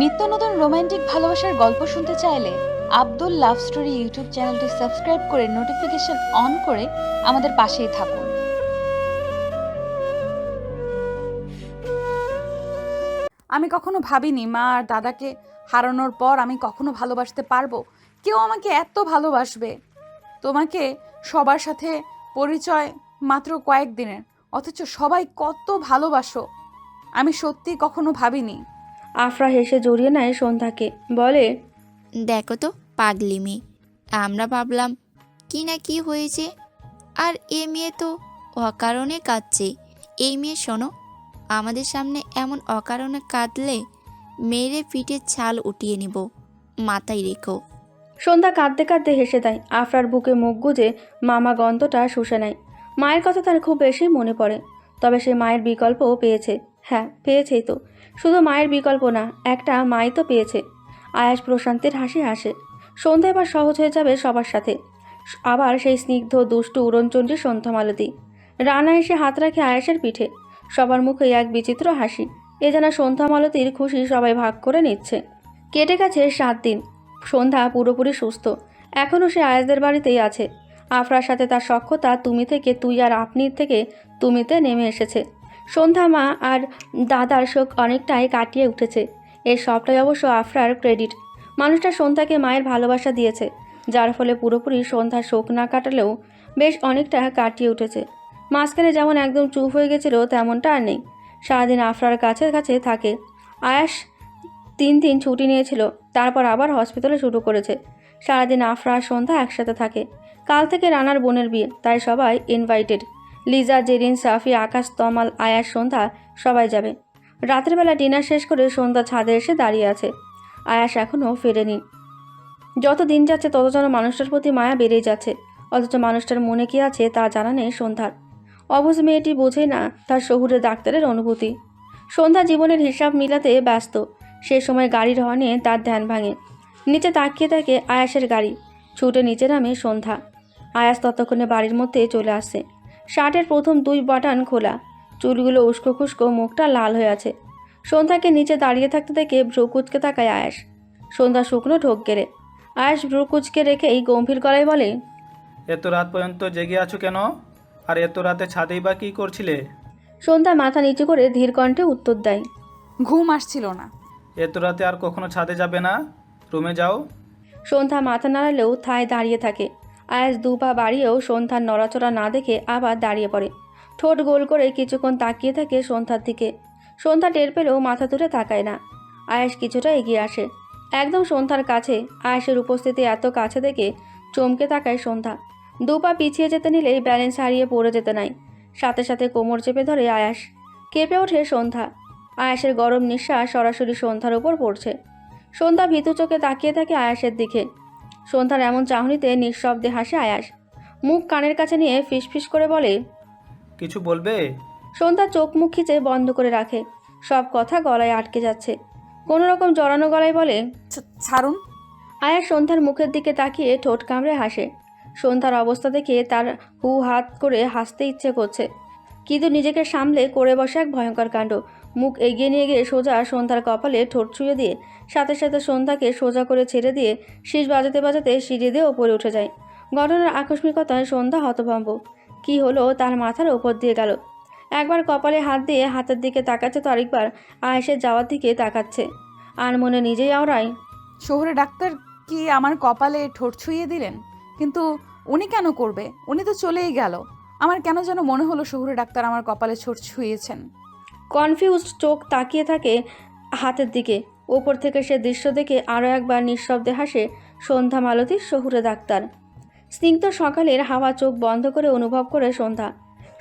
নিত্য নতুন রোমান্টিক ভালোবাসার গল্প শুনতে চাইলে আব্দুল লাভ স্টোরি ইউটিউব চ্যানেলটি সাবস্ক্রাইব করে নোটিফিকেশন অন করে আমাদের পাশেই থাকুন। আমি কখনো ভাবিনি মা আর দাদাকে হারানোর পর আমি কখনো ভালোবাসতে পারবো, কেউ আমাকে এত ভালোবাসবে। তোমাকে সবার সাথে পরিচয় মাত্র কয়েকদিনের, অথচ সবাই কত ভালোবাসো, আমি সত্যি কখনো ভাবিনি। আফরা হেসে জড়িয়ে নেয় সন্ধ্যাকে, বলে, দেখো তো পাগলি মেয়ে, আমরা ভাবলাম কি না কি হয়েছে, আর এ মেয়ে তো অকারণে কাঁদছে। এই মেয়ে শোনো, আমাদের সামনে এমন অকারণে কাঁদলে মেরে পিঠে ছাল উঠিয়ে নিব, মাথায় রেখো। সন্ধ্যা কাঁদতে কাঁদতে হেসে দেয়। আফরার বুকে মুখ গুজে মামা গন্ধটা শুষে নেয়। মায়ের কথা তার খুব বেশি মনে পড়ে, তবে সে মায়ের বিকল্পও পেয়েছে। হ্যাঁ, পেয়েছেই তো, শুধু মায়ের বিকল্প না, একটা মাই তো পেয়েছে। আয়াস প্রশান্তির হাসি হাসে। সন্ধ্যা এবার সহজ হয়ে যাবে সবার সাথে। আবার সেই স্নিগ্ধ দুষ্টু উড়নচণ্ডী সন্ধ্যামালতী। রানা এসে হাত রাখে আয়াসের পিঠে। সবার মুখে এক বিচিত্র হাসি। এ যেন সন্ধ্যামালতীর খুশি সবাই ভাগ করে নিচ্ছে। কেটে গেছে 7 দিন। সন্ধ্যা পুরোপুরি সুস্থ। এখনও সে আয়াসদের বাড়িতেই আছে। আফরার সাথে তার সখ্যতা তুমি থেকে তুই আর আপনি থেকে তুমিতে নেমে এসেছে। সন্ধ্যা মা আর দাদার শোক অনেকটাই কাটিয়ে উঠেছে। এর সবটাই অবশ্য আফরার ক্রেডিট। মানুষটা সন্ধ্যাকে মায়ের ভালোবাসা দিয়েছে, যার ফলে পুরোপুরি সন্ধ্যার শোক না কাটালেও বেশ অনেকটা কাটিয়ে উঠেছে। মাঝখানে যেমন একদম চুপ হয়ে গেছিল, তেমনটা আর নেই। সারাদিন আফরার কাছে কাছে থাকে। আয়াস 3 দিন ছুটি নিয়েছিল, তারপর আবার হসপিটালে শুরু করেছে। সারাদিন আফরা আর সন্ধ্যা একসাথে থাকে। কাল থেকে রানার বোনের বিয়ে, তাই সবাই ইনভাইটেড। লিজা, জেরিন, সাফি, আকাশ, তমাল, আয়াস, সন্ধ্যা সবাই যাবে। রাতের বেলা ডিনার শেষ করে সন্ধ্যা ছাদে এসে দাঁড়িয়ে আছে। আয়াস এখনও ফেরেনি। যত দিন যাচ্ছে তত যেন মানুষটার প্রতি মায়া বেড়েই যাচ্ছে, অথচ মানুষটার মনে কি আছে তা জানা নেই সন্ধ্যার। অবুঝ মেয়েটি বোঝেই না তার শহুরে ডাক্তারের অনুভূতি। সন্ধ্যা জীবনের হিসাব মিলাতে ব্যস্ত। সে সময় গাড়ির হর্নে তার ধ্যান ভাঙে। নিচে তাকিয়ে থাকে আয়াসের গাড়ি। ছুটে নিচে নামে সন্ধ্যা। আয়াস ততক্ষণে বাড়ির মধ্যে চলে আসছে। শার্টের প্রথম 2 বাটন খোলা, চুলগুলো উস্কো খুস্কো, মুখটা লাল হয়ে আছে। সন্ধ্যাকে নিচে দাঁড়িয়ে থাকতে দেখে ভ্রু কুচকে তাকায় আয়াস। সন্ধ্যা শুকনো ঢোক গেড়ে। আয়াস ভ্রু কুচকে রেখেই গম্ভীর গলায় বলে, এত রাত পর্যন্ত জেগে আছো কেন? আর এত রাতে ছাদেই বা কী করছিলে? সন্ধ্যা মাথা নিচু করে ধীর কণ্ঠে উত্তর দেয়, ঘুম আসছিল না। এত রাতে আর কখনো ছাদে যাবে না, রুমে যাও। সন্ধ্যা মাথা নাড়ালেও থায় দাঁড়িয়ে থাকে। আয়াস 2 পা বাড়িয়েও সন্ধ্যার নড়াচড়া না দেখে আবার দাঁড়িয়ে পড়ে। ঠোঁট গোল করে কিছুক্ষণ তাকিয়ে থাকে সন্ধ্যার দিকে। সন্ধ্যা টের পেলেও মাথা তুলে তাকায় না। আয়াস কিছুটা এগিয়ে আসে, একদম সন্ধ্যার কাছে। আয়াসের উপস্থিতি এত কাছে দেখে চমকে তাকায় সন্ধ্যা। 2 পা পিছিয়ে যেতে নিলেই ব্যালেন্স হারিয়ে পড়ে যেতে নাই। সাথে সাথে কোমর চেপে ধরে আয়াস। কেঁপে ওঠে সন্ধ্যা। আয়াসের গরম নিঃশ্বাস সরাসরি সন্ধ্যার উপর পড়ছে। সন্ধ্যা ভীতু চোখে তাকিয়ে থাকে আয়াসের দিকে। সন্ধ্যার এমন চাহনিতে নিঃশব্দে হাসে আয়াস। মুখ কানের কাছে নিয়ে ফিসফিস করে বলে, কিছু বলবে? সন্ধ্যা চোখ মুখ খিচে বন্ধ করে রাখে। সব কথা গলায় আটকে যাচ্ছে। কোনো রকম জড়ানো গলায় বলে, ছাড়ুন। আয়াস সন্ধ্যার মুখের দিকে তাকিয়ে ঠোঁট কামড়ে হাসে। সন্ধ্যার অবস্থা দেখে তার হু হাত করে হাসতে ইচ্ছে করছে, কিন্তু নিজেকে সামলে করে বসে এক ভয়ঙ্কর কাণ্ড। মুখ এগিয়ে নিয়ে গিয়ে সোজা সন্ধ্যার কপালে ঠোঁট ছুঁয়ে দিয়ে সাথে সাথে সন্ধ্যাকে সোজা করে ছেড়ে দিয়ে শীষ বাজাতে বাজাতে সিঁড়ি দিয়ে ওপরে উঠে যায়। ঘটনার আকস্মিকতায় সন্ধ্যা হতভম্ব। কি হলো তার মাথার ওপর দিয়ে গেল। একবার কপালে হাত দিয়ে হাতের দিকে তাকাচ্ছে, তো আরেকবার আয়েশের যাওয়ার দিকে তাকাচ্ছে। আর মনে নিজেই আওড়ায়, শহুরে ডাক্তার কি আমার কপালে ঠোঁট ছুঁয়ে দিলেন? কিন্তু উনি কেন করবে? উনি তো চলেই গেল। আমার কেন যেন মনে হলো শহুরে ডাক্তার আমার কপালে ঠোঁট ছুঁয়েছেন। কনফিউজড চোখ তাকিয়ে থাকে হাতের দিকে। ওপর থেকে সে দৃশ্য দেখে আরও একবার নিঃশব্দে হাসে সন্ধ্যা মালতীর শহুরে ডাক্তার। স্নিগ্ধ সকালের হাওয়া চোখ বন্ধ করে অনুভব করে সন্ধ্যা।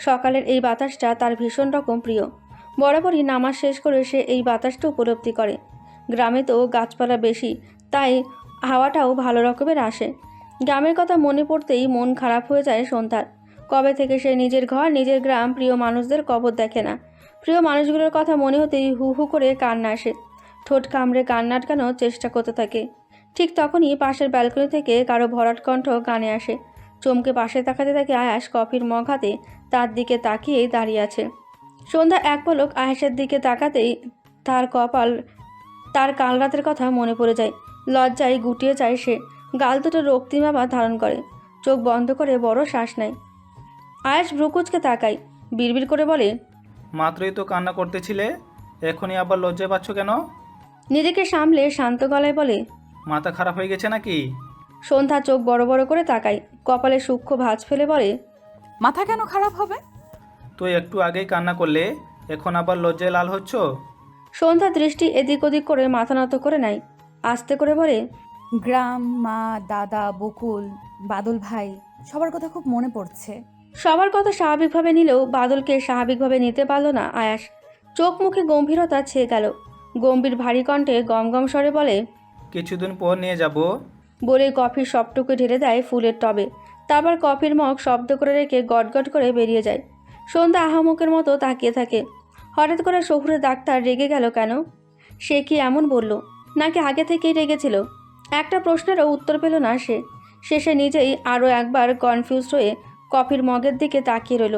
সকালের এই বাতাসটা তার ভীষণ রকম প্রিয়। বরাবরই নামাজ শেষ করে সে এই বাতাসটা উপলব্ধি করে। গ্রামে তো গাছপালা বেশি, তাই হাওয়াটাও ভালো রকমের আসে। গ্রামের কথা মনে পড়তেই মন খারাপ হয়ে যায় সন্ধ্যার। কবে থেকে সে নিজের ঘর, নিজের গ্রাম, প্রিয় মানুষদের কবর দেখে না। প্রিয় মানুষগুলোর কথা মনে হতেই হু হু করে কান্না আসে। ঠোঁট কামড়ে কান্না আটকানোর চেষ্টা করতে থাকে। ঠিক তখনই পাশের ব্যালকনি থেকে কারো ভরাট কণ্ঠ গানে আসে। চমকে পাশে তাকাতে থাকে আয়াস কফির মগ হাতে তার দিকে তাকিয়েই দাঁড়িয়ে আছে। সন্ধ্যা এক পলক আয়াসের দিকে তাকাতেই তার কপাল তার কাল রাতের কথা মনে পড়ে যায়। লজ্জায় গুটিয়ে যায় সে। গাল দুটো রক্তিম আবার ধারণ করে, চোখ বন্ধ করে বড় শ্বাস নেয়। আয়াস ভ্রুকুচকে তাকায়, বিড়বিড় করে বলে, মাত্রই তো কান্না করতেছিলে, এখনই আবার লজ্জা পাচ্ছ কেন? নিজেকে সামলে শান্ত গলায় বলে। মাথা খারাপ হয়ে গেছে নাকি? সন্ধ্যা চোখ বড় বড় করে তাকায়, কপালে সূক্ষ্ম ভাঁজ ফেলে বলে, মাথা কেন খারাপ হবে? তুই একটু আগেই কান্না করলে, এখন আবার লজ্জায় লাল হচ্ছ? সন্ধ্যা দৃষ্টি এদিক ওদিক করে মাথা নত করে নেয়, আস্তে করে বলে, গ্রাম, মা, দাদা, বকুল, বাদল ভাই, সবার কথা খুব মনে পড়ছে। সবার কথা স্বাভাবিকভাবে নিলেও বাদলকে স্বাভাবিকভাবে নিতে পারল না আয়াস। চোখ মুখে গম্ভীরতা ছেয়ে গেল। গম্ভীর ভারী কণ্ঠে গমগম স্বরে বলে, কিছুদিন পর নিয়ে যাব। বলে কফির সবটুকু ঢেলে দেয় ফুলের টবে। তারপর কফির মগ শব্দ করে রেখে গটগট করে বেরিয়ে যায়। সন্ধ্যা আহামকের মতো তাকিয়ে থাকে। হঠাৎ করে শহুরে ডাক্তার রেগে গেল কেন? সে কি এমন বলল, নাকি আগে থেকেই রেগেছিল? একটা প্রশ্নেরও উত্তর পেল না সে। শেষে নিজেই আরও একবার কনফিউজড হয়ে কফির মগের দিকে তাকিয়ে রইল।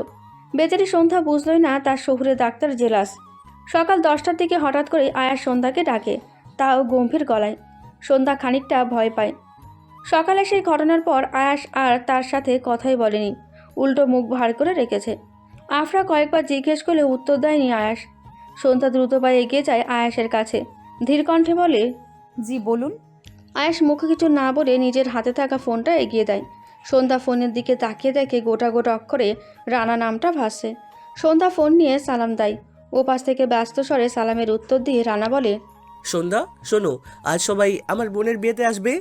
বেচারি সন্ধ্যা বুঝলই না তার শহুরে ডাক্তার জেলাস। সকাল 10টার দিকে হঠাৎ করেই আয়াস সন্ধ্যাকে ডাকে, তাও গম্ভীর গলায়। সন্ধ্যা খানিকটা ভয় পায়। সকালে সেই ঘটনার পর আয়াস আর তার সাথে কথাই বলেনি, উল্টো মুখ ভার করে রেখেছে। আফরা কয়েকবার জিজ্ঞেস করলে উত্তর দেয়নি আয়াস। সন্ধ্যা দ্রুত পায়ে এগিয়ে যায় আয়াসের কাছে, ধীর কণ্ঠে বলে, জি বলুন। আয়াস মুখে কিছু না বলে নিজের হাতে থাকা ফোনটা এগিয়ে দেয়। সন্ধ্যা ফোনের দিকে তাকিয়ে দেখে গোটা গোটা অক্ষরে রানা নামটা ভাসছে। সন্ধ্যা ফোন নিয়ে সালাম দেয়। ওপাশ থেকে ব্যস্ত স্বরে সালামের উত্তর দিয়ে রানা বলে, সন্ধ্যা শোনো, আজ সবাই আমার বোনের বিয়েতে আসবে,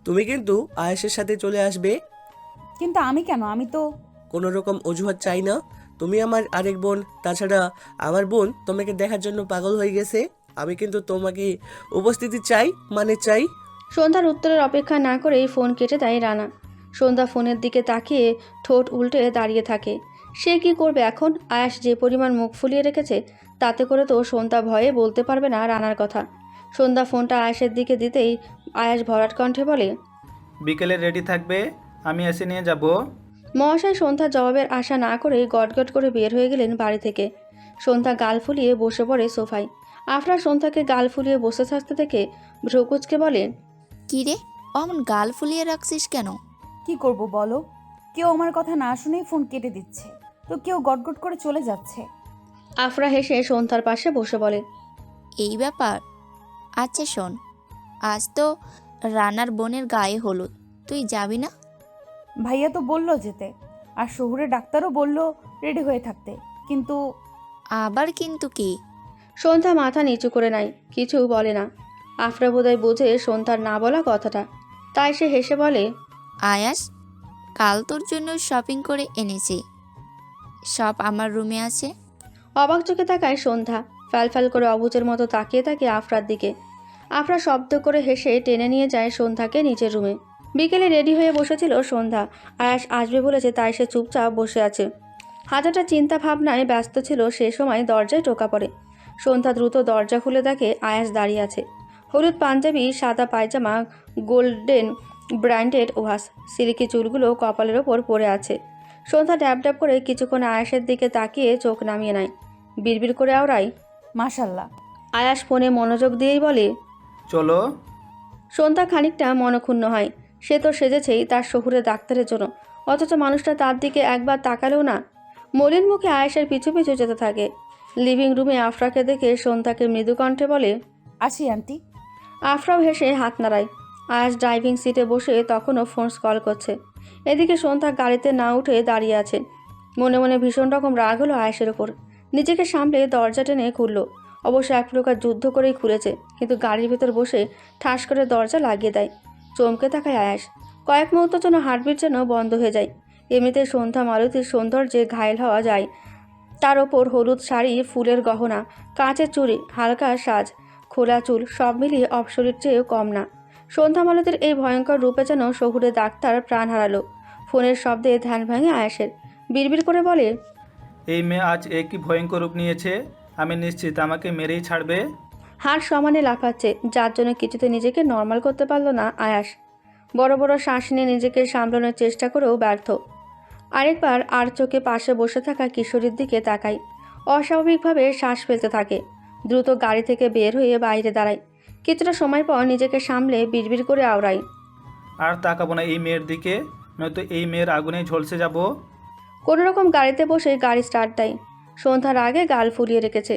তুমি কিন্তু আয়েশের সাথে চলে আসবে। কিন্তু আমি কেন? আমি তো... কোনো রকম অজুহাত চাই না, তুমি আমার আরেক বোন। তাছাড়া আমার বোন তোমাকে দেখার জন্য পাগল হয়ে গেছে। আমি কিন্তু তোমাকে উপস্থিতি চাই, মানে চাই। সন্ধ্যার উত্তরের অপেক্ষা না করেই ফোন কেটে দেয় রানা। সন্ধ্যা ফোনের দিকে তাকিয়ে ঠোঁট উল্টে দাঁড়িয়ে থাকে। সে কি করবে এখন? আয়াস যে পরিমাণ মুখ ফুলিয়ে রেখেছে, তাতে করে তো সন্ধ্যা ভয়ে বলতে পারবে না রানার কথা। সন্ধ্যা ফোনটা আয়াসের দিকে দিতেই আয়াস ভরাট কণ্ঠে বলে, বিকেলে রেডি থাকবে, আমি এসে নিয়ে যাব। মহাশয় সন্ধ্যার জবাবের আশা না করে গটগট করে বের হয়ে গেলেন বাড়ি থেকে। সন্ধ্যা গাল ফুলিয়ে বসে পড়ে সোফায়। আফরা সন্ধ্যাকে গাল ফুলিয়ে বসে থাকতে থেকে ভ্রুকুচকে বলে, কি রে, অমন গাল ফুলিয়ে রাখছিস কেন? কি করব বলো? কেউ আমার কথা না শুনেই ফোন কেটে দিচ্ছে, তো কেউ গটগট করে চলে যাচ্ছে। আফরা হেসে সন্ধ্যার পাশে বসে বলে, এই ব্যাপার। আচ্ছা শোন, আজ তো রানার বোনের গায়ে হলুদ, তুই যাবি না? ভাইয়া তো বললো যেতে, আর শহুরে ডাক্তারও বললো রেডি হয়ে থাকতে, কিন্তু... আবার কিন্তু কি? সন্ধ্যা মাথা নিচু করে নেয়, কিছু বলে না। আফরা বোধহয় বোঝে সন্ধ্যার না বলা কথাটা, তাই সে হেসে বলে, আয়াস, কাল তোর জন্য শপিং করে এনেছি, সব আমার রুমে আছে। অবাক চোখে তাকায় সন্ধ্যা। ফ্যালফ্যাল করে অবুজের মতো তাকিয়ে থাকে আফরার দিকে। আফরা শব্দ করে হেসে টেনে নিয়ে যায় সন্ধ্যাকে নিচের রুমে। বিকেলে রেডি হয়ে বসেছিল সন্ধ্যা। আয়াস আসবে বলেছে, তাই সে চুপচাপ বসে আছে। হাজারটা চিন্তা ভাবনায় ব্যস্ত ছিল। সে সময় দরজায় টোকা পড়ে। সন্ধ্যা দ্রুত দরজা খুলে দেখে আয়াস দাঁড়িয়ে আছে। হলুদ পাঞ্জাবি, সাদা পায়জামা, গোল্ডেন ব্র্যান্ডেড ওয়াশ, সিল্কি চুলগুলো কপালের ওপর পড়ে আছে। সন্ধ্যা ড্যাব ড্যাব করে কিছুক্ষণ আয়াসের দিকে তাকিয়ে চোখ নামিয়ে নেয়। বিড়বিড় করে আওড়ায়, মাশাল্লাহ। আয়াস ফোনে মনোযোগ দিয়েই বলে, চলো। সন্ধ্যা খানিকটা মনক্ষুণ্ণ হয়। সে তো সেজেছেই তার শহুরে ডাক্তারের জন্য, অথচ মানুষটা তার দিকে একবার তাকালেও না। মলিন মুখে আয়েশের পিছু পিছু যেতে থাকে। লিভিং রুমে আফরাকে দেখে সন্ধ্যাকে মৃদু কণ্ঠে বলে, আছি আন্টি। আফরাও হেসে হাত নাড়ায়। আয়াস ড্রাইভিং সিটে বসে তখনও ফোন কল করছে। এদিকে সন্ধ্যা গাড়িতে না উঠে দাঁড়িয়ে আছে। মনে মনে ভীষণ রকম রাগ হলো আয়েশের ওপর। নিজেকে সামলে দরজা টেনে খুলল। অবশ্য এক প্রকার যুদ্ধ করেই খুলেছে, কিন্তু গাড়ির ভেতর বসে ঠাস করে দরজা লাগিয়ে দেয়। চমকে তাকায় আয়াস। কয়েক মুহূর্তের জন্য হার্টবিট যেন বন্ধ হয়ে যায়। এমনিতে সন্ধ্যা মালতীর সৌন্দর্যে ঘায়েল হওয়া যায়। তার ওপর হলুদ শাড়ি, ফুলের গহনা, কাঁচের চুড়ি, হালকা সাজ, খোলা চুল, সব মিলিয়ে অপসরীর চেয়েও কম না। সন্ধ্যা মালতীর এই ভয়ঙ্কর রূপে যেন শহুরে ডাক্তার প্রাণ হারালো। ফোনের শব্দে ধ্যান ভাঙে আয়াসের। বিড়বিড় করে বলে, এই মেয়ে আজ একই ভয়ঙ্কর রূপ নিয়েছে, আমি নিশ্চিত আমাকে মেরেই ছাড়বে। হাড় সমানে লাফাচ্ছে, যার জন্য কিছুতে নিজেকে নর্মাল করতে পারল না আয়াস। বড় বড় শ্বাস নিয়ে নিজেকে সামলানোর চেষ্টা করেও ব্যর্থ। আরেকবার আর চোখে পাশে বসে থাকা কিশোরীর দিকে তাকায়। অস্বাভাবিকভাবে শ্বাস ফেলতে থাকে। দ্রুত গাড়ি থেকে বের হয়ে বাইরে দাঁড়ায়। কিছুটা সময় পর নিজেকে সামলে বিড়বিড় করে আওড়ায়। আর তাকাবো না এই মেয়ের দিকে, নয়তো এই মেয়ের আগুনে ঝলসে যাব। কোনো রকম গাড়িতে বসে গাড়ি স্টার্ট দেয়। সন্ধ্যার আগে গাল ফুলিয়ে রেখেছে।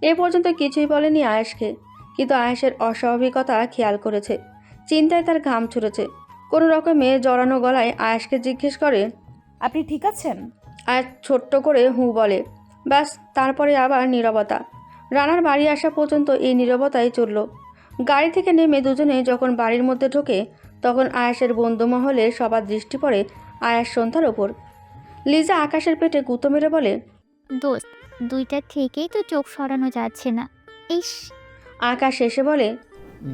এ পর্যন্ত কিছুই বলেনি আয়েশকে, কিন্তু আয়েশের অস্বাভাবিকতা খেয়াল করেছে। চিন্তায় তার ঘাম ছুটেছে। কোনো রকমে জড়ানো গলায় আয়েশকে জিজ্ঞেস করে। আপনি ঠিক আছেন? আয়েশ ছোট্ট করে হু বলে। ব্যাস, তারপরে আবার নীরবতা। রানার বাড়ি আসা পর্যন্ত এই নীরবতাই চলল। গাড়ি থেকে নেমে দুজনে যখন বাড়ির মধ্যে ঢোকে, তখন আয়েশের বন্ধুমহলে সবার দৃষ্টি পড়ে আয়েশ সন্ধ্যার ওপর। লিজা আকাশের পেটে গুঁতো মেরে বলে, দোস্ত, দুইটা থেকেই তো চোখ সরানো যাচ্ছে না। ইস, আকাশ এসে বলে,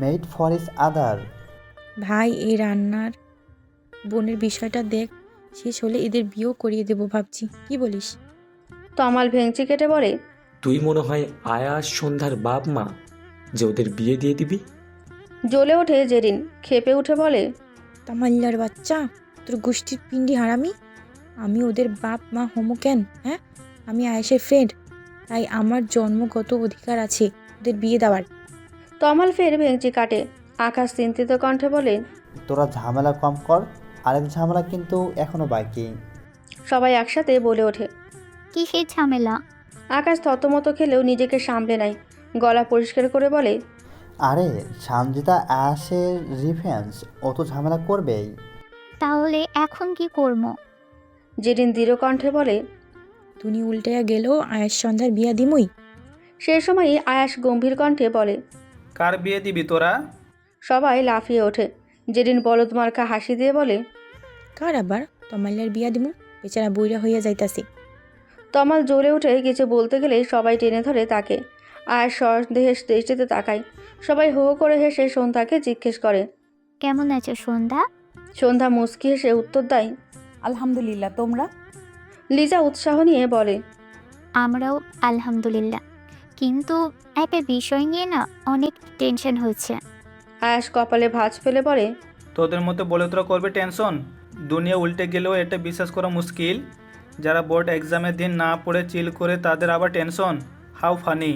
মেড ফর ইস আদার। ভাই, এই রান্নার বোনের বিষয়টা দেখ, শেষ হলে এদের বিয়েও করিয়ে দেবো ভাবছি, কি বলিস? তমাল ভেঙচি কেটে বলে, তুই মনে হয় আয়াস সন্ধ্যার বাপ মা যে ওদের বিয়ে দিয়ে দিবি? জ্বলে ওঠে জেরিন। খেপে উঠে বলে, তামাল্লার বাচ্চা, তোর গোষ্ঠীর পিন্ডি হারামি। আমি ওদের বাপ মা হমো কেন? হ্যাঁ, আমি আয়েশের ফ্রেন্ড, তাই আমার জন্মগত অধিকার আছে ওদের বিয়ে দেওয়ার। তমাল ফের ভেঙচি কাটে। আকাশ চিন্তিত কণ্ঠে বলে, তোরা ঝামেলা কম কর, আরেক ঝামেলা কিন্তু এখনো বাকি। সবাই একসাথে বলে ওঠে। কিসের ঝামেলা? আকাশ থতমত খেলেও নিজেকে সামলে নাই। গলা পরিষ্কার করে বলে, আরে সানজিদা আয়াসের রিভেঞ্জ, ও তো ঝামেলা করবেই। তাহলে এখন কি করবো? জেরিন দৃঢ় কণ্ঠে বলে। তুমি উল্টাইয়া গেলেও আয়েশ সন্ধ্যার বিয়া দিমই। সে সময়ই আয়াস গম্ভীর কণ্ঠে বলে। কার বিয়ে দিবি তোরা? সবাই লাফিয়ে ওঠে। জেরিন বলদ মার্কা হাসি দিয়ে বলে, কার আবার? তমাল্লার বিয়া দিমু, বেচারা বইরা হইয়া যাইতাছে। তমাল জ্বলে উঠে কিছু বলতে গেলে সবাই টেনে ধরে তাকে। আয়াস সন্দেহের দৃষ্টিতে তাকায়। সবাই হো হো করে হেসে সন্ধ্যাকে জিজ্ঞেস করে, কেমন আছো সন্ধ্যা? সন্ধ্যা মুচকি হেসে উত্তর দেয়। আলহামদুলিল্লাহ, তোমরা? লিজা উৎসাহ নিয়ে বলে, আমরাও আলহামদুলিল্লাহ, কিন্তু একটা বিষয় নিয়ে না অনেক টেনশন হচ্ছে। আয়াস কপালে ভাঁজ ফেলে বলে, তোদের মতো বলে তোরা করবে টেনশন? দুনিয়া উল্টে গেলেও এটা বিশ্বাস করা মুশকিল। যারা বোর্ড এক্সামের দিন না পড়ে চিল করে, তাদের আবার টেনশন? How funny.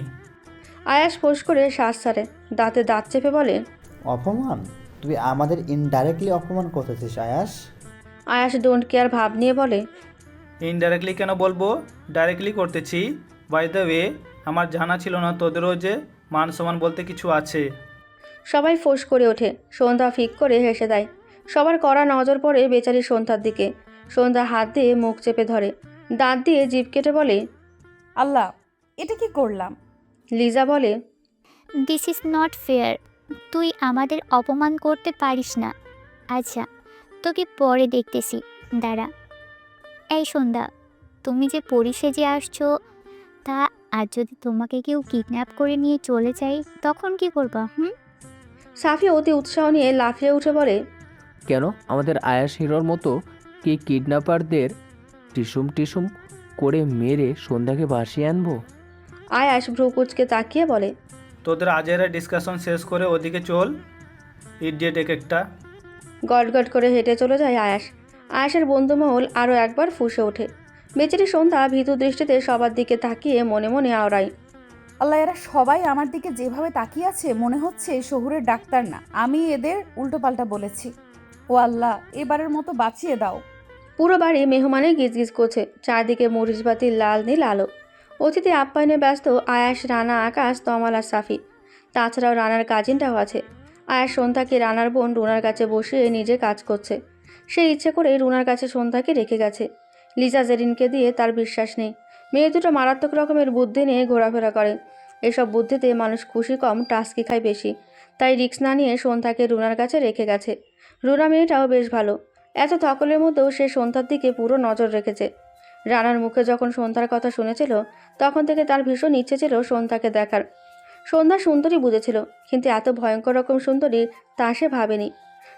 আয়াস ফোঁস করে শ্বাস ছাড়ে। দাঁতে দাঁত চেপে বলে, অপমান? তুই আমাদের ইনডাইরেক্টলি অপমান করতেছিস আয়াস। আয়াস ডোন্ট কেয়ার ভাব নিয়ে বলে, ইনডাইরেক্টলি কেন বলবো, ডাইরেক্টলি করতেছি। বাই দ্য ওয়ে, আমার জানা ছিল না তোদেরও যে মান সম্মান বলতে কিছু আছে। সবাই ফোঁস করে ওঠে। সন্ধ্যা ফিক করে হেসে দেয়। সবার কড়া নজর পড়ে বেচারি সন্ধ্যার দিকে। সন্ধ্যা হাত দিয়ে মুখ চেপে ধরে, দাঁত দিয়ে জিভ কেটে বলে, আল্লাহ, এটা কি করলাম? লিজা বলে, দিস ইজ নট ফেয়ার। তুই আমাদের অপমান করতে পারিস না। আচ্ছা, তোকে পরে দেখতেছি, দাঁড়া। এই সন্ধ্যা, তুমি যে পরিসেজে আসছো, তা আর যদি তোমাকে কেউ কিডন্যাপ করে নিয়ে চলে যায়, তখন কি করবা? সাফি অতি উৎসাহ নিয়ে লাফিয়ে উঠে বলে, কেন, আমাদের আয়াস হিরোর মতো কি কিডন্যাপারদের টিসুম টিসুম করে মেরে সন্ধ্যাকে ভাসিয়ে আনবো? আয়াস ভ্রু কুচকে তাকিয়ে বলে, তোদের আজের ডিসকাশন শেষ করে ওদিকে চল, ইডিয়েট এক একটা। গট গট করে হেঁটে চলে যায় আয়াস। আয়াসের বন্ধুমহল আরও একবার ফুঁসে ওঠে। বেচারি সন্ধ্যা ভীতু দৃষ্টিতে সবার দিকে তাকিয়ে মনে মনে আওড়ায়। আল্লাহ, এরা সবাই আমার দিকে যেভাবে তাকিয়ে আছে, মনে হচ্ছে শহুরের ডাক্তার না, আমি এদের উল্টোপাল্টা বলেছি। ও আল্লাহ, এবারের মতো বাঁচিয়ে দাও। পুরো বাড়ি মেহমানে গিজগিজ করছে। চারদিকে মরিচবাতির লাল নীল আলো। অতিথি আপ্যায়নে ব্যস্ত আয়াস, রানা, আকাশ, তমাল আর সাফি। তাছাড়াও রানার কাজিনটাও আছে। আয়াস সন্ধ্যাকে রানার বোন রুনার কাছে বসিয়ে নিজে কাজ করছে। সে ইচ্ছে করে রুনার কাছে সন্ধ্যাকে রেখে গেছে। লিজা জেরিনকে দিয়ে তার বিশ্বাস নেই। মেয়ে দুটো মারাত্মক রকমের বুদ্ধি নিয়ে ঘোরাফেরা করে। এসব বুদ্ধিতে মানুষ খুশি কম, টাস্কি খায় বেশি। তাই রিস্ক না নিয়ে সন্ধ্যাকে রুনার কাছে রেখে গেছে। রুনা মেয়েটাও বেশ ভালো। এত ধকলের মধ্যেও সে সন্ধ্যার দিকে পুরো নজর রেখেছে। রানার মুখে যখন সন্ধ্যার কথা শুনেছিল, তখন থেকে তার ভীষণ ইচ্ছে ছিল সন্ধ্যাকে দেখার। সন্ধ্যা সুন্দরী বুঝেছিল, কিন্তু এত ভয়ঙ্কর রকম সুন্দরী তা সে ভাবেনি।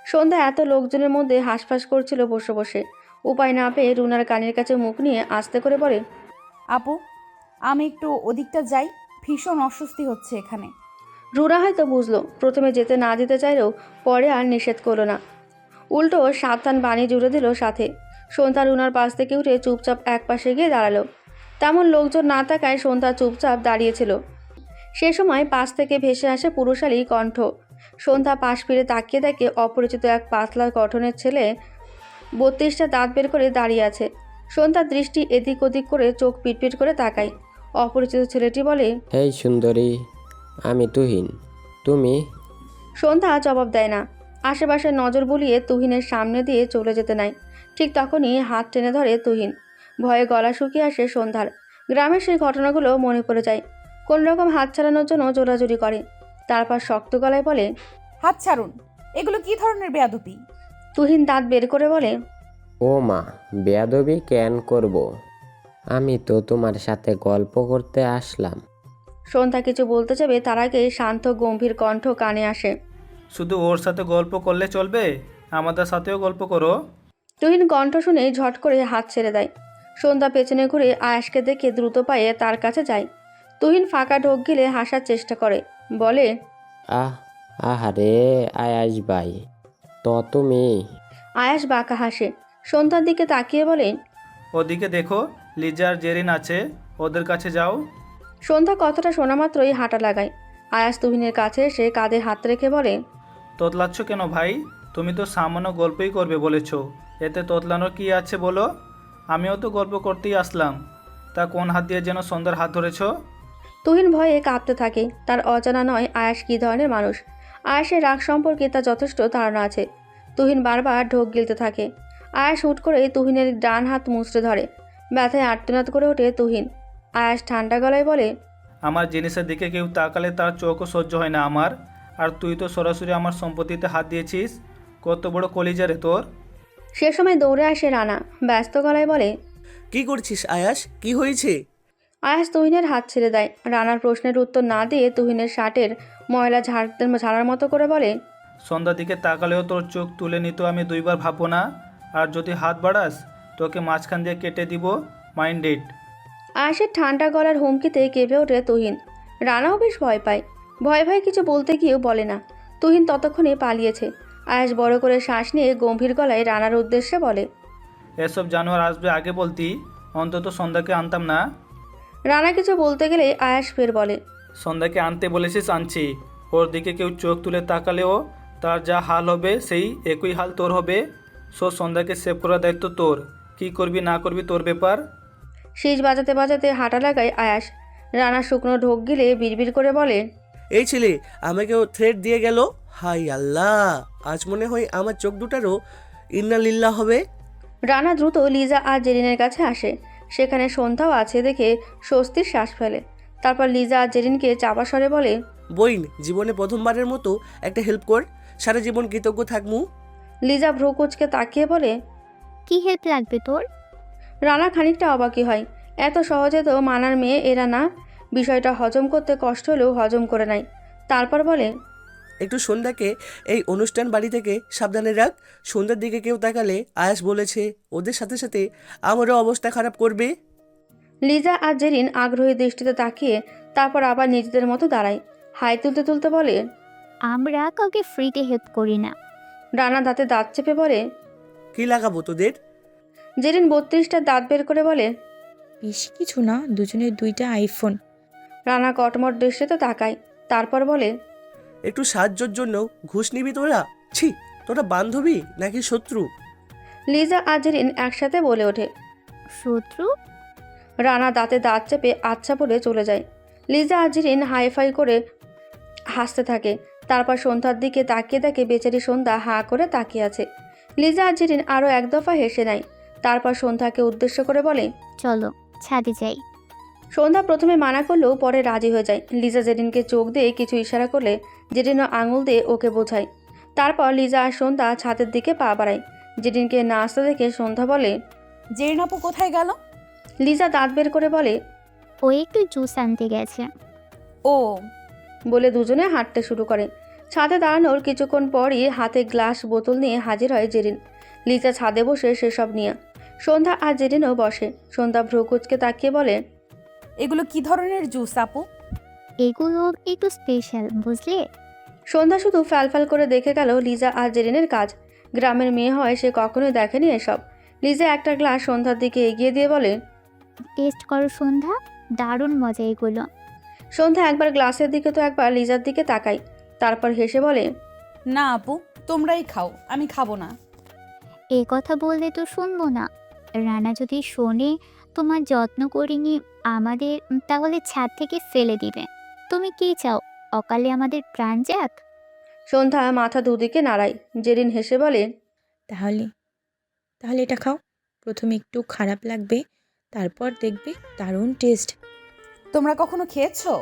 সন্ধ্যা এত লোকজনের মধ্যে হাঁসফাঁস করছিল বসে বসে। উপায় না পেয়ে রুনার কানের কাছে মুখ নিয়ে আস্তে করে বলে, আপু, আমি একটু ওদিকটা যাই, ভীষণ অস্বস্তি হচ্ছে এখানে। রুনা হয়তো বুঝলো। প্রথমে যেতে না যেতে চাইলেও পরে আর নিষেধ করলো না। উল্টো সাবধান বাণী জুড়ে দিল সাথে। সন্ধ্যা রুনার পাশ থেকে উঠে চুপচাপ এক পাশে গিয়ে দাঁড়ালো। তেমন লোকজন না থাকায় সন্ধ্যা চুপচাপ দাঁড়িয়েছিল। সে সময় পাশ থেকে ভেসে আসে পুরুষালী কণ্ঠ, সন্ধ্যা পাশ ফিরে তাকিয়ে দেখে অপরিচিত এক পাতলা গঠনের ছেলে 32টা দাঁত বের করে দাঁড়িয়ে আছে। সন্ধ্যার দৃষ্টি এদিক ওদিক করে চোখ পিটপিট করে তাকায়। অপরিচিত ছেলেটি বলে, হেই সুন্দরী, আমি তুহিন, তুমি? সন্ধ্যা জবাব দেয় না। আশেপাশে নজর বুলিয়ে তুহিনের সামনে দিয়ে চলে যেতে নাই। ঠিক তখনই হাত টেনে ধরে তুহিন। ভয়ে গলা শুকিয়ে আসে সন্ধ্যার। গ্রামের সেই ঘটনাগুলো মনে পড়ে যায়। কোন রকম হাত ছাড়ানোর জন্য জোরাজুরি করে। তারপর শক্ত গলায় বলে, হাত ছাড়ুন, এগুলো কি ধরনের বেয়াদবি? তুহিন দাঁত বের করে বলে, ও মা, বেয়াদবি কেন করব? আমি তো তোমার সাথে গল্প করতে আসলাম। সন্ধ্যা কিছু বলতে যাবে তার আগে শান্ত গম্ভীর কণ্ঠ কানে আসে। শুধু ওর সাথে গল্প করলে চলবে? আমাদের সাথেও গল্প করো। তুহিন কণ্ঠ শুনে ঝট করে হাত ছেড়ে দেয়। সন্ধ্যা পেছনে ঘুরে আয়াসকে দেখে দ্রুত পায়ে তার কাছে যায়। তুহিন ফাঁকা ঢোক গিলে হাসার চেষ্টা করে, বলে, আহারে আয়াস ভাই, তো তুমি? আয়াস বাঁকা হাসে। সন্ধ্যার দিকে তাকিয়ে বলে, ওদিকে দেখো, লিজা আর জেরিন আছে, ওদের কাছে যাও। সন্ধ্যা কথাটা শোনা মাত্রই হাঁটা লাগায়। আয়াস তুহিনের কাছে এসে কাঁধে হাত রেখে বলে, তোতলাচ্ছ কেন ভাই? তুমি তো সামান্য গল্পই করবে বলেছ, এতে তোতলানোর কি আছে বলো? আমিও তো গল্প করতেই আসলাম। তা কোন হাত দিয়ে যেন সন্ধ্যার হাত ধরেছ? তুহিন ভয়ে কাঁপতে থাকে। তার অজানা নয় আয়াস কী ধরনের মানুষ। আয়াসের রাগ সম্পর্কে তার যথেষ্ট ধারণা আছে। তুহিন বারবার ঢোক গিলতে থাকে। আয়াস হুট করে তুহিনের ডান হাত মুচড়ে ধরে। ব্যথায় আর্তনাদ করে ওঠে তুহিন। আয়াস ঠান্ডা গলায় বলে, আমার জিনিসের দিকে কেউ তাকালে তার চোখও সহ্য হয় না আমার। আর তুই তো সরাসরি আমার সম্পত্তিতে হাত দিয়েছিস। কত বড় কলিজা রে তোর! সে সময় দৌড়ে আসে রানা। ব্যস্ত গলায় বলে, কি করছিস আয়াস? কি হয়েছে? আয়াস তুহিনের হাত ছেড়ে দেয়। রানার প্রশ্নের উত্তর না দিয়ে তুহিনের শার্টের ময়লা ঝাড়ার মতো করে বলে, সন্ধ্যার দিকে তাকালেও তোর চোখ তুলে নিত আমি দুইবার ভাববো না। আর যদি হাত বাড়াস তোকে মাঝখান দিয়ে কেটে দিব, মাইন্ডেড। আয়াসের ঠান্ডা গলার হুমকিতে কেঁপে ওঠে তুহিন। রানাও বেশ ভয় পায়। ভয় কিছু বলতে গিয়েও বলে না। তুহিন ততক্ষণে পালিয়েছে। আয়াস বড় করে শ্বাস নিয়ে গম্ভীর গলায় রানার উদ্দেশ্যে বলে, এসব জানোয়ার আসবে আগে বলতি, অন্তত সন্ধ্যাকে আনতাম না। রানা কিছু বলতে গেলে আয়াস ফের বলে, সন্ধ্যাকে আনতে বলেছিস, আনছি। ওর দিকে কেউ চোখ তুলে তাকালেও তার যা হাল হবে সেই একই হাল তোর হবে। সন্ধ্যাকে সেভ করার দায়িত্ব তোর। কি করবি না করবি তোর ব্যাপার। শীষ বাজাতে বাজাতে হাঁটা লাগায় আয়াস। রানা শুকনো ঢোক গিলে বিড়বিড় করে বলে, এই ছেলে আমাকেও থ্রেট দিয়ে গেল। হাই আল্লাহ, আজ মনে হয় আমার চোখ দুটারও ইন্না লিল্লা হবে। রানা দ্রুত লিজা আর জেরিনের কাছে আসে। সেখানে সন্ধ্যাও আছে দেখে স্বস্তির শ্বাস ফেলে। তারপর লিজা আর জেরিনকে চাপা স্বরে বলে, বইন, জীবনে প্রথমবারের মতো একটা হেল্প কর, সারা জীবন কৃতজ্ঞ থাকমু। লিজা ভ্রু কুঁচকে তাকিয়ে বলে, কি হেল্প লাগবে তোর? রানা খানিকটা অবাকই হয়। এত সহজে তো মানার মেয়ে এরা না। বিষয়টা হজম করতে কষ্ট হলেও হজম করে নেয়। তারপর বলে, একটু সন্ধ্যাকে এই অনুষ্ঠান বাড়ি থেকে সাবধানে রাখ। সন্ধ্যার দিকে কেউ তাকালে আয়াস বলেছে ওদের সাথে সাথে আমারও অবস্থা খারাপ করবে। লিজা আর জেরিন আগ্রহী দৃষ্টিতে তাকিয়ে তারপর আবার নিজেদের মতো দাঁড়ায়। হাই তুলতে তুলতে বলে, আমরা কাউকে ফ্রিতে হেল্প করি না। রানা দাঁতে দাঁত চেপে বলে, কি লাগাবো তোদের? জেরিন 32টা দাঁত বের করে বলে, বেশি কিছু না, দুজনের 2টা আইফোন। রানা কটমট দৃষ্টিতে তাকায়। তারপর বলে, একটু সাহায্যের জন্য ঘুষ নিবি তোরা? ছি, তোরা বান্ধবী নাকি শত্রু? লিজা আর জেরিন একসাথে বলে ওঠে, শত্রু? রানা দাঁতে দাঁত চেপে আচ্ছা বলে চলে যায়। লিজা আর জেরিন হাইফাই করে হাসতে থাকে। তারপর সন্ধ্যার দিকে তাকিয়ে দেখে বেচারি সন্ধ্যা হাঁ করে তাকিয়ে আছে। লিজা আর জেরিন আরও এক দফা হেসে নেয়। তারপর সন্ধ্যাকে উদ্দেশ্য করে বলে, চলো ছাদে যাই। সন্ধ্যা প্রথমে মানা করলেও পরে রাজি হয়ে যায়। লিজা জেরিনকে চোখ দিয়ে কিছু ইশারা করলে জেরিনও আঙুল দিয়ে ওকে বোঝায়। তারপর লিজা আর সন্ধ্যা ছাদের দিকে পা বাড়ায়। জেরিনকে না আসতে দেখে সন্ধ্যা বলে, জেরিন আপু কোথায় গেল? লিজা দাঁত বের করে বলে, ও একটু জুস আনতে গেছে। ও, বলে দুজনে হাঁটতে শুরু করে। ছাদে দাঁড়ানোর কিছুক্ষণ পরই হাতে গ্লাস বোতল নিয়ে হাজির হয় জেরিন। লিজা ছাদে বসে সেসব নিয়ে। সন্ধ্যা আর জেরিনও বসে। সন্ধ্যা ভ্রু কুঁচকে তাকিয়ে বলে, এগুলো কি ধরনের জুস আপু? এগুলো একটু স্পেশাল, বুঝলে? সন্ধ্যা শুধু ফ্যালফ্যাল করে দেখে গেল লিজা আর জেরিনের কাজ। গ্রামের মেয়ে হয়, সে কখনোই দেখেনি এসব। লিজা একটা গ্লাস সন্ধ্যার দিকে এগিয়ে দিয়ে বলে, টেস্ট করো সন্ধ্যা, দারুণ মজা এগুলো। সন্ধ্যা একবার গ্লাসের দিকে তো একবার লিজার দিকে তাকায়। তারপর হেসে বলে, না আপু, তোমরাই খাও, আমি খাবো না। এ কথা বললে তো শুনবো না। রানা যদি শোনে তোমার যত্ন করিনি আমাদের, তাহলে ছাদ থেকে ফেলে দিবে। তুমি কি চাও, অকালে আমাদের প্রাণ যাক? সন্ধ্যা মাথা দুদিকে নাড়ায়। জেরিন হেসে বলে, তাহলে তাহলে এটা খাও। প্রথমে একটু খারাপ লাগবে, তারপর দেখবে দারুণ টেস্ট। তোমরা কখনো খেয়েছো?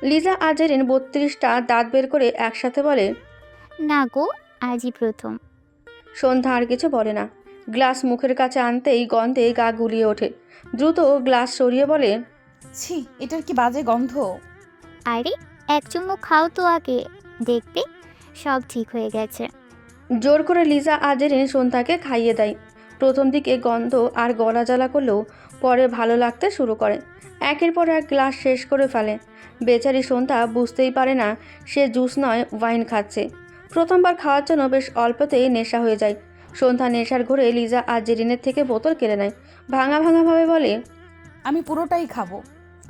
লিজা আর জেরিন 32টা দাঁত বের করে একসাথে বলে। না গো, আজই প্রথম। সন্ধ্যা আর কিছু বলে না। গ্লাস মুখের কাছে আনতেই গন্ধে গা গুলিয়ে ওঠে। দ্রুত গ্লাস সরিয়ে বলে, ছি, এটার কি বাজে গন্ধ। আরে এক চুমুক খাও তো আগে, দেখবে সব ঠিক হয়ে গেছে। জোর করে লিজা আর জেরিন সন্ধ্যাকে খাইয়ে দেয়। প্রথম দিকে গন্ধ আর গলা জ্বালা করলেও পরে ভালো লাগতে শুরু করে। একের পর এক গ্লাস শেষ করে ফেলে। বেচারি সন্ধ্যা বুঝতেই পারে না সে জুস নয় ওয়াইন খাচ্ছে। প্রথমবার খাওয়ার জন্য বেশ অল্পতেই নেশা হয়ে যায়। সন্ধ্যা নেশার ঘরে লিজা আর জেরিনের থেকে বোতল কেড়ে নেয়। ভাঙা ভাঙাভাবে বলে, আমি পুরোটাই খাবো,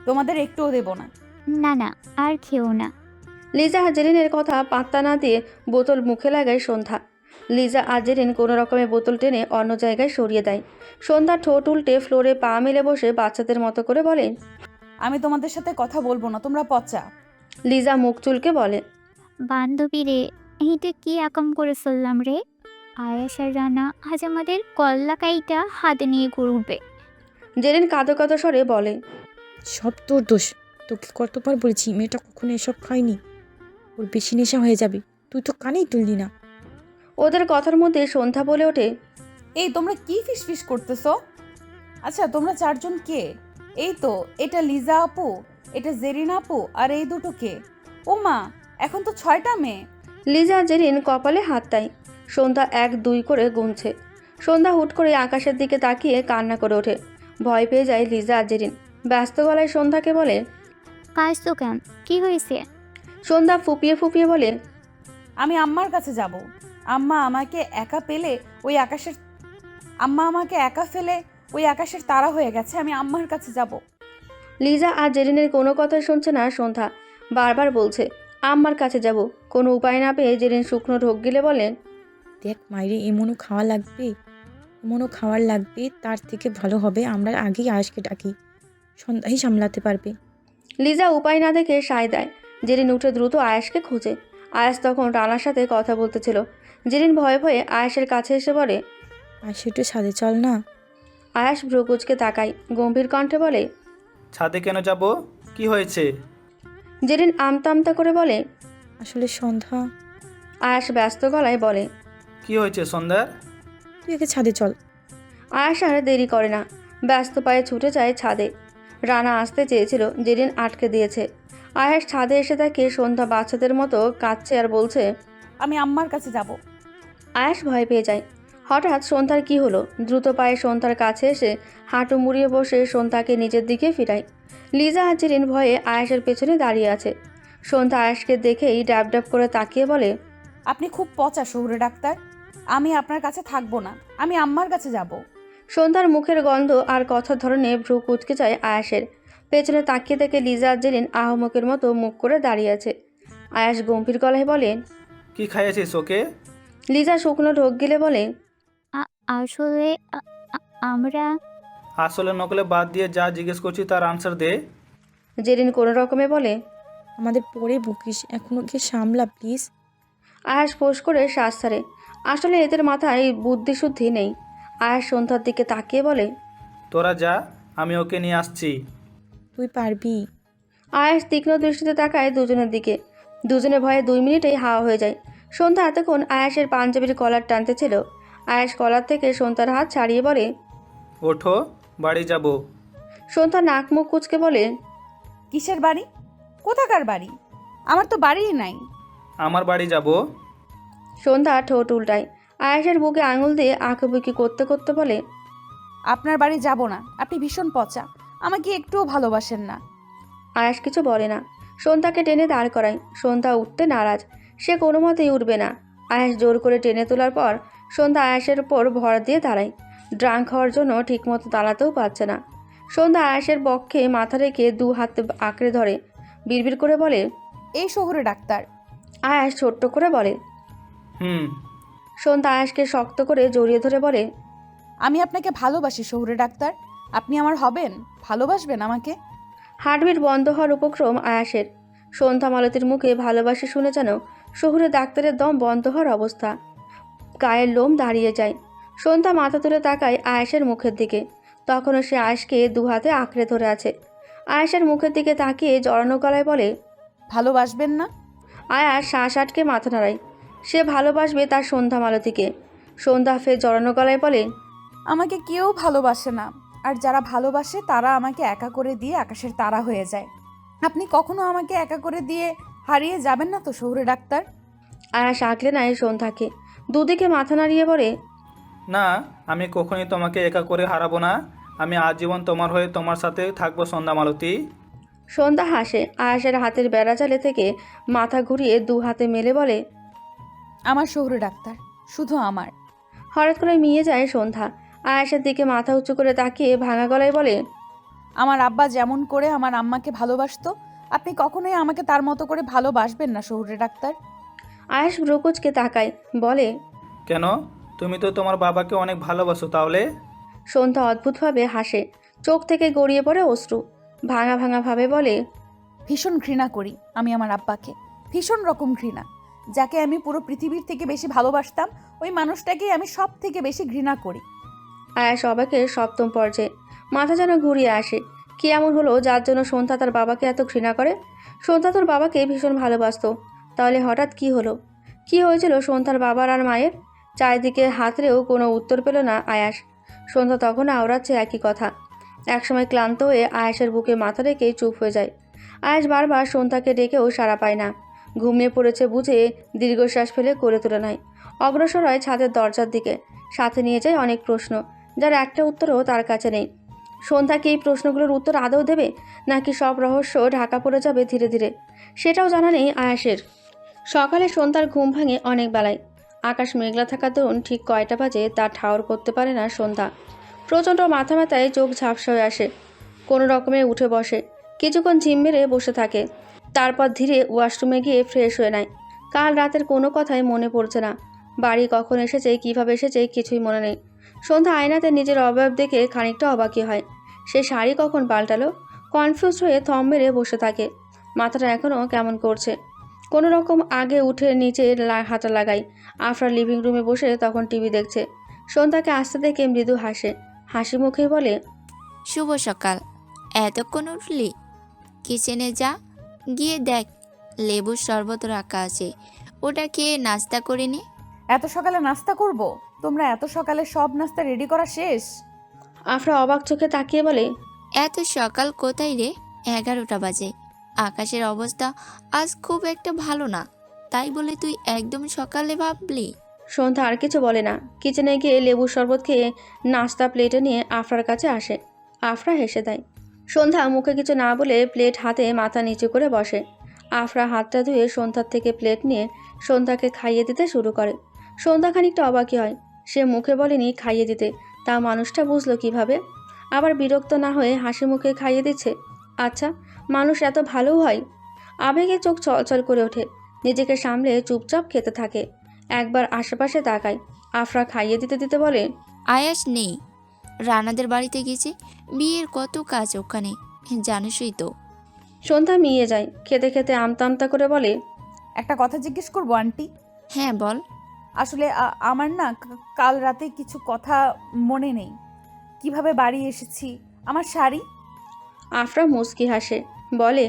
তোমাদের একটুও দেবো না। না না, আর খেও না। লিজা আর জেরিনের কথা পাত্তা না দিয়ে বোতল মুখে লাগায় সন্ধ্যা। লিজা আর জেরিন কোনো রকমে বোতল টেনে অন্য জায়গায় সরিয়ে দেয়। সন্ধ্যা ঠোঁট উল্টে ফ্লোরে পা মেলে বসে বাচ্চাদের মতো করে বলে, আমি তোমাদের সাথে কথা বলবো না, তোমরা পচা। লিজা মুখ চুলকে বলে, বান্ধবী রে, এইটা কি আকাম করে ফেললাম রে। আয়াস আর রানা আজ আমাদের কল্লাকাইটা হাতে নিয়ে ঘুরবে। জেরিন কাঁদো কাঁদো স্বরে বলে, সব তোর দোষ। তোকে কতবার বলেছি মেয়েটা কখনো এসব খায়নি, ওর বেশি নেশা হয়ে যাবে। তুই তো কানেই তুললি না। ওদের কথার মধ্যে সন্ধ্যা বলে ওঠে, এই তোমরা কি ফিসফিস করতেছো? আচ্ছা, তোমরা চারজন কে? এই তো, এটা লিজা আপু, এটা জেরিন আপু, আর এই দুটো কে? ও মা, এখন তো 6টা মেয়ে। লিজা আর জেরিন কপালে হাত দেয়। সন্ধ্যা 1 2 করে গুনছে। সন্ধ্যা হুট করে আকাশের দিকে তাকিয়ে কান্না করে ওঠে। ভয় পেয়ে যায় লিজা আর জেরিন। ব্যস্ত গলায় সন্ধ্যাকে বলে, কাজ তো কেন, কি হয়েছে? সন্ধ্যা ফুপিয়ে ফুপিয়ে বলে, আমি আম্মার কাছে যাব। আম্মা আমাকে একা পেলে ওই আকাশের তারা হয়ে গেছে। আমি আম্মার কাছে যাব। লিজা আর জেরিনের কোনো কথাই শুনছে না সন্ধ্যা। বারবার বলছে, আম্মার কাছে যাব। কোনো উপায় না পেয়ে জেরিন শুকনো ঢোক গিলে বলে, দেখ মাইরে, এমনও খাওয়ার লাগবে, তার থেকে ভালো হবে আমরা আগেই আয়েশকে ডাকি, সন্ধ্যাই সামলাতে পারবে। লিজা উপায় না দেখে সায় দেয়। জেরিন উঠে দ্রুত আয়েশকে খোঁজে। আয়েশ তখন রানার সাথে কথা বলতেছিল। জেরিন ভয়ে ভয়ে আয়েশের কাছে এসে বলে, আর সেটা সাদে চল না। আয়েশ ভ্রুকুচকে তাকায়, গম্ভীর কণ্ঠে বলে, ছাদে কেন যাব? কি হয়েছে? জেরিন আমতা আমতা করে বলে, আসলে সন্ধ্যা। আয়েশ ব্যস্ত গলায় বলে, কি হয়েছে সন্ধ্যার? তুই একে ছাদে চল। আয়েশ আর দেরি করে না, ব্যস্ত পায়ে ছুটে যায় ছাদে। রানা আসতে চেয়েছিল, জেরিন আটকে দিয়েছে। আয়েশ ছাদে এসে দেখে সন্ধ্যা বাচ্চাদের মতো কাঁদছে আর বলছে, আমি আম্মার কাছে যাব। আয়েশ ভয় পেয়ে যায়। হঠাৎ সন্ধ্যার কি হলো? দ্রুত পায়ে সন্ধ্যার কাছে এসে হাঁটু মুড়িয়ে বসে সন্ধ্যাকে নিজের দিকে ফিরায়। লিজা আর জেরিন ভয়ে আয়েশের পেছনে দাঁড়িয়ে আছে। সন্ধ্যা আয়েশকে দেখেই ড্যাব ড্যাব করে তাকিয়ে বলে, আপনি খুব পচা শহুরে ডাক্তার, আমি আপনার কাছে থাকবো না, আমি আম্মার কাছে যাব। সন্ধ্যার মুখের গন্ধ আর কথার ধরনে ভ্রু কুচকে যায় আয়েশের। পেছনে তাকিয়ে দেখে লিজা আর জেরিন আহমকের মতো মুখ করে দাঁড়িয়ে আছে। আয়েশ গম্ভীর গলায় বলে, কি খাইয়েছিস ওকে? লিজা শুকনো ঢোক গিলে বলে, আসলে আমরা। আসলে নকলে বাদ দিয়ে যা জিজ্ঞেস করছি তার আনসার দে। জেরিন কোনো রকমে বলে, আমাদের পরে বকিস, এখন ওকে সামলা প্লিজ। আয়েশ ফোঁস করে শ্বাস ছাড়ে। আসলে এদের মাথায় বুদ্ধিশুদ্ধি নেই। আয়েশ সন্ধ্যার দিকে তাকিয়ে বলে, তোরা যা, আমি ওকে নিয়ে আসছি। তুই পারবি। আয়েশ তীক্ষ্ণ দৃষ্টিতে তাকায় দুজনের দিকে। দুজনে ভয়ে 2 মিনিটেই হাওয়া হয়ে যায়। সন্ধ্যা এতক্ষণ আয়েশের পাঞ্জাবির কলার টানতেছিল। আয়েশ কলার থেকে সন্ধ্যার হাত ছাড়িয়ে বলে, ওঠো, বাড়ি যাব। সন্ধ্যা নাক মুখ কুচকে বলে, কিসের বাড়ি? কোথাকার বাড়ি? আমার তো বাড়িই নাই। আমার বাড়ি যাব। সন্ধ্যা ঠোঁট উল্টায়। আয়েশের বুকে আঙুল দিয়ে আঁকুবুকি করতে করতে বলে, আপনার বাড়ি যাব না, আপনি ভীষণ পচা, আমাকে একটুও ভালোবাসেন না। আয়েশ কিছু বলে না। সন্ধ্যাকে টেনে দাঁড় করায়। সন্ধ্যা উঠতে নারাজ, সে কোনো মতেই উঠবে না। আয়েশ জোর করে টেনে তোলার পর সন্ধ্যা আয়েশের উপর ভর দিয়ে দাঁড়ায়। ড্রাঙ্ক হওয়ার জন্য ঠিকমতো দাঁড়াতেও পারছে না। সন্ধ্যা আয়েশের বক্ষে মাথা রেখে 2 হাতে আঁকড়ে ধরে বিড়বিড় করে বলে, এই শহরে ডাক্তার, আয়াস ছোট্ট করে বলে। হুম। সন্ধ্যা আয়াসকে শক্ত করে জড়িয়ে ধরে বলে, আমি আপনাকে ভালোবাসি শহুরে ডাক্তার। আপনি আমার হবেন? ভালোবাসবেন আমাকে? হার্টবিট বন্ধ হওয়ার উপক্রম আয়াসের। সন্ধ্যা মালতীর মুখে ভালোবাসে শুনে যেন শহুরে ডাক্তারের দম বন্ধ হওয়ার অবস্থা। গায়ের লোম দাঁড়িয়ে যায়। সন্ধ্যা মাথা তুলে তাকায় আয়েশের মুখের দিকে। তখনও সে আয়েশকে দু হাতে আঁকড়ে ধরে আছে। আয়েশের মুখের দিকে তাকিয়ে জড়ানো গলায় বলে, ভালোবাসবেন না? আয়াস শ্বাস আটকে মাথা নাড়ায়। সে ভালোবাসবে তার সন্ধ্যা মালতীকে। সন্ধ্যা ফের জড়ানো গলায় বলে, আমাকে কেউ ভালোবাসে না, আর যারা ভালোবাসে তারা আমাকে একা করে দিয়ে আকাশের তারা হয়ে যায়। আপনি কখনো আমাকে একা করে দিয়ে হারিয়ে যাবেন না তো শহুরে ডাক্তার? আয়াস আঁকলে নেয় সন্ধ্যাকে, দুদিকে মাথা নাড়িয়ে বলে, না, আমি কখনই তোমাকে একা করে হারাবো না। আমি আজীবন তোমার হয়ে তোমার সাথে থাকবো সন্ধ্যা মালতী। সন্ধ্যা হাসে। আয়াসের হাতের বেড়াচালে থেকে মাথা ঘুরিয়ে দু হাতে মেলে বলে, আমার শহুরে ডাক্তার, শুধু আমার। হঠাৎ করে মিয়ে যায় সন্ধ্যা। আয়াসের দিকে মাথা উঁচু করে তাকিয়ে ভাঙা গলায় বলে, আমার আব্বা যেমন করে আমার আম্মাকে ভালোবাসতো, আপনি কখনোই আমাকে তার মতো করে ভালোবাসবেন না শহুরে ডাক্তার। আয়াস ব্রুকুচকে তাকায়, বলে, কেন? তুমি তো তোমার বাবাকে অনেক ভালোবাসো তাহলে। সন্ধ্যা অদ্ভুতভাবে হাসে। চোখ থেকে গড়িয়ে পড়ে অশ্রু। ভাঙা ভাঙা ভাবে বলে, ভীষণ ঘৃণা করি আমি আমার আব্বাকে, ভীষণ রকম ঘৃণা। যাকে আমি পুরো পৃথিবীর থেকে বেশি ভালোবাসতাম, ওই মানুষটাকেই আমি সব থেকে বেশি ঘৃণা করি। আয়াস অবাকের সপ্তম পর্যায়ে। মাথা যেন ঘুরিয়ে আসে। কি এমন হলো যার জন্য সন্ধ্যা তার বাবাকে এত ঘৃণা করে? সন্ধ্যা তোর বাবাকে ভীষণ ভালোবাসতো, তাহলে হঠাৎ কি হলো? কি হয়েছিল সন্ধ্যার বাবার আর মায়ের? চারিদিকে হাতড়েও কোনো উত্তর পেল না আয়াস। সন্ধ্যা তখন আওড়াচ্ছে একই কথা। একসময় ক্লান্ত হয়ে আয়াসের বুকে মাথা রেখেই চুপ হয়ে যায়। আয়াস বারবার সন্ধ্যাকে ডেকেও সাড়া পায় না। ঘুমিয়ে পড়েছে বুঝে দীর্ঘশ্বাস ফেলে করে তোলা নাই। অগ্রসর হয় ছাদের দরজার দিকে। সাথে নিয়ে যায় অনেক প্রশ্ন, যার একটা উত্তরও তার কাছে নেই। সন্ধ্যাকে এই প্রশ্নগুলোর উত্তর আদৌ দেবে, নাকি সব রহস্য ঢাকা পড়ে যাবে ধীরে ধীরে, সেটাও জানা নেই আয়াসের। সকালে সন্ধ্যার ঘুম ভাঙে অনেক বেলায়। আকাশ মেঘলা থাকার দরুন ঠিক কয়টা বাজে তা ঠাউর করতে পারে না সন্ধ্যা। প্রচণ্ড মাথা ব্যথায় চোখ ঝাপসা হয়ে আসে। কোনো রকমে উঠে বসে, কিছুক্ষণ ঝিম মেরে বসে থাকে। তারপর ধীরে ওয়াশরুমে গিয়ে ফ্রেশ হয়ে নেয়। কাল রাতের কোনো কথাই মনে পড়ছে না। বাড়ি কখন এসেছে, কিভাবে এসেছে কিছুই মনে নেই। সন্ধ্যা আয়নাতে নিজের অবয়ব দেখে খানিকটা অবাকই হয়। সে শাড়ি কখন পাল্টালো? কনফিউজ হয়ে থম মেরে বসে থাকে। মাথাটা এখনও কেমন করছে। কোনো রকম আগে উঠে নিচে হাঁটা লাগায়। আফরা লিভিং রুমে বসে তখন টিভি দেখছে। সন্ধ্যাকে আসতে দেখে মৃদু হাসে। হাসি মুখে বলে, শুভ সকাল। এতক্ষণ উঠলি? কিচেনে যা, গিয়ে দেখ লেবুর শরবত রাখা আছে, ওটা খেয়ে নাস্তা করে নে। এত সকালে নাস্তা করব? তোমরা এত সকালে সব নাস্তা রেডি করা শেষ? আফরা অবাক চোখে তাকিয়ে বলে, এত সকাল কোথায় রে? 11টা বাজে। আকাশের অবস্থা আজ খুব একটা ভালো না, তাই বলে তুই একদম সকালে ভাবলি? সন্ধ্যা আর কিছু বলে না। কিচেনে গিয়ে লেবুর শরবত খেয়ে নাস্তা প্লেটে নিয়ে আফরার কাছে আসে। আফরা হেসে দেয়। সন্ধ্যা মুখে কিছু না বলে প্লেট হাতে মাথা নিচু করে বসে। আফরা হাতটা ধুয়ে সন্ধ্যার থেকে প্লেট নিয়ে সন্ধ্যাকে খাইয়ে দিতে শুরু করে। সন্ধ্যা খানিকটা অবাকই হয়। সে মুখে বলেনি খাইয়ে দিতে, তা মানুষটা বুঝলো কিভাবে? আবার বিরক্ত না হয়ে হাসি মুখে খাইয়ে দিচ্ছে। আচ্ছা, মানুষ এত ভালোও হয়? আবেগে চোখ চলচল করে ওঠে। নিজেকে সামলে চুপচাপ খেতে থাকে। একবার আশেপাশে তাকায়। আফরা খাইয়ে দিতে দিতে বলে, আয়াস নেই, রানাদের বাড়িতে গেছে। বিয়ের কত কাজ ওখানে, জানিসই তো। সন্ধ্যা মিয়ে যায়। খেতে খেতে আমতা আমতা করে বলে, একটা কথা জিজ্ঞেস করবো আন্টি? হ্যাঁ বল। আসলে আমার না কাল রাতে কিছু কথা মনে নেই। কিভাবে বাড়ি এসেছি, আমার শাড়ি। আফরা মুচকি হাসে, বলে,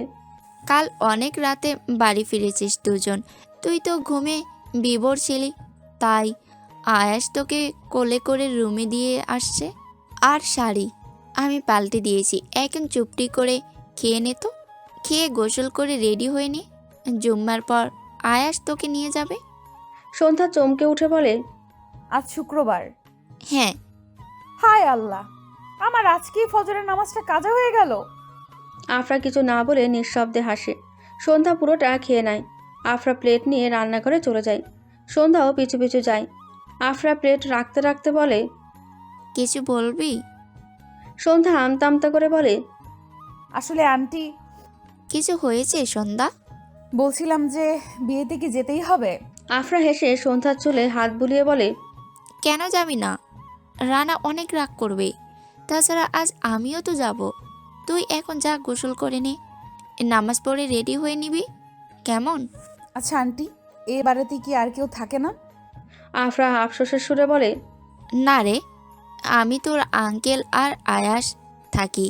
কাল অনেক রাতে বাড়ি ফিরেছিস দুজন, তুই তো ঘুমে বিভোর ছিলি, তাই আয়াস তোকে কোলে করে রুমে দিয়ে আসছে। আর শাড়ি আমি পাল্টে দিয়েছি, এখন চুপটি করে খেয়ে নে তো। খেয়ে গোসল করে রেডি হয়ে নে, জুম্মার পর আয়াস তোকে নিয়ে যাবে। সন্ধ্যা চমকে উঠে বলে, আজ শুক্রবার? হ্যাঁ। হায় আল্লাহ, আমার আজকেই ফজরের নামাজটা কাজা হয়ে গেল। আফরা কিছু না বলে নিঃশব্দে হাসে। সন্ধ্যা পুরোটা খেয়ে নেয়। আফরা প্লেট নিয়ে রান্নাঘরে চলে যায়। সন্ধ্যাও পিছু পিছু যায়। আফরা প্লেট রাখতে রাখতে বলে, কিছু বলবি? সন্ধ্যা আমতা আমতা করে বলে, আসলে আন্টি। কিছু হয়েছে সন্ধ্যা? বলছিলাম যে বিয়েতে কি যেতেই হবে? আফরা হেসে সন্ধ্যার চুলে হাত বুলিয়ে বলে, কেন যাবি না? রানা অনেক রাগ করবে। তাছাড়া আজ আমিও তো যাব। তুই এখন যা গোসল করে নে, নামাজ পড়ে রেডি হয়ে নিবি, কেমন? আচ্ছা আন্টি, এ বাড়িতে কি আর কেউ থাকে না? আফরা আফসোসের সুরে বলে, না রে, আমি তোর আঙ্কেল আর আয়াস থাকি।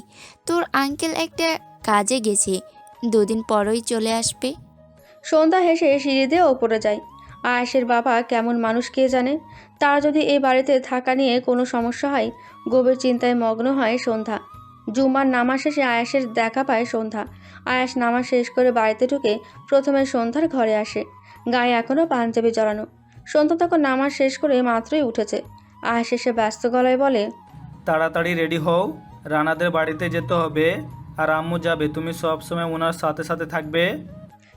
তোর আঙ্কেল একটা কাজে গেছে, 2 দিন পরই চলে আসবে। সন্ধ্যা হেসে সিঁড়ি দিয়ে ওপরে যায়। আয়েশের বাবা কেমন মানুষ কে জানে। তার যদি এই বাড়িতে থাকা নিয়ে কোনো সমস্যা হয়, গভীর চিন্তায় মগ্ন হয় সন্ধ্যা। জুম্মার নামাজ শেষে আয়াসের দেখা পায় সন্ধ্যা। আয়াস নামাজ শেষ করে বাড়িতে ঢুকে প্রথমে সন্ধ্যার ঘরে আসে। গায়ে এখনও পাঞ্জাবি জড়ানো। সন্ধ্যা তখন নামাজ শেষ করে মাত্রই উঠেছে। আয়াস এসে ব্যস্ত গলায় বলে, তাড়াতাড়ি রেডি হও, রানাদের বাড়িতে যেতে হবে। আর আম্মু যাবে, তুমি সব সময় ওনার সাথে সাথে থাকবে।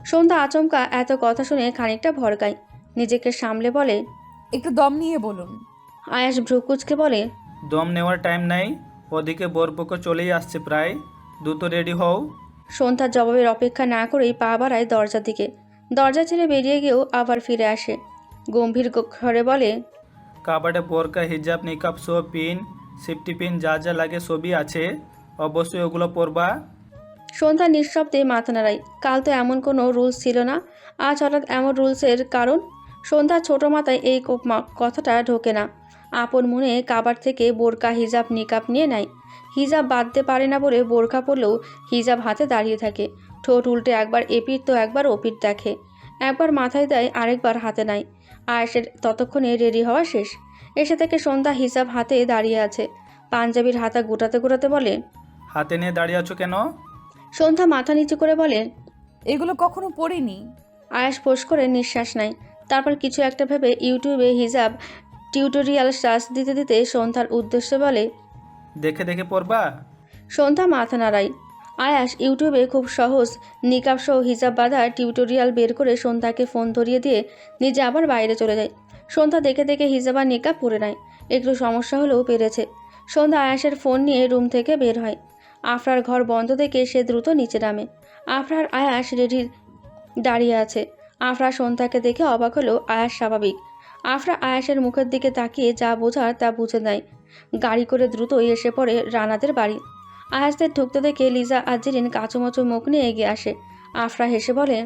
সন্ধ্যা আচমকা এত কথা শুনে খানিকটা ভড়কায়। নিজেকে সামলে বলে, একটু দম নিয়ে বলুন। আয়াস ভ্রুকুচকে বলে, দম নেওয়ার টাইম নাই, ওদিকে বরপক্ষ চলেই আসছে প্রায়, দ্রুত রেডি হও। সন্ধ্যার জবাবের অপেক্ষা না করেই পা বাড়ায় দরজার দিকে। দরজা ছেড়ে বেরিয়ে গিয়েও আবার ফিরে আসে। গম্ভীর ঘরে বলে, কাবাডে বোরকা, হিজাব, নিকাব, সো পিন, সেফটি পিন যা যা লাগে সবই আছে, অবশ্যই ওগুলো পরবা। সন্ধ্যা নিঃশব্দে মাথা নাড়ায়। কাল তো এমন কোনো রুলস ছিল না, আজ হঠাৎ এমন রুলসের কারণ? সন্ধ্যা ছোট মাথায় এই কথাটা ঢোকে না। আপন মনে কাবার থেকে বোরকা, হিজাব, নিকাব নিয়ে নেয়। হিজাব বাঁধতে পারে না বলে বোরকা পরলেও হিজাব হাতে দাঁড়িয়ে থাকে। ঠোঁট উল্টে একবার এপিঠ তো একবার ওপিঠ দেখে, একবার মাথায় দেয়, আরেকবার হাতে নেয়। আয়েশের ততক্ষণে রেডি হওয়া শেষ। এসে থেকে সন্ধ্যা হিজাব হাতে দাঁড়িয়ে আছে। পাঞ্জাবির হাতা গোটাতে গোটাতে বলে, হাতে নিয়ে দাঁড়িয়ে আছো কেন? সন্ধ্যা মাথা নিচু করে বলে, এগুলো কখনো পড়িনি। আয়াস ফোঁস করে নিঃশ্বাস নেয়। তারপর কিছু একটা ভেবে ইউটিউবে হিজাব টিউটোরিয়াল সার্চ দিতে দিতে সন্ধ্যার উদ্দেশ্যে বলে, দেখে দেখে পরবা। সন্ধ্যা মাথা নাড়ায়। আয়াস ইউটিউবে খুব সহজ নিকাব সহ হিজাব বাঁধার টিউটোরিয়াল বের করে সন্ধ্যাকে ফোন ধরিয়ে দিয়ে নিজে আবার বাইরে চলে যায়। সন্ধ্যা দেখে দেখে হিজাব আর নিকাব পরে নেয়। একটু সমস্যা হলেও পেরেছে। সন্ধ্যা আয়াসের ফোন নিয়ে রুম থেকে বের হয়। আফরার ঘর বন্ধ দেখে সে দ্রুত নিচে নামে। আফরার আয়াস রেডি দাঁড়িয়ে আছে। আফরা সন্ধ্যাকে দেখে অবাক হলেও আয়াস স্বাভাবিক। আফরা আয়াসের মুখের দিকে তাকিয়ে যা বোঝার তা বুঝে নেয়। গাড়ি করে দ্রুতই এসে পড়ে রানাদের বাড়ি। আয়াসদের ঢুকতে দেখে লিজা আর জেরিন কাঁচুমাচু মুখ নিয়ে এগিয়ে আসে। আফরা হেসে বলে,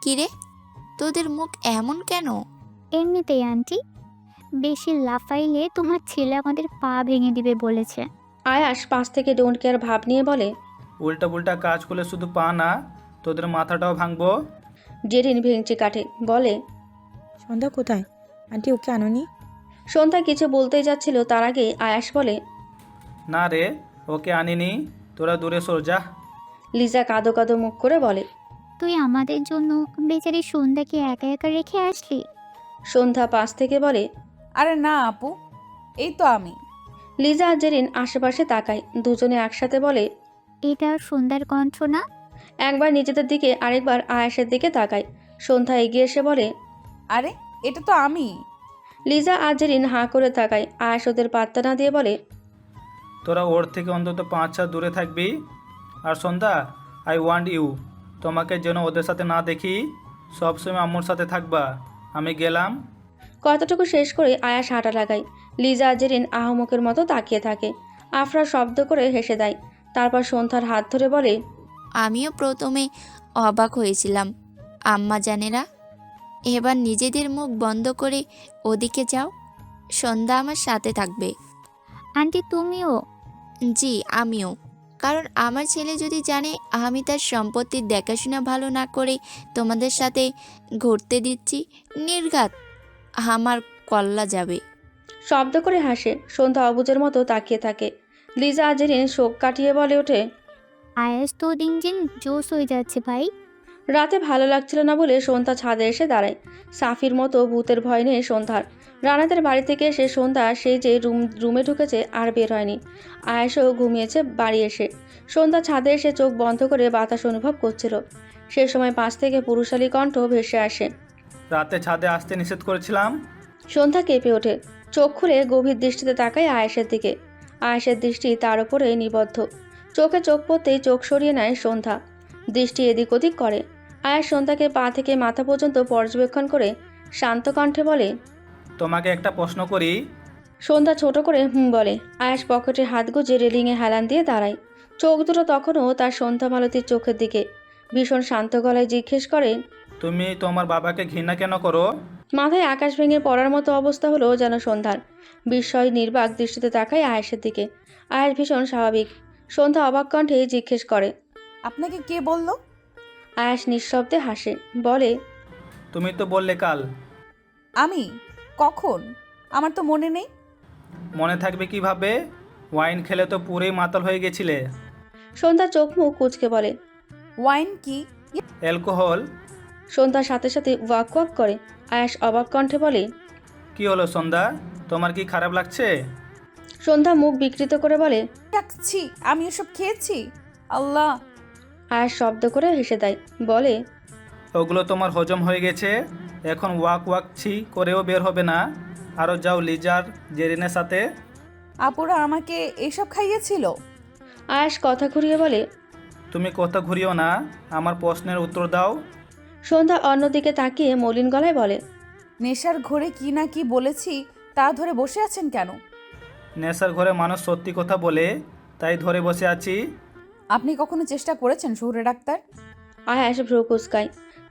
কিরে, তোদের মুখ এমন কেন? এমনিতেই আন্টি, বেশি লাফাইলে তোমার ছেলে আমাদের পা ভেঙে দিবে বলেছে। আয়াস পাশ থেকে ডোন্ট কেয়ার ভাব নিয়ে বলে, উল্টা পুল্টা কাজ করলে শুধু পা না, তোদের মাথাটাও ভাঙবো। জেরিন ভেঙচি কাটে, বলে, সন্ধ্যা কোথায়? আন্টি ওকে আনোনি? সন্ধ্যা কিছু বলতেই যাচ্ছিল, তার আগে আয়াস বলে, না রে, ওকে আনিনি, তোরা দূরে সর যা। লিজা কাঁদো কাঁদো মুখ করে বলে, তুই আমাদের জন্য বেচারি সন্ধ্যাকে একা একা রেখে আসলি? সন্ধ্যা পাশ থেকে বলে, আরে না আপু, এই তো আমি। লিজা আর জেরিন আশেপাশে তাকায়। দুজনে একসাথে বলে, এটা সন্ধ্যার কণ্ঠ না? একবার নিজেদের দিকে আরেকবার আয়াসের দিকে তাকায়। সন্ধ্যা এগিয়ে এসে বলে, আরে এটা তো আমি। লিজা আর জেরিন হাঁ করে তাকায়। আয়াস ওদের পাত্তা না দিয়ে বলে, তোরা ওর থেকে অন্তত 5 হাত দূরে থাকবি। আর সন্ধ্যা, আই ওয়ান্ট ইউ, তোমাকে যেন ওদের সাথে না দেখি, সবসময় আম্মুর সাথে থাকবা। আমি গেলাম। কতটুকু শেষ করে আয়াস হাঁটা লাগায়। লিজা আর জেরিন আহমকের মতো তাকিয়ে থাকে। আফরা শব্দ করে হেসে দেয়। তারপর সন্ধ্যার হাত ধরে বলে, আমিও প্রথমে অবাক হয়েছিলাম আম্মা জানেরা। এবার নিজেদের মুখ বন্ধ করে ওদিকে যাও, সন্ধ্যা আমার সাথে থাকবে। আন্টি তুমিও? জি আমিও, কারণ আমার ছেলে যদি জানে আমি তার সম্পত্তির দেখাশোনা ভালো না করে তোমাদের সাথে ঘুরতে দিচ্ছি, নির্ঘাত আমার কল্লা যাবে। শব্দ করে হাসে। সন্ধ্যা অবুজের মতো তাকিয়ে থাকে। লিজা আর জেরিন শোক কাটিয়ে বলে ওঠে, আয়াস তো দিন দিন জোশ হয়ে যাচ্ছে ভাই। রাতে ভালো লাগছিল না বলে সন্ধ্যা ছাদে এসে দাঁড়ায়। সাফির মতো ভূতের ভয় নেই সন্ধ্যার। রানাদের বাড়ি থেকে এসে সন্ধ্যা সেই যে রুমে ঢুকেছে আর বের হয়নি। আয়েশও ঘুমিয়েছে বাড়ি এসে। সন্ধ্যা ছাদে এসে চোখ বন্ধ করে বাতাস অনুভব করছিল। সে সময় পাশ থেকে পুরুষালী কণ্ঠ ভেসে আসে, রাতে ছাদে আসতে নিষেধ করেছিলাম। সন্ধ্যা কেঁপে ওঠে। চোখ খুলে গভীর দৃষ্টিতে তাকায় আয়েশের দিকে। আয়েশের দৃষ্টি তার উপরে নিবদ্ধ। চোখে চোখ পড়তেই চোখ সরিয়ে নেয় সন্ধ্যা। দৃষ্টি এদিক ওদিক করে। আয়াস সন্ধ্যাকে পা থেকে মাথা পর্যন্ত পর্যবেক্ষণ করে শান্ত কণ্ঠে বলে। তোমাকে একটা প্রশ্ন করি। সন্ধ্যা ছোট করে বলে। আয়াস পকেটে হাত গুজে রেলিংয়ে হেলান দিয়ে দাঁড়ায়। চোখ দুটো তখনও তার সন্ধ্যা মালতীর চোখের দিকে। ভীষণ শান্ত গলায় জিজ্ঞেস করে, তুমি তোমার বাবাকে ঘৃণা কেন করো? মাথায় আকাশ ভেঙে পড়ার মতো অবস্থা হলো যেন সন্ধ্যার। বিস্ময় নির্বাক দৃষ্টিতে তাকায় আয়াসের দিকে। আয়াস ভীষণ স্বাভাবিক। সন্ধ্যা অবাক কণ্ঠে জিজ্ঞেস করে, আপনাকে কে বলল? আয়াস নিঃশব্দে হাসে, বলে, তুমি তো বললে কাল। আমি? কখন? আমার তো মনে নেই। মনে থাকবে কিভাবে? ওয়াইন খেলে তো পুরোই মাতাল হয়ে গেছিলে। সন্ধ্যা চোখ মুখ কুঁচকে বলে, ওয়াইন কি? অ্যালকোহল। সন্ধ্যার সাথে সাথে ওয়াক ওয়াক করে। আয়াস অবাক কণ্ঠে বলে, কি হলো সন্ধ্যা, তোমার কি খারাপ লাগছে? সন্ধ্যা মুখ বিকৃত করে বলে, রাখছি, আমি এসব খেয়েছি? আল্লাহ! আয়াস শব্দ করে হেসে দেয়, বলে, ওগুলো তোমার হজম হয়ে গেছে, এখন ওয়াক ওয়াক ছি করেও বের হবে না। আরও যাও লিজার জেরিনের সাথে। আপুরা আমাকে এইসব খাইয়েছিল? আয়াস কথা ঘুরিয়ে বলে, তুমি কথা ঘুরিও না, আমার প্রশ্নের উত্তর দাও। সন্ধ্যা অন্যদিকে তাকিয়ে মলিন গলায় বলে, নেশার ঘরে কি না কি বলেছি তা ধরে বসে আছেন কেন? নেশার ঘরে মানুষ সত্যি কথা বলে, তাই ধরে বসে আছি। আপনি কখনো চেষ্টা করেছেন শহুরে ডাক্তার? আয়াস ভ্রু কুঁচকায়,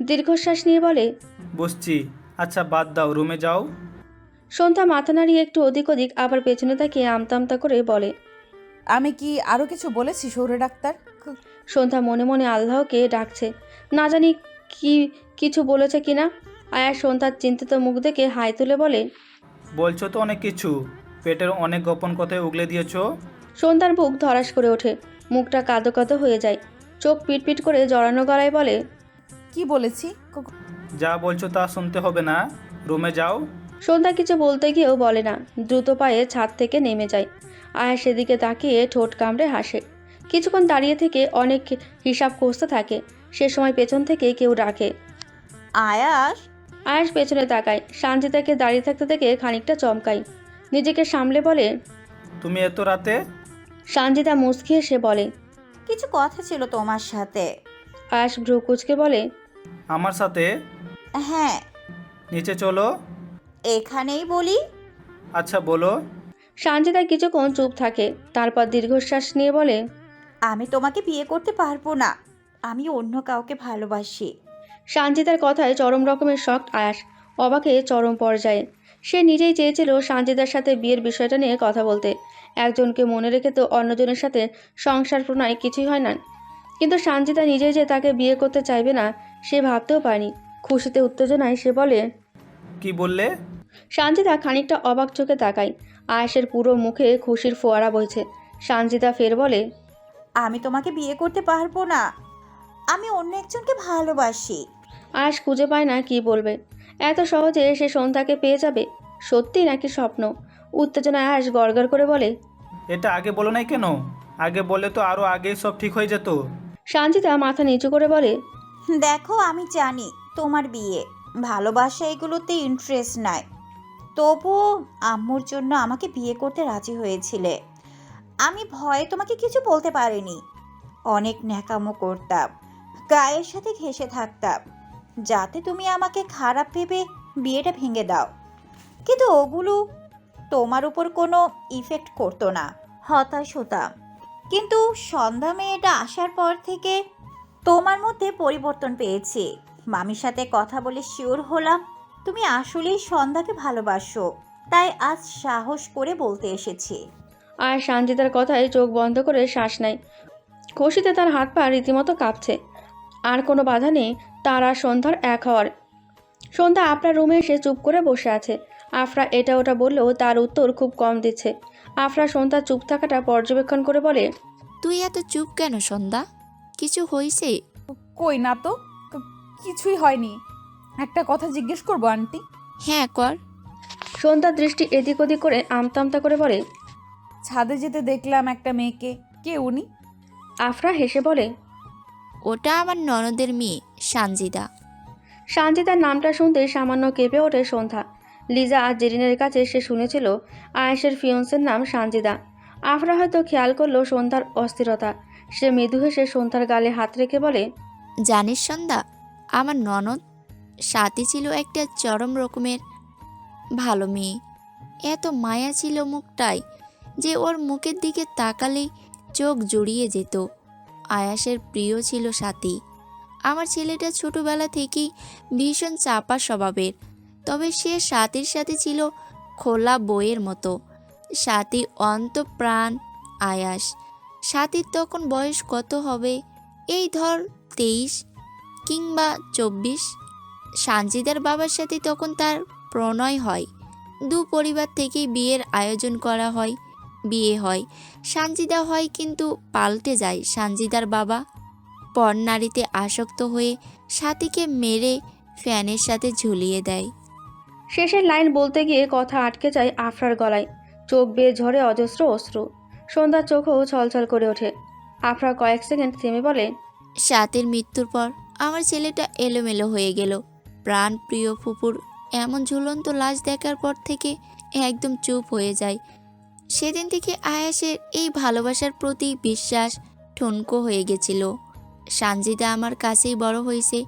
দীর্ঘশ্বাস নিয়ে বলে, বুঝছি, আচ্ছা বাদ দাও, রুমে যাও। সন্ধ্যা মাথা নাড়িয়ে একটু ওদিক ওদিক আবার পেছনে তাকিয়ে আমতা আমতা করে বলে, আমি কি আরও কিছু বলেছি শহুরে ডাক্তার? সন্ধ্যা মনে মনে আল্লাহকে ডাকছে, না জানি কি কিছু বলেছে কিনা। আয়াস সন্ধ্যার চিন্তিত মুখ দেখে হাই তুলে বলে, বলছো তো অনেক কিছু, পেটের অনেক গোপন কথায় উগলে দিয়েছো। সন্ধ্যার বুক ধরাস করে ওঠে, মুখটা কাঁদো কাঁদো হয়ে যায়, চোখ পিটপিট করে জড়ানো গলায় বলে, কি বলেছি? যা বলছো তা শুনতে হবে না, রুমে যাও। সন্ধ্যা কিছু বলতে গিয়েও বলে না, দ্রুত পায়ে ছাদ থেকে নেমে যায়। আয়াস সেদিকে তাকিয়ে ঠোঁট কামড়ে হাসে। কিছুক্ষণ দাঁড়িয়ে থেকে অনেক হিসাব কষতে থাকে। সে সময় পেছন থেকে কেউ ডাকে, আয়াস, আয়াস পেছনে তাকায়। সানজিদাকে দাঁড়িয়ে থাকতে দেখে খানিকটা চমকায়, নিজেকে সামলে বলে, তুমি এত রাতে? সানজিদা মুচকি এসে বলে, কিছু কথা ছিল তোমার সাথে। আয়াস ভ্রু কুঁচকে বলে, আমার সাথে? হ্যাঁ, নিচে চলো। এখানেই বলি। আচ্ছা বলো। সানজিদা কিছুক্ষণ চুপ থাকে, তারপর দীর্ঘশ্বাস নিয়ে বলে, আমি তোমাকে বিয়ে করতে পারবো না, আমি অন্য কাউকে ভালোবাসি। সানজিদার কথায় চরম রকমের শক আয়াস, অবাকে চরম পর্যায়ে। সে নিজেই চেয়েছিল সানজিদার সাথে বিয়ের বিষয়টা নিয়ে কথা বলতে। একজনকে মনে রেখে তো অন্যজনের সাথে সংসার প্রণয় কিছুই হয় না। কিন্তু সানজিদা নিজেই যে তাকে বিয়ে করতে চাইবে না সে ভাবতেও পারেনি। খুশিতে উত্তেজনায় সে বলে, কি বললে? সানজিদা খানিকটা অবাক চোখে তাকায়। আয়াসের পুরো মুখে খুশির ফোয়ারা বইছে। সানজিদা ফের বলে, আমি তোমাকে বিয়ে করতে পারবো না, আমি অন্য একজনকে ভালোবাসি। আয়াস খুঁজে পায় না কি বলবে। এত সহজে সে সন্ধ্যাকে পেয়ে যাবে? সত্যি নাকি স্বপ্ন? উত্তেজনায় আয়াস গড়গড় করে বলে, এটা আগে বলো নাই কেন? আগে বললে তো আরও আগেই সব ঠিক হয়ে যেত। সানজিদা মাথা নিচু করে বলে, দেখো, আমি জানি তোমার বিয়ে, ভালোবাসা এগুলোতে ইন্টারেস্ট নাই, তবুও আম্মুর জন্য আমাকে বিয়ে করতে রাজি হয়েছিলে। আমি ভয়ে তোমাকে কিছু বলতে পারিনি, অনেক ন্যাকামো করতাম, গায়ের সাথে ঘেঁষে থাকতাম, যাতে তুমি আমাকে খারাপ ভেবে বিয়েটা ভেঙে দাও। কিন্তু ওগুলো তোমার উপর কোনো ইফেক্ট করতো না, হতাশ হতাম। কিন্তু সন্ধ্যা মেয়েটা আসার পর থেকে তোমার মধ্যে পরিবর্তন পেয়েছি। মামির সাথে কথা বলে শিওর হলাম তুমি আসলেই সন্ধ্যাকে ভালোবাসো, তাই আজ সাহস করে বলতে এসেছি। আর সানজিদার কথায় চোখ বন্ধ করে শ্বাস নেয়। খুশিতে তার হাত পা রীতিমতো কাঁপছে। আর কোনো বাধা নেই তার আর সন্ধ্যার এক হওয়ার। সন্ধ্যা আফরার রুমে এসে চুপ করে বসে আছে। আফরা এটা ওটা বললেও তার উত্তর খুব কম দিচ্ছে। আফরা সন্ধ্যার চুপ থাকাটা পর্যবেক্ষণ করে বলে, তুই এত চুপ কেন সন্ধ্যা? কিছু হয়েছে? কই না তো, কিছুই হয়নি। একটা কথা জিজ্ঞেস করবো আন্টি? হ্যাঁ কর। সন্ধ্যার দৃষ্টি এদিক ওদিক করে আমতা আমতা করে বলে, ছাদে যেতে দেখলাম একটা মেয়েকে, কে উনি? আফরা হেসে বলে, ওটা আমার ননদের মেয়ে সানজিদা। সানজিদার নামটা শুনতে সামান্য কেঁপে ওঠে সন্ধ্যা। লিজা আর জেরিনের কাছে সে শুনেছিল আয়েশের ফিয়ন্সের নাম সানজিদা। আফরা হয়তো খেয়াল করলো সন্ধ্যার অস্থিরতা। সে মৃদু হেসে সন্ধ্যার গালে হাত রেখে বলে, জানিস সন্ধ্যা, আমার ননদ সাথী ছিল একটা চরম রকমের ভালো মেয়ে। এত মায়া ছিল মুখটায় যে ওর মুখের দিকে তাকালেই চোখ জড়িয়ে যেত। আয়াসের প্রিয় ছিল সাথী। আমার ছেলেটা ছোটবেলা থেকেই ভীষণ চাপা স্বভাবের, তবে সে সাথীর সাথে ছিল খোলা বইয়ের মতো। সাথী অন্তঃপ্রাণ আয়াস। সাথীর তখন বয়স কত হবে, এই ধর 23 কিংবা 24। সানজিদার বাবার সাথে তখন তার প্রণয় হয়। দু পরিবার থেকেই বিয়ের আয়োজন করা হয়। বিয়ে হয়, সানজিদা হয়, কিন্তু পাল্টে যায় সানজিদার বাবা। পরনারীতে আসক্ত হয়ে সাথীকে মেরে ফ্যানের সাথে ঝুলিয়ে দেয়। শেষের লাইন বলতে গিয়ে কথা আটকে যায় আফরার গলায়। চোখ বেয়ে ঝরে অজস্র অশ্রু। সন্ধ্যার চোখও ছলছল করে ওঠে। আফরা কয়েক সেকেন্ড থেমে বলে, সাথীর মৃত্যুর পর আমার ছেলেটা এলোমেলো হয়ে গেল। প্রাণ প্রিয় ফুপুর এমন ঝুলন্ত লাশ দেখার পর থেকে একদম চুপ হয়ে যায়। সেদিন থেকে আয়াসের এই ভালোবাসার প্রতি বিশ্বাস ঠুনকো হয়ে গেছিল। সানজিদা আমার কাছেই বড় হয়েছে।